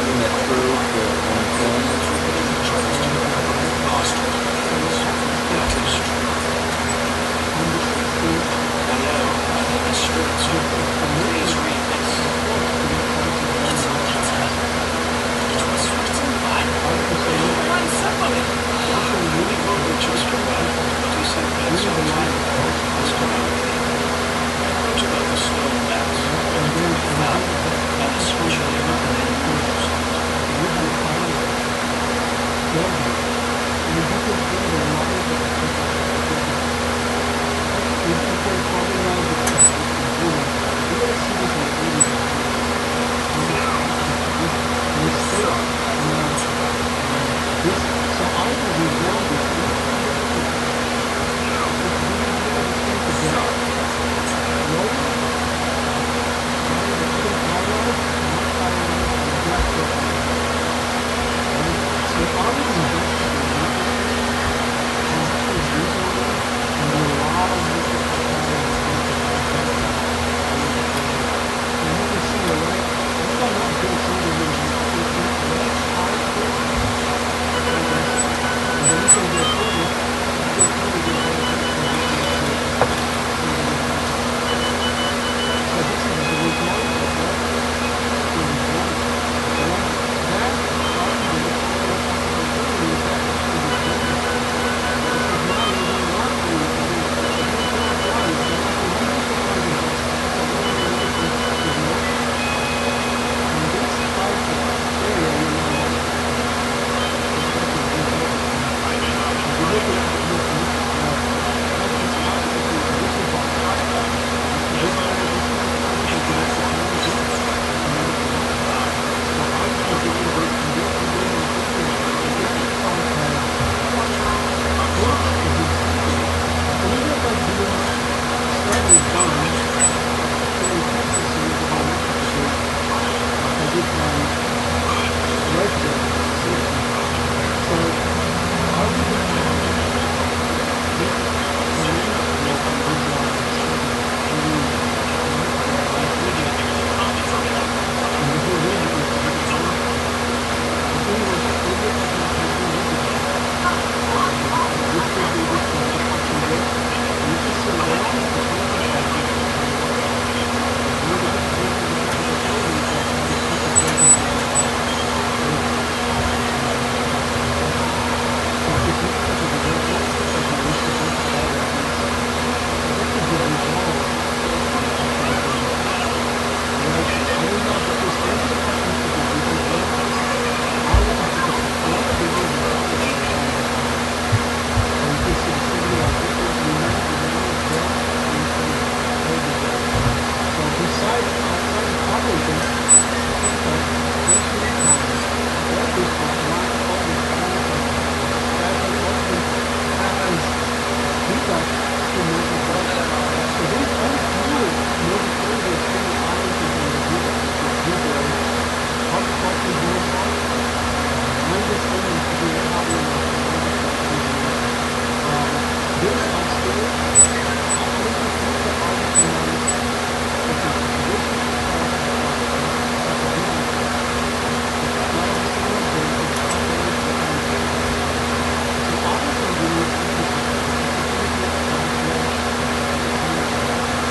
N: in that crew,
C: different residents of the city. So I really found this tremendous work in design and study really remarkable. And I think that in the whole region of Undertale, I think it was every resident this could be this construction work. And you can see around the countryside here in Undertale, one of the big things that the people tell me is that the people building a lot of houses, big houses, so significantly development that they used to build all of these effectively revolved around building houses. Whereas I don't know because every apartment that they build nowadays, all of them, because a lot of the years are always in the houses. So you can see the city are different. The amount of debt in the city is very diverse. So besides outside of Arlington, the people, especially all this around all this Arlington, Stafford, Austin, has deduct to major roads. So there's only few major corridors in Arlington and the deduct, which is Blueberry, Hot Coffee, Boulevard, Landis Onion to be probably not the Landis Onion. This upstairs, I don't know if the Arlington ones, because this is the part of upstairs, that's a different part. It's not the same thing, it's separated from Arlington. So Arlington really is interesting because it's a very good outlet of the Arlington residents.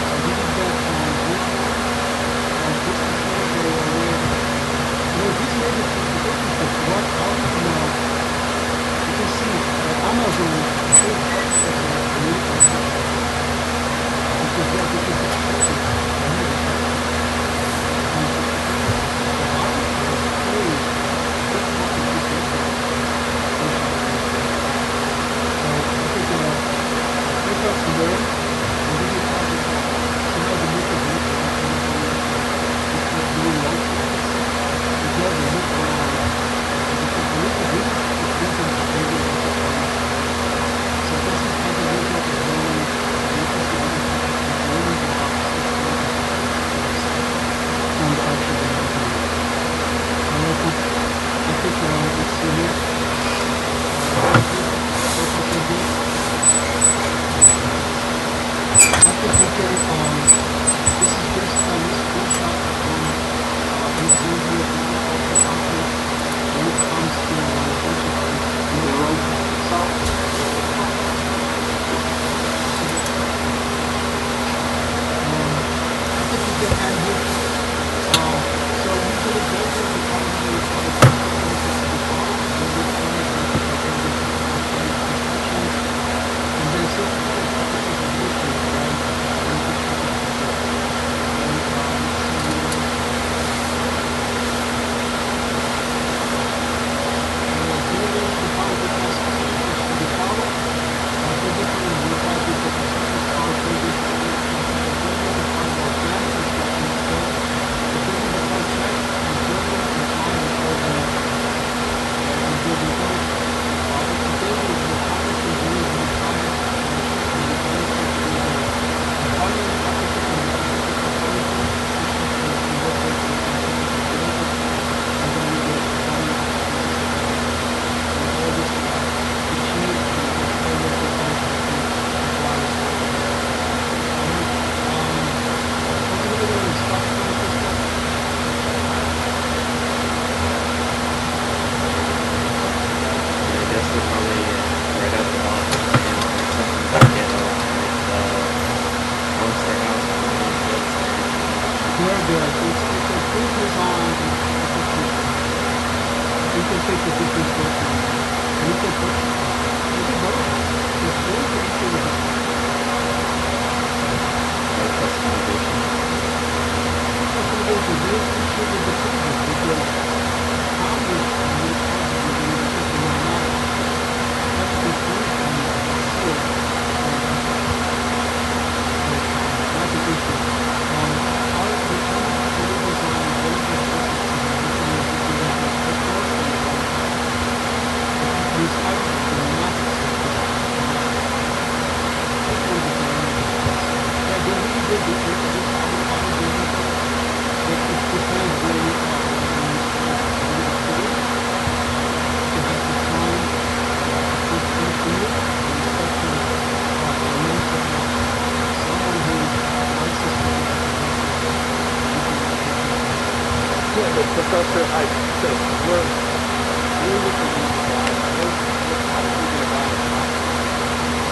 C: So this is that Bridgemont, this is where they live. This neighborhood, the difference is what Arlington now, you can see that Amazon big architecture is made by Arlington. Because it's perfect neighborhood. And so Arlington has played a big part of this neighborhood since I was there. So I think there's lots to learn. And this is how this some of the methods look like Amazon is like doing long flights. It does a look around. Because a little bit is built into building also Arlington. So this is how the network is running. And you can see all these apartments. It's running about 6 floors to the side on the actual development. So I think it's unique. Very good. So far so good. I think we can this is basically a screenshot from an example of all the apartments when it comes to residential in the road itself. I think we can end here. So usually buildings are probably require 6 to 7 when they start constructions. And then 6 to 7 partitions of maintenance, right? When you construct a project. And let's see here. Buildings defined different specifications to be followed. Physically required to the construction power buildings to be constructed building defined by plan construction scope. The building defined site and building defined with all the building code. If the building is required to use the design and design scope to be there. The final architect and the architect authority construction is conducted with scientific calculated and then you get the final occupancy certificate. And all this achieved because all local authorities requires all of this. Alright, what's a little bit of stuff for this stuff?
Q: I guess they're probably right at the bottom and something to get like monster house on one place.
C: Very good. It's a good design and execution. You can take the different steps on that. And you can put maybe both. It's very good to see the design.
Q: Customization.
C: Customization is very appreciated with the changes because houses are made houses and they just do not matter. That's a big thing and I see it all the time. So that's an issue. Our building design is very specific to everything that you can have pictures and design. Despite the massive surface of the massive space. Sometimes it's a learning process. Yeah, they really did this. This other building code. They
Q: Yeah, but Professor, so we're looking at we're probably going to buy a house,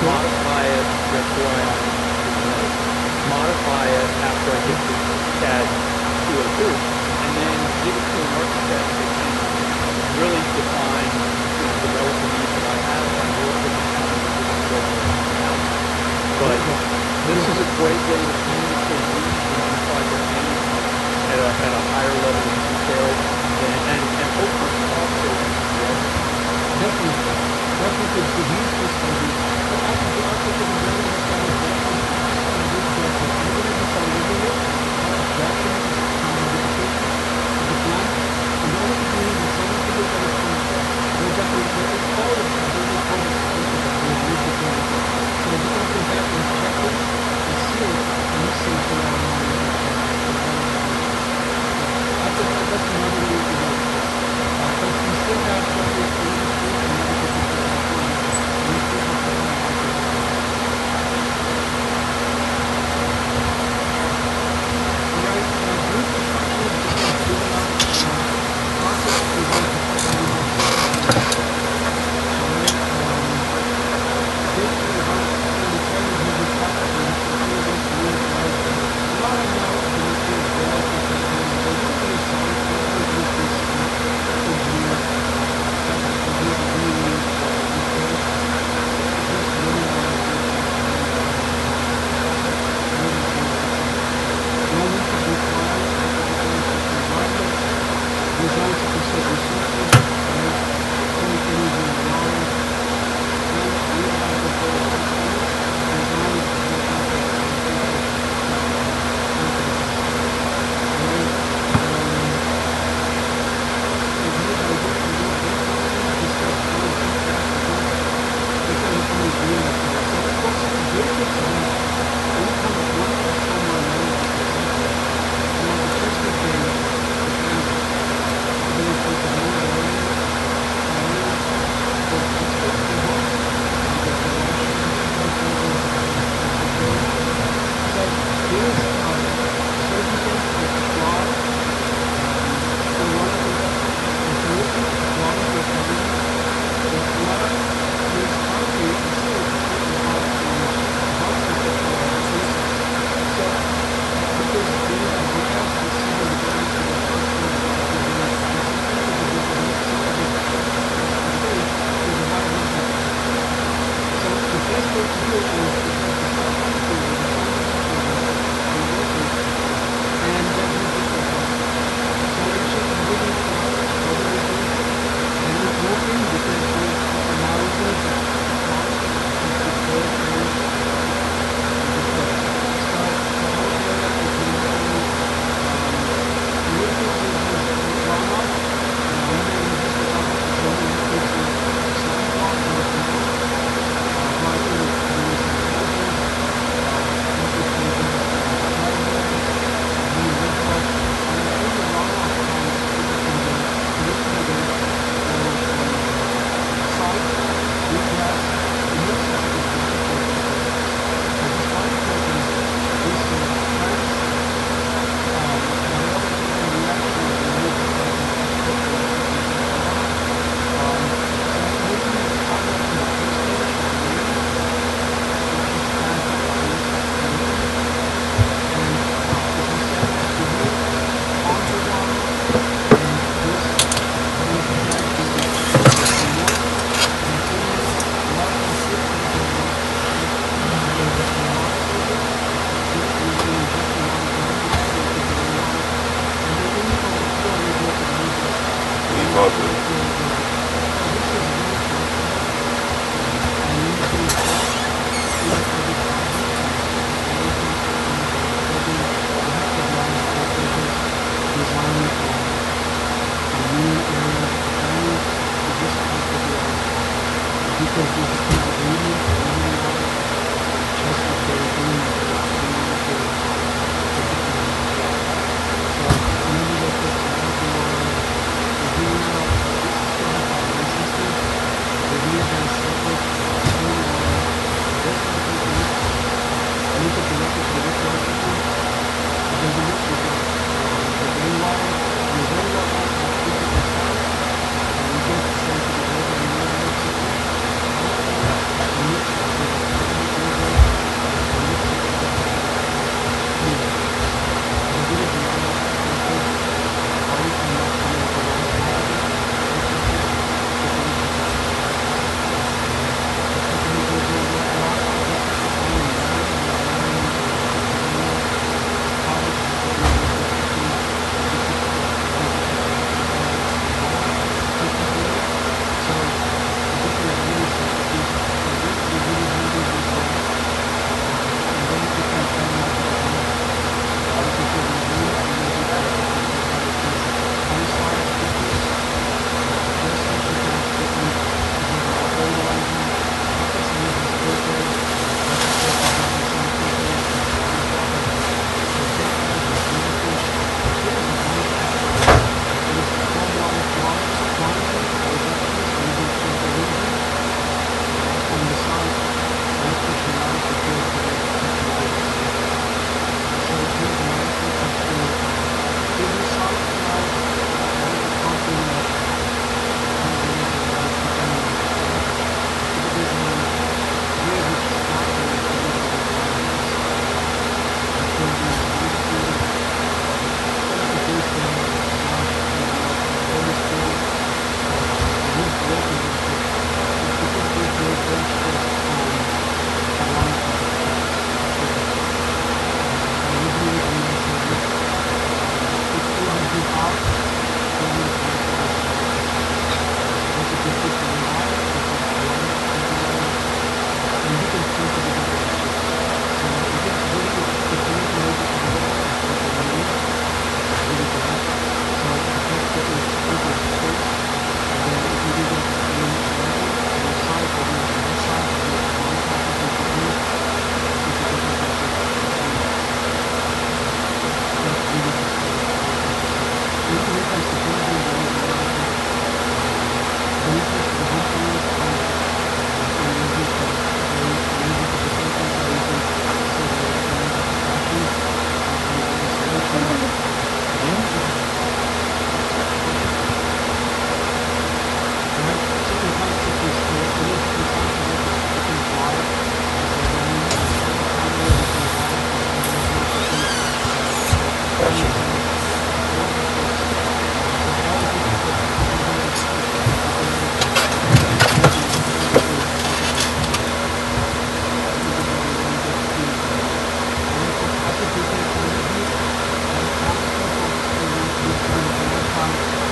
Q: modify it, that's why I'm ready. Modify it after I get the CAD 202, and then give it to an architect that can really define, develop the needs that I have and work with the county to get the building the house. But this is a great way to communicate needs and project management at a higher level of detail and hopefully cost savings as well.
C: Definitely. Definitely to use this study. But actually, the architect is very much kind of I'm going to decide whether document is kind of modification of the plan. And the only thing is the same thing that is we're definitely it's all the building code is specific. We've used it before. So we're going to go back and check this and see it and listen to our mind. I think that's another way to go. But we still have probably a little bit and medical people at home. We still have to have Alright, group construction is just like building out process design construction we have Alright, basically how the materials will be practical materials to use like a lot of now the materials they like to say they don't really solve problems with this engineers engineers really details just really no need to define environments design to conserve resources right so we can use them around and we have the design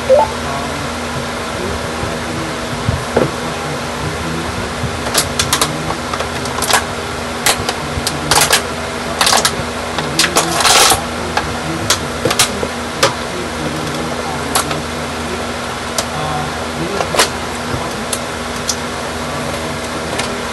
C: If you have any questions or anything you want, just let me know, and this is how we can do that. So I suggest we're gonna look after this unit introduction. Next week we're gonna work on unit 38. Unit zero is assignment. Let's go there. Assignment 22.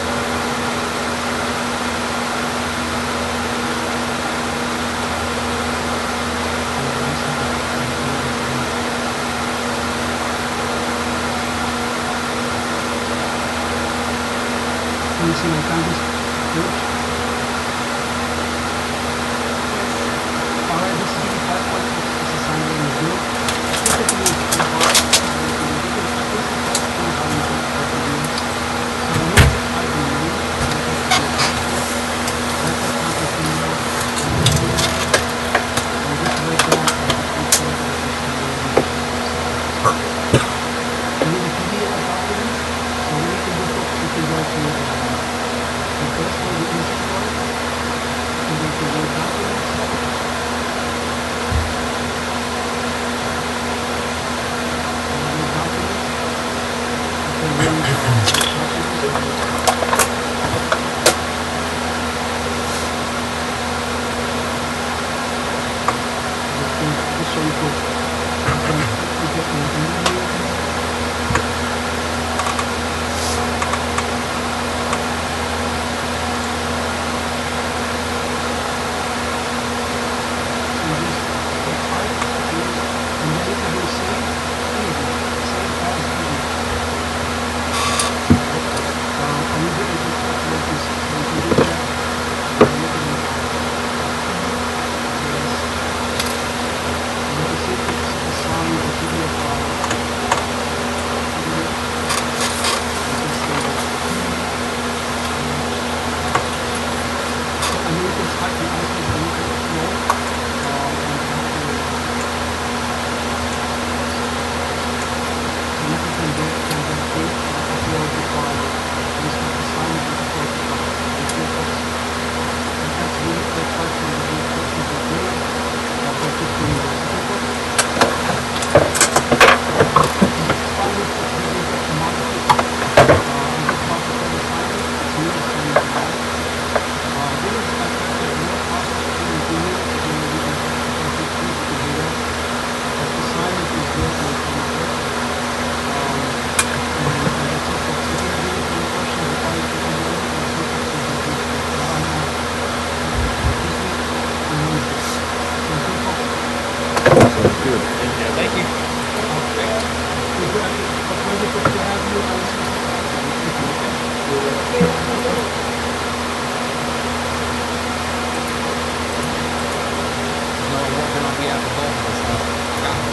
C: So this is unit introduction unit building automation. Hold on one second. I'm pulling up the link. Can you see my canvas page? Alright, this is unit 5.6. This is assigned unit 0. Typically, it's pretty hard. This is typically how you can start the units. So I'm going to type the name of what has to be attached to it. That's the contact email. I'm going to do that. And just write down this report that is under unit 5.6. You need a PDF document. So what you can do, folks, you can go to the best way to insert for it. You can go to Word documents. And Word documents. You can read this document and just just show you folks. You can quickly get anything in here. So you just hit type, save, and then you can do save image, save as image. Right? And you didn't just upload this, so you can do that. You can yes. And you can see it's assigned a PDF file. Edit it. You can save it. And then you can type the answers that you can upload on the actual so you can from that page upload the file. Just have to sign it and upload the file. Okay, folks. And that's really the part from the unit questions we're doing. For 15 minutes. Okay, folks. Finally, folks, we did get to moderate. I'm just about to start the timer. It's me, so you can ask. Units, like I said, no process tree is units. Again, we can set the process trees. You can do that. Assignment is 0.26. And that's it, folks. If you have any questions about it, you can do it. Let's look at some things. But I'm gonna this week on Wednesday. Sounds good, folks?
Q: Sounds good.
O: Thank you.
C: Okay. It's a pleasure folks, to have you on Assistant Professor. Thank you, okay?
A: You know, I'm working on behalf of both of us. I got it.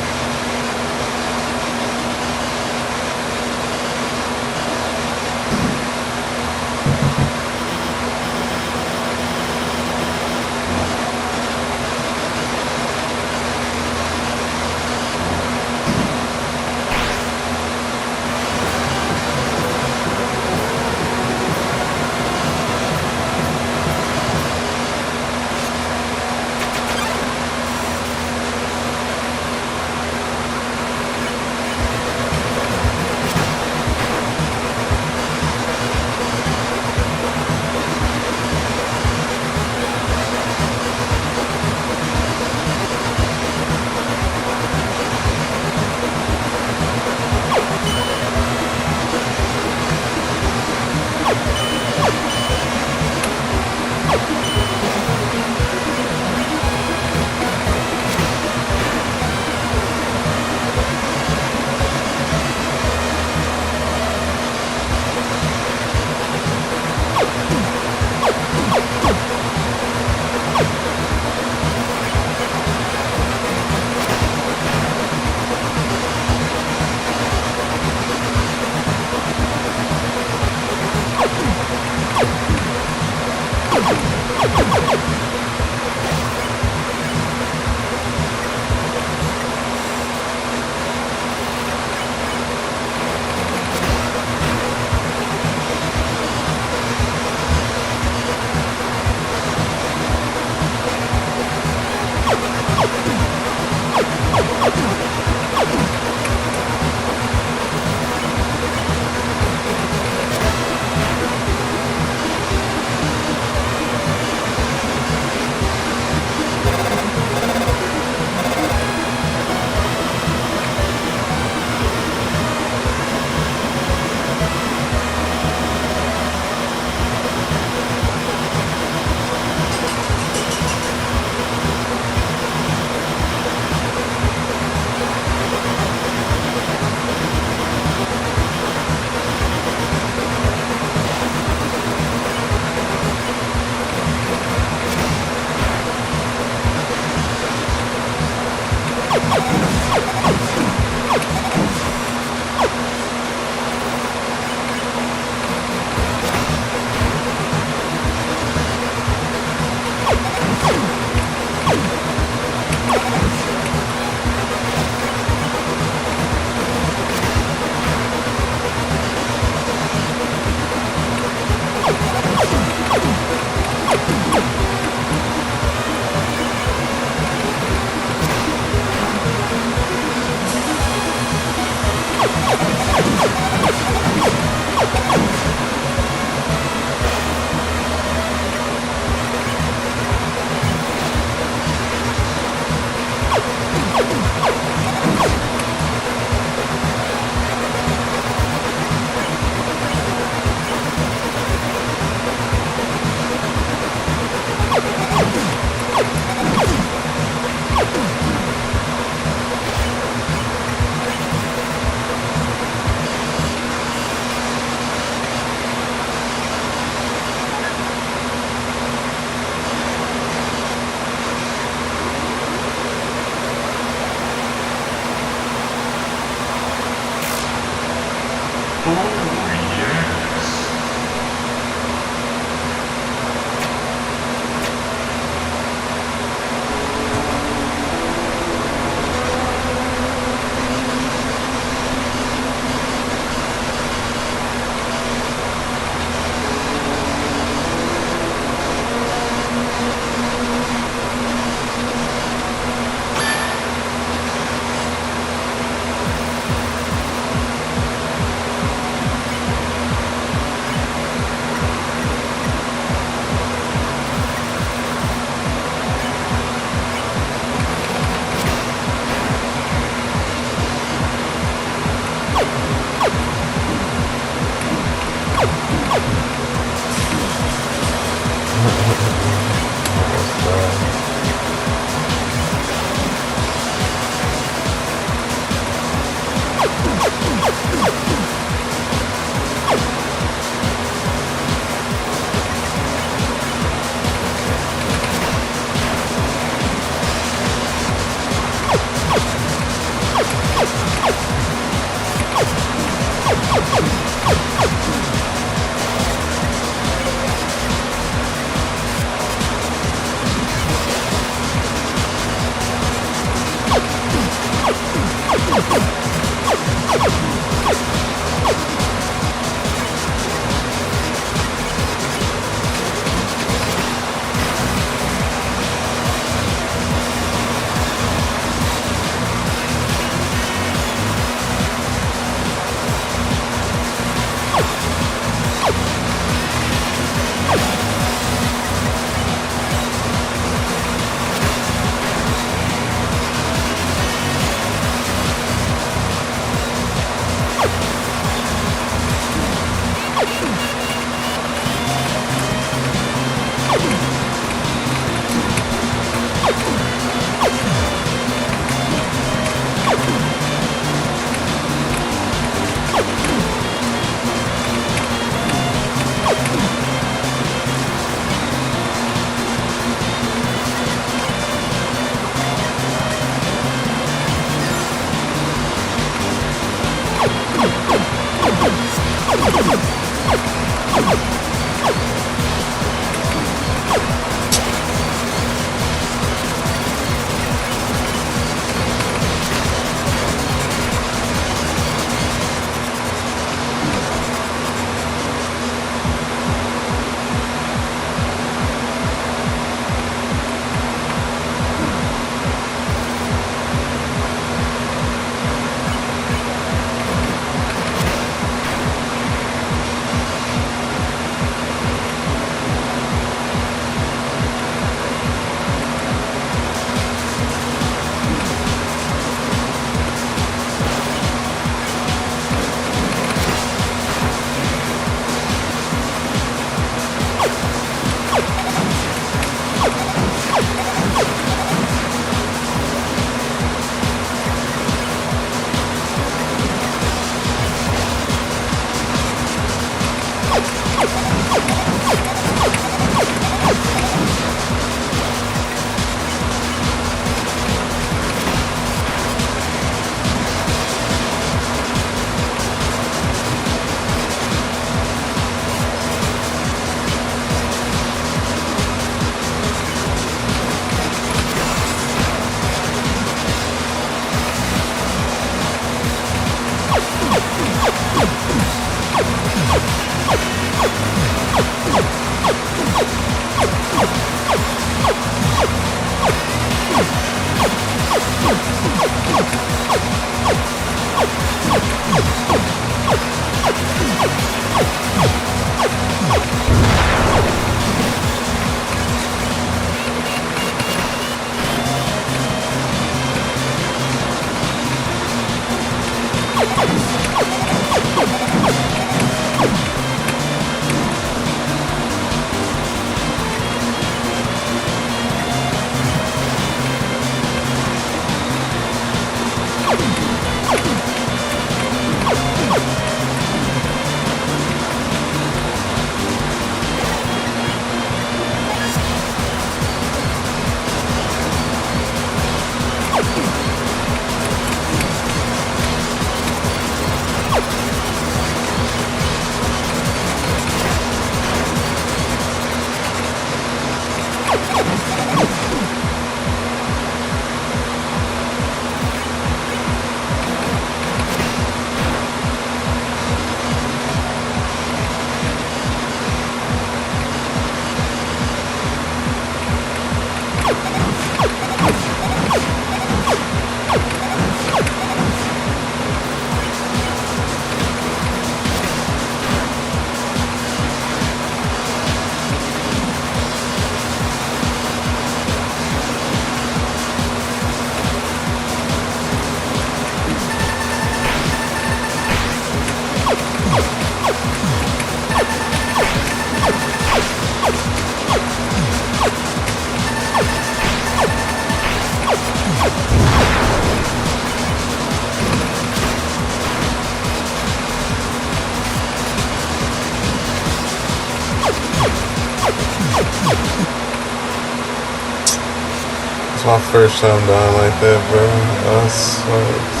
R: It's my first time dying like that, bro. That sucks.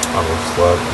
R: I was slept.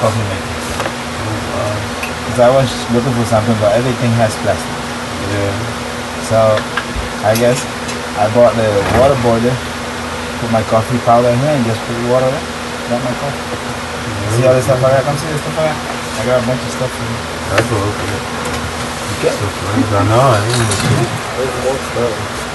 S: Coffee maker. Because I was looking for something, but everything has plastic.
R: Yeah.
S: So I guess I bought the water boiler, put my coffee powder in here, and just put water in. Got my coffee. See all this stuff I got? Come see this stuff I got. I got a bunch of stuff in here.
R: That's what open it.
S: Okay.
R: I know, I ain't even see. There's more stuff.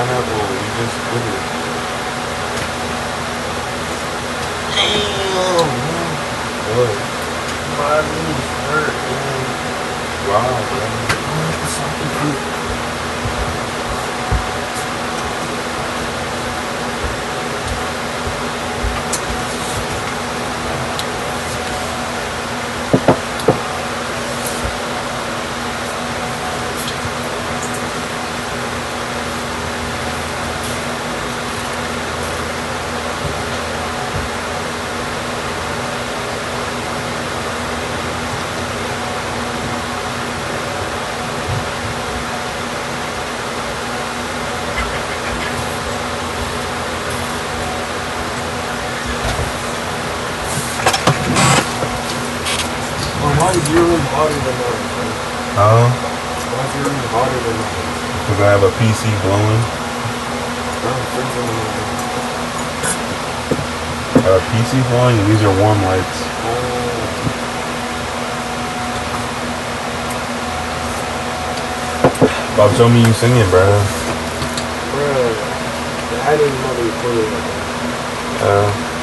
R: pineapple. You just did it. Damn, man. What? My knees hurt, man. Wow, man.
M: Why is your room hotter than mine?
R: Huh?
M: Why is your room hotter than mine?
R: Because I have a PC blowing.
M: I'm freezing in here.
R: I have a PC blowing, and these are warm lights. Bob, show me you singing, bro.
M: Bruh, I didn't know they recorded like that.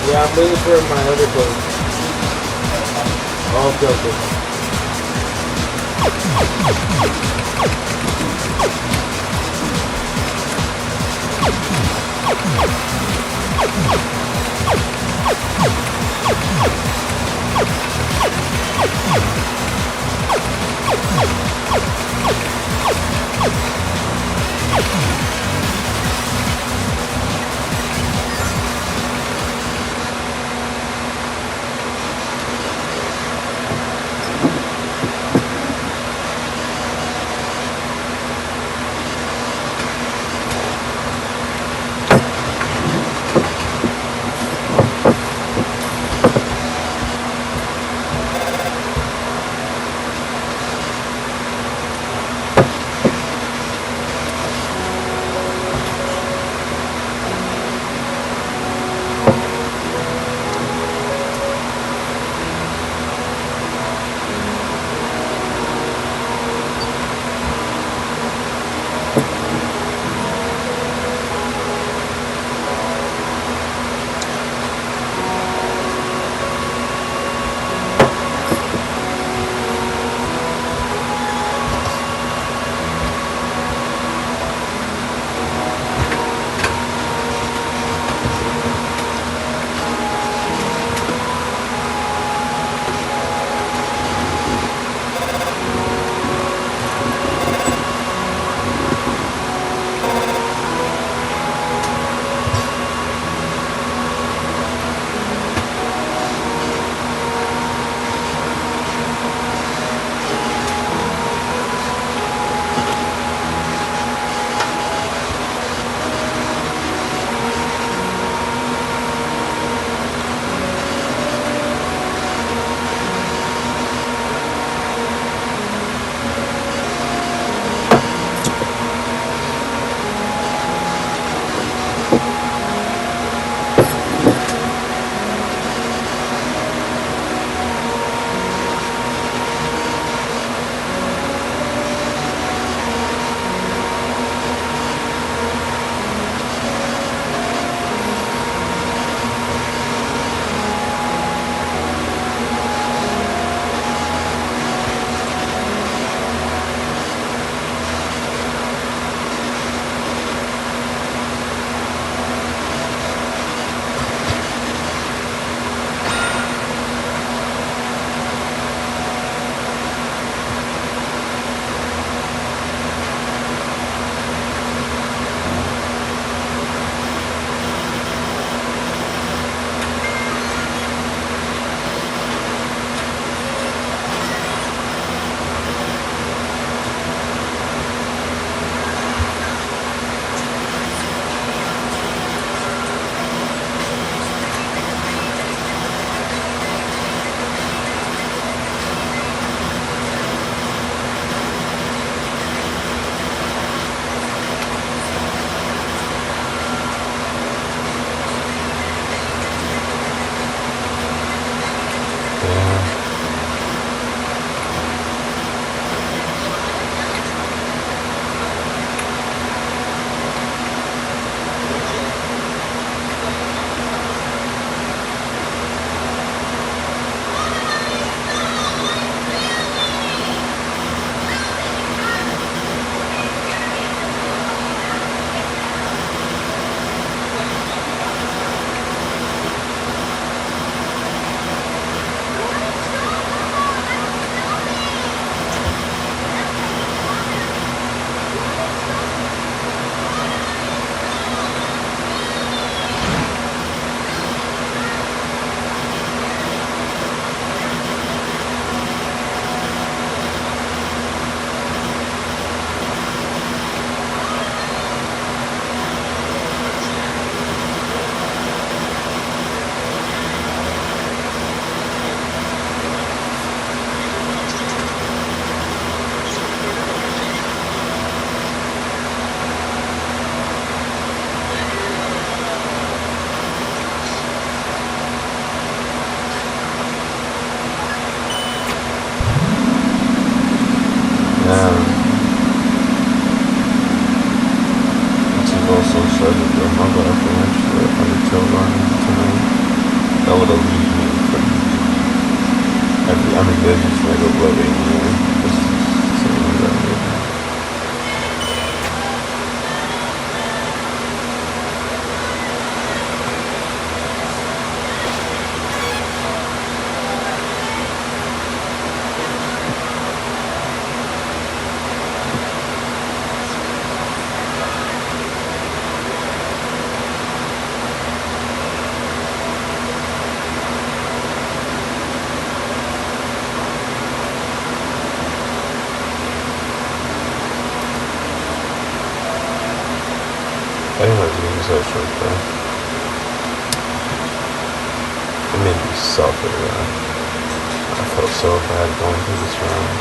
M: Yeah, I'm waiting for my other code. Oh, okay, okay.
R: so excited, bro. My bad for lunch for Undertale running tonight. That would have leave me for I'm in business like a blood anyway. Just saying that right now. so short though. It made me suffer, man. I felt so bad going through this round.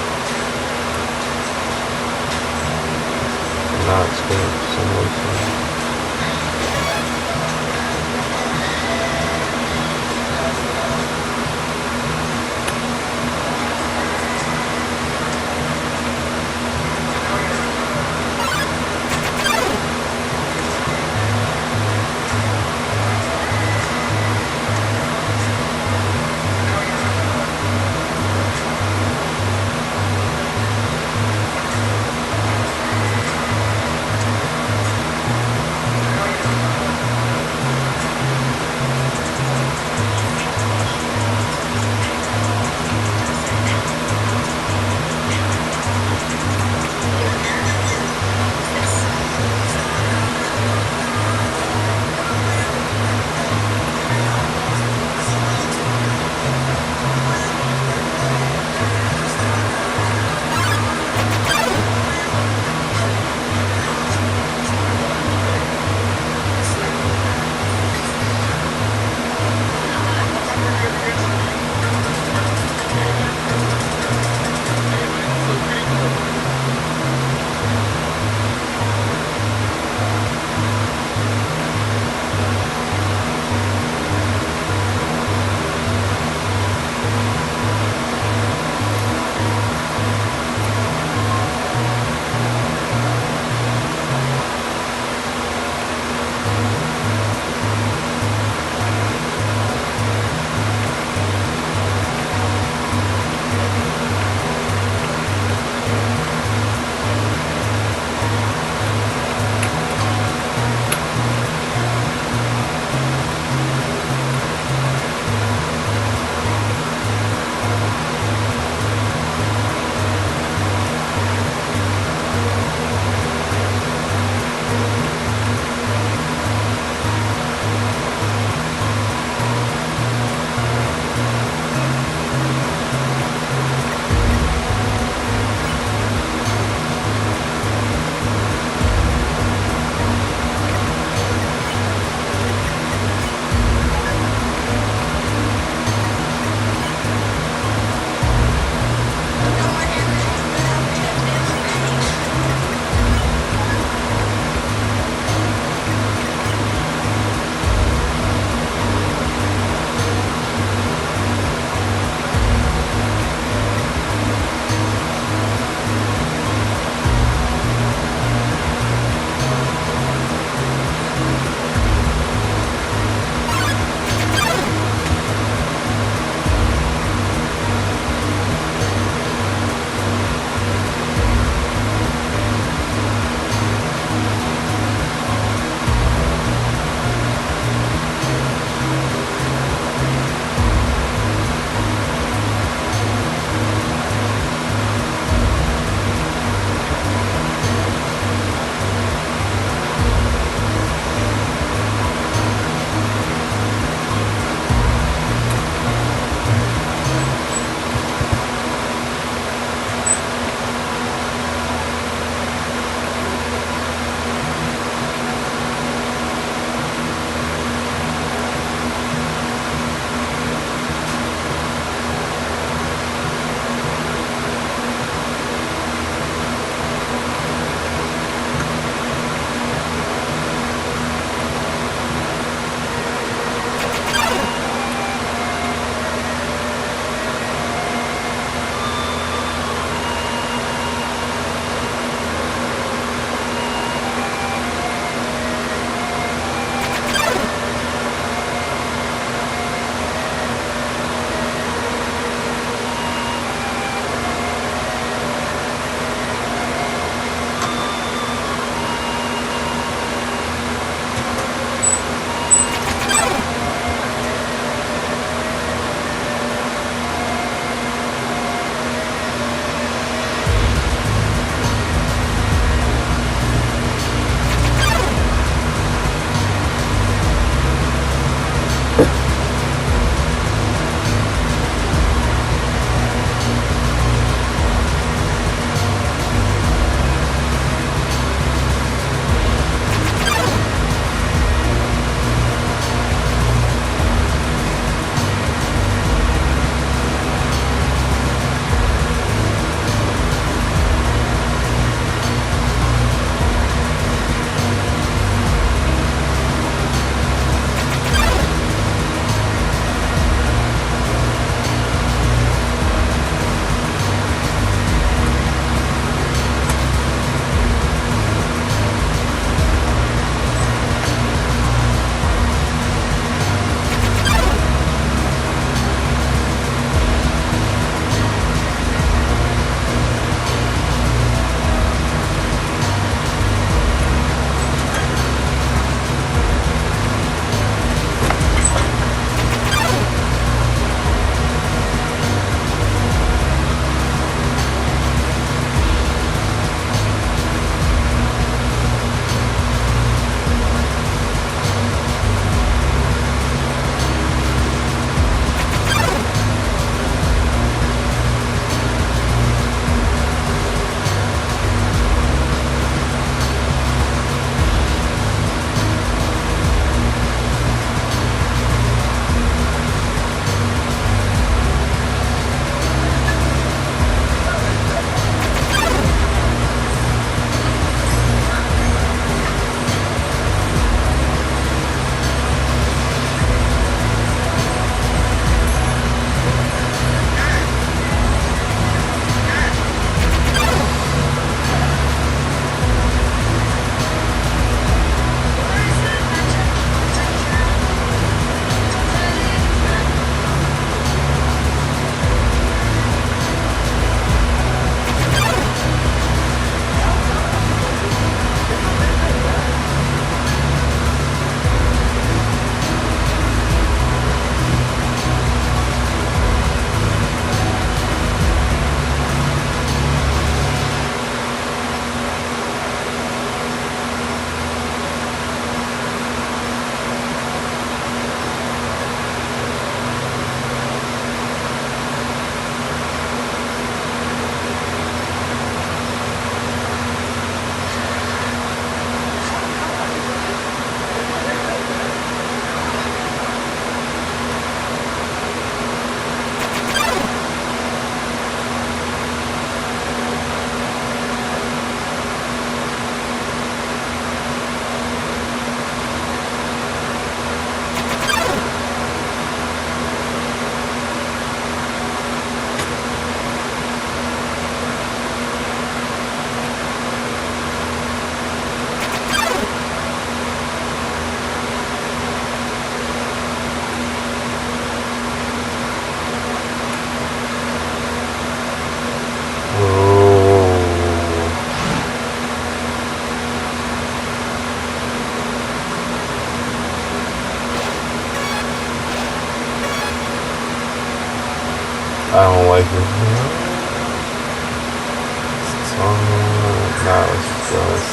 R: And now it's good. So much.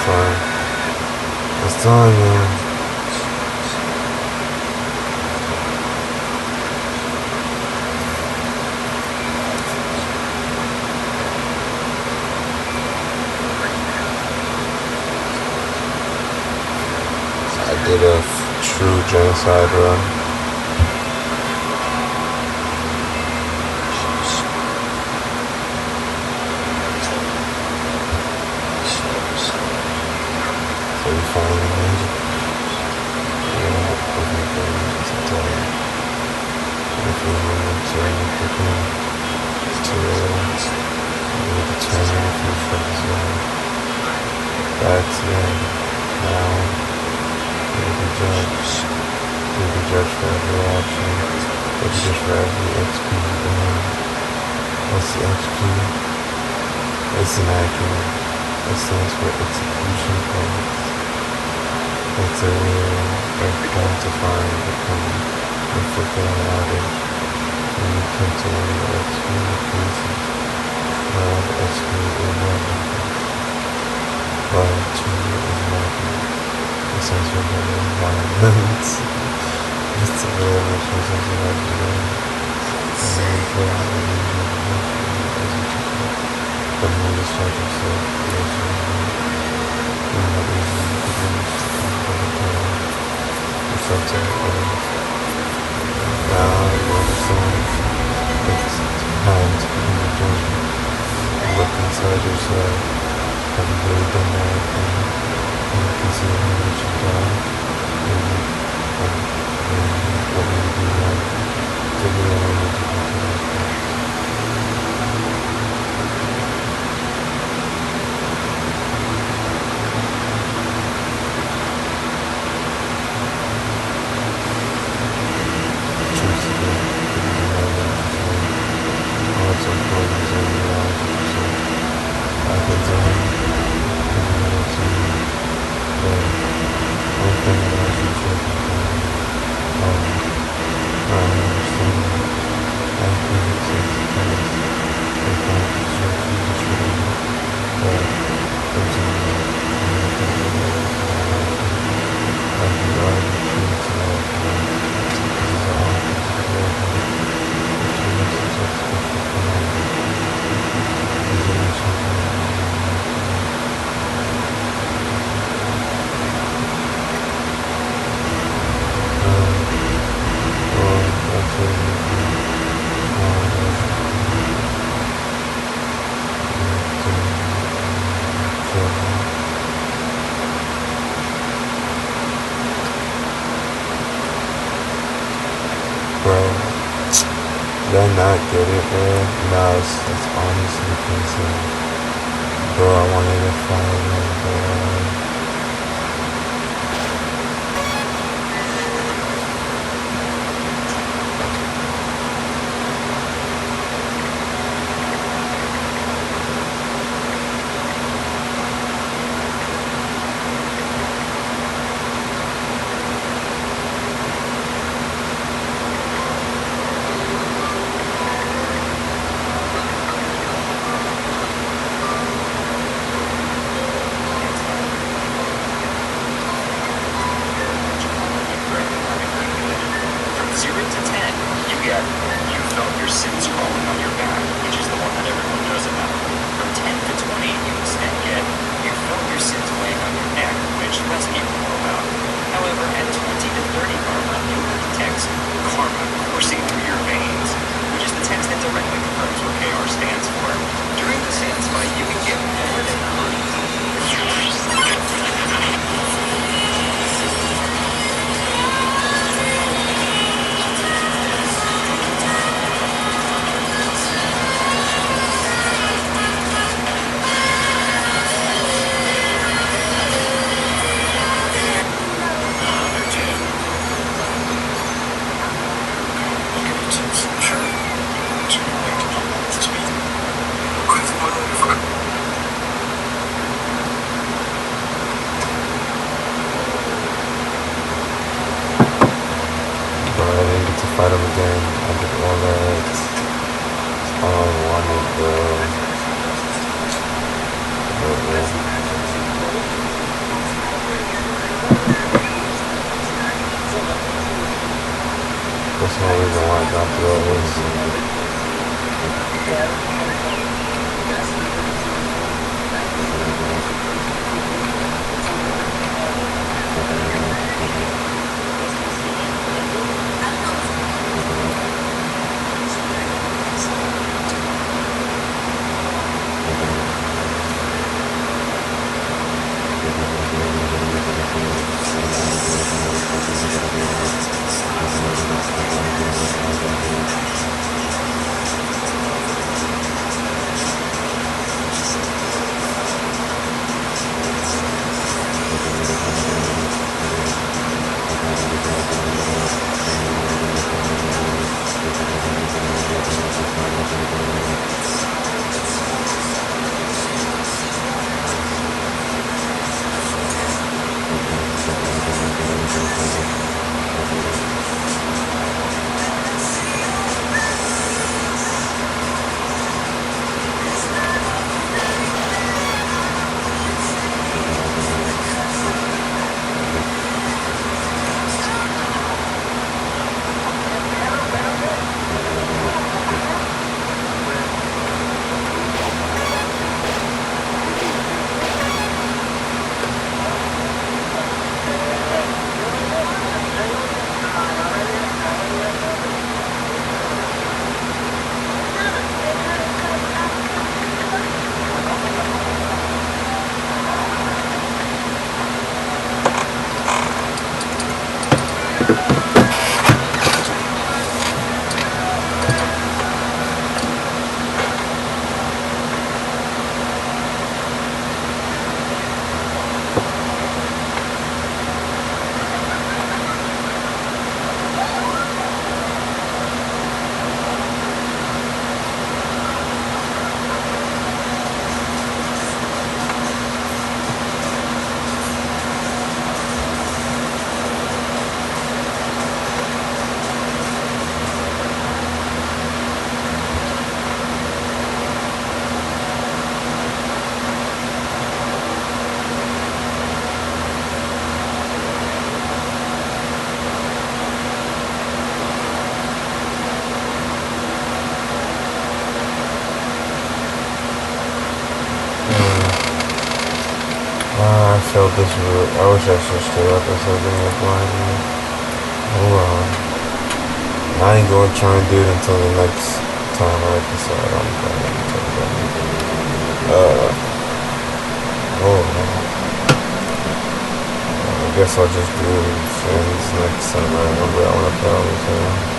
R: fine. It's done, man. I did a true genocide run. So we finally made it. Yeah, okay, it's a time. If we want to quickly to determine if we focus on that's now you'll be judged. You'll be judged for every action. You'll be judged for every XP you earn. What's the XP? It's an acronym. It stands for execution points. It's a way of quantifying the point inflicting an outage when you come to one of the XP increases. While the XP is not increased. While 2 is not increased. It stands for the environment. It's a way of which is like the more discharge yourself, the less you more easily you can use the filter of now you understand it's time to be your judgment. Look inside yourself. Have you really done that? And you can see how much you've done. And what will you do now? To be able to do that. Did I not get it, bro? Nah, it's honestly crazy. Bro, I wanted to find him, bro. Fight him again. I did all that. All I wanted, bro. That's the only reason why I dropped it always. I felt this route. I wish I switched it up instead of doing it blindly. Oh well. I ain't gonna try and do it until the next time I decide I'm going to take that. Oh well. I guess I'll just do fins next time I remember I want to play all the time.